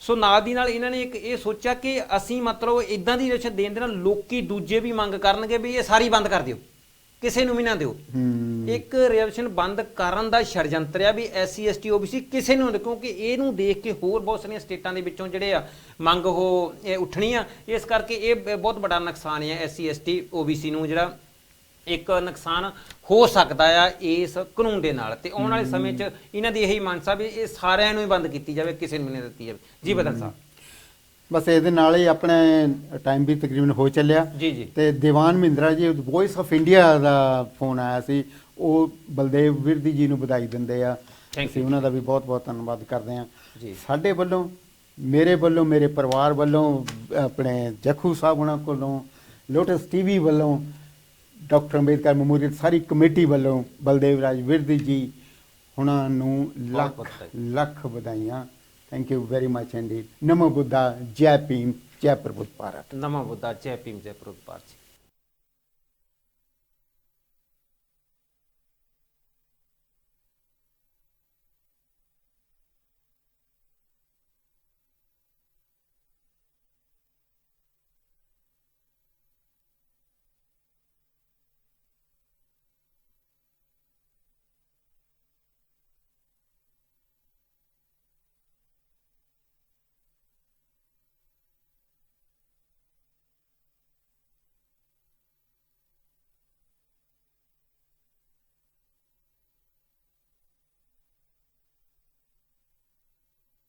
ਸੋ ਨਾਲ ਦੀ ਨਾਲ ਇਹਨਾਂ ਨੇ ਇੱਕ ਇਹ ਸੋਚਿਆ ਕਿ ਅਸੀਂ ਮਤਲਬ ਇਦਾਂ ਦੀ ਰਿਜ਼ਰਵੇਸ਼ਨ ਦੇਣ ਦੇ ਨਾਲ ਲੋਕੀ ਦੂਜੇ ਵੀ ਮੰਗ ਕਰਨਗੇ ਵੀ ਇਹ ਸਾਰੀ ਬੰਦ ਕਰ ਦਿਓ, ਕਿਸੇ ਨੂੰ ਵੀ ਨਾ ਦਿਓ। ਇੱਕ ਰਿਜ਼ਰਵੇਸ਼ਨ ਬੰਦ ਕਰਨ ਦਾ ਛੜਯੰਤਰ ਆ ਵੀ SC ST OBC ਕਿਸੇ ਨੂੰ, ਕਿਉਂਕਿ ਇਹਨੂੰ ਦੇਖ ਕੇ ਹੋਰ ਬਹੁਤ ਸਾਰੀਆਂ ਸਟੇਟਾਂ ਦੇ ਵਿੱਚੋਂ ਜਿਹੜੇ ਆ ਮੰਗ ਉਹ ਉੱਠਣੀ ਆ। ਇਸ ਕਰਕੇ ਇਹ ਬਹੁਤ ਵੱਡਾ ਨੁਕਸਾਨ ਆ SC ST OBC ਨੂੰ, ਜਿਹੜਾ ਇੱਕ ਨੁਕਸਾਨ ਹੋ ਸਕਦਾ ਆ ਇਸ ਕਾਨੂੰਨ ਦੇ ਨਾਲ। ਤੇ ਆਉਣ ਵਾਲੇ ਸਮੇਂ 'ਚ ਇਹਨਾਂ ਦੀ ਇਹੀ ਮਨਸਾ ਵੀ ਇਹ ਸਾਰਿਆਂ ਨੂੰ ਹੀ ਬੰਦ ਕੀਤੀ ਜਾਵੇ, ਕਿਸੇ ਨੂੰ ਨਹੀਂ ਦਿੱਤੀ ਜਾਵੇ। ਜੀ ਬਦਨ ਸਾਹਿਬ ਬਸ ਇਹਦੇ ਨਾਲ ਹੀ ਆਪਣੇ ਟਾਈਮ ਵੀ ਤਕਰੀਬਨ ਹੋ ਚੱਲਿਆ। ਜੀ ਤੇ ਦੀਵਾਨ ਮਹਿੰਦਰਾ ਜੀ voice of India the phone ਆਇਆ ਸੀ, ਉਹ ਬਲਦੇਵ ਵਿਰਦੀ ਜੀ ਨੂੰ ਵਧਾਈ ਦਿੰਦੇ ਆ। ਅਸੀਂ ਉਹਨਾਂ ਦਾ ਵੀ ਬਹੁਤ ਬਹੁਤ ਧੰਨਵਾਦ ਕਰਦੇ ਹਾਂ। ਸਾਡੇ ਵੱਲੋਂ, ਮੇਰੇ ਵੱਲੋਂ, ਮੇਰੇ ਪਰਿਵਾਰ ਵੱਲੋਂ, ਆਪਣੇ ਜੱਖੂ ਸਾਹਿਬ ਉਹਨਾਂ ਕੋਲੋਂ, ਲੋਟਸ TV ਵੱਲੋਂ, ਡਾਕਟਰ ਅੰਬੇਦਕਰ ਮੈਮੋਰੀਅਲ ਸਾਰੀ ਕਮੇਟੀ ਵੱਲੋਂ ਬਲਦੇਵ ਰਾਜ ਵਿਰਦੀ ਜੀ ਉਹਨਾਂ ਨੂੰ ਲੱਖ ਵਧਾਈਆਂ। Thank you very much indeed. ਨਮੋ ਬੁੱਧਾ, ਜੈ ਭੀਮ, ਜੈ ਪ੍ਰਬੁੱਧ ਭਾਰਤ। ਨਮੋ ਬੁੱਧਾ, ਜੈ ਭੀਮ, ਜੈ ਪ੍ਰਬੁੱਧ ਭਾਰਤ।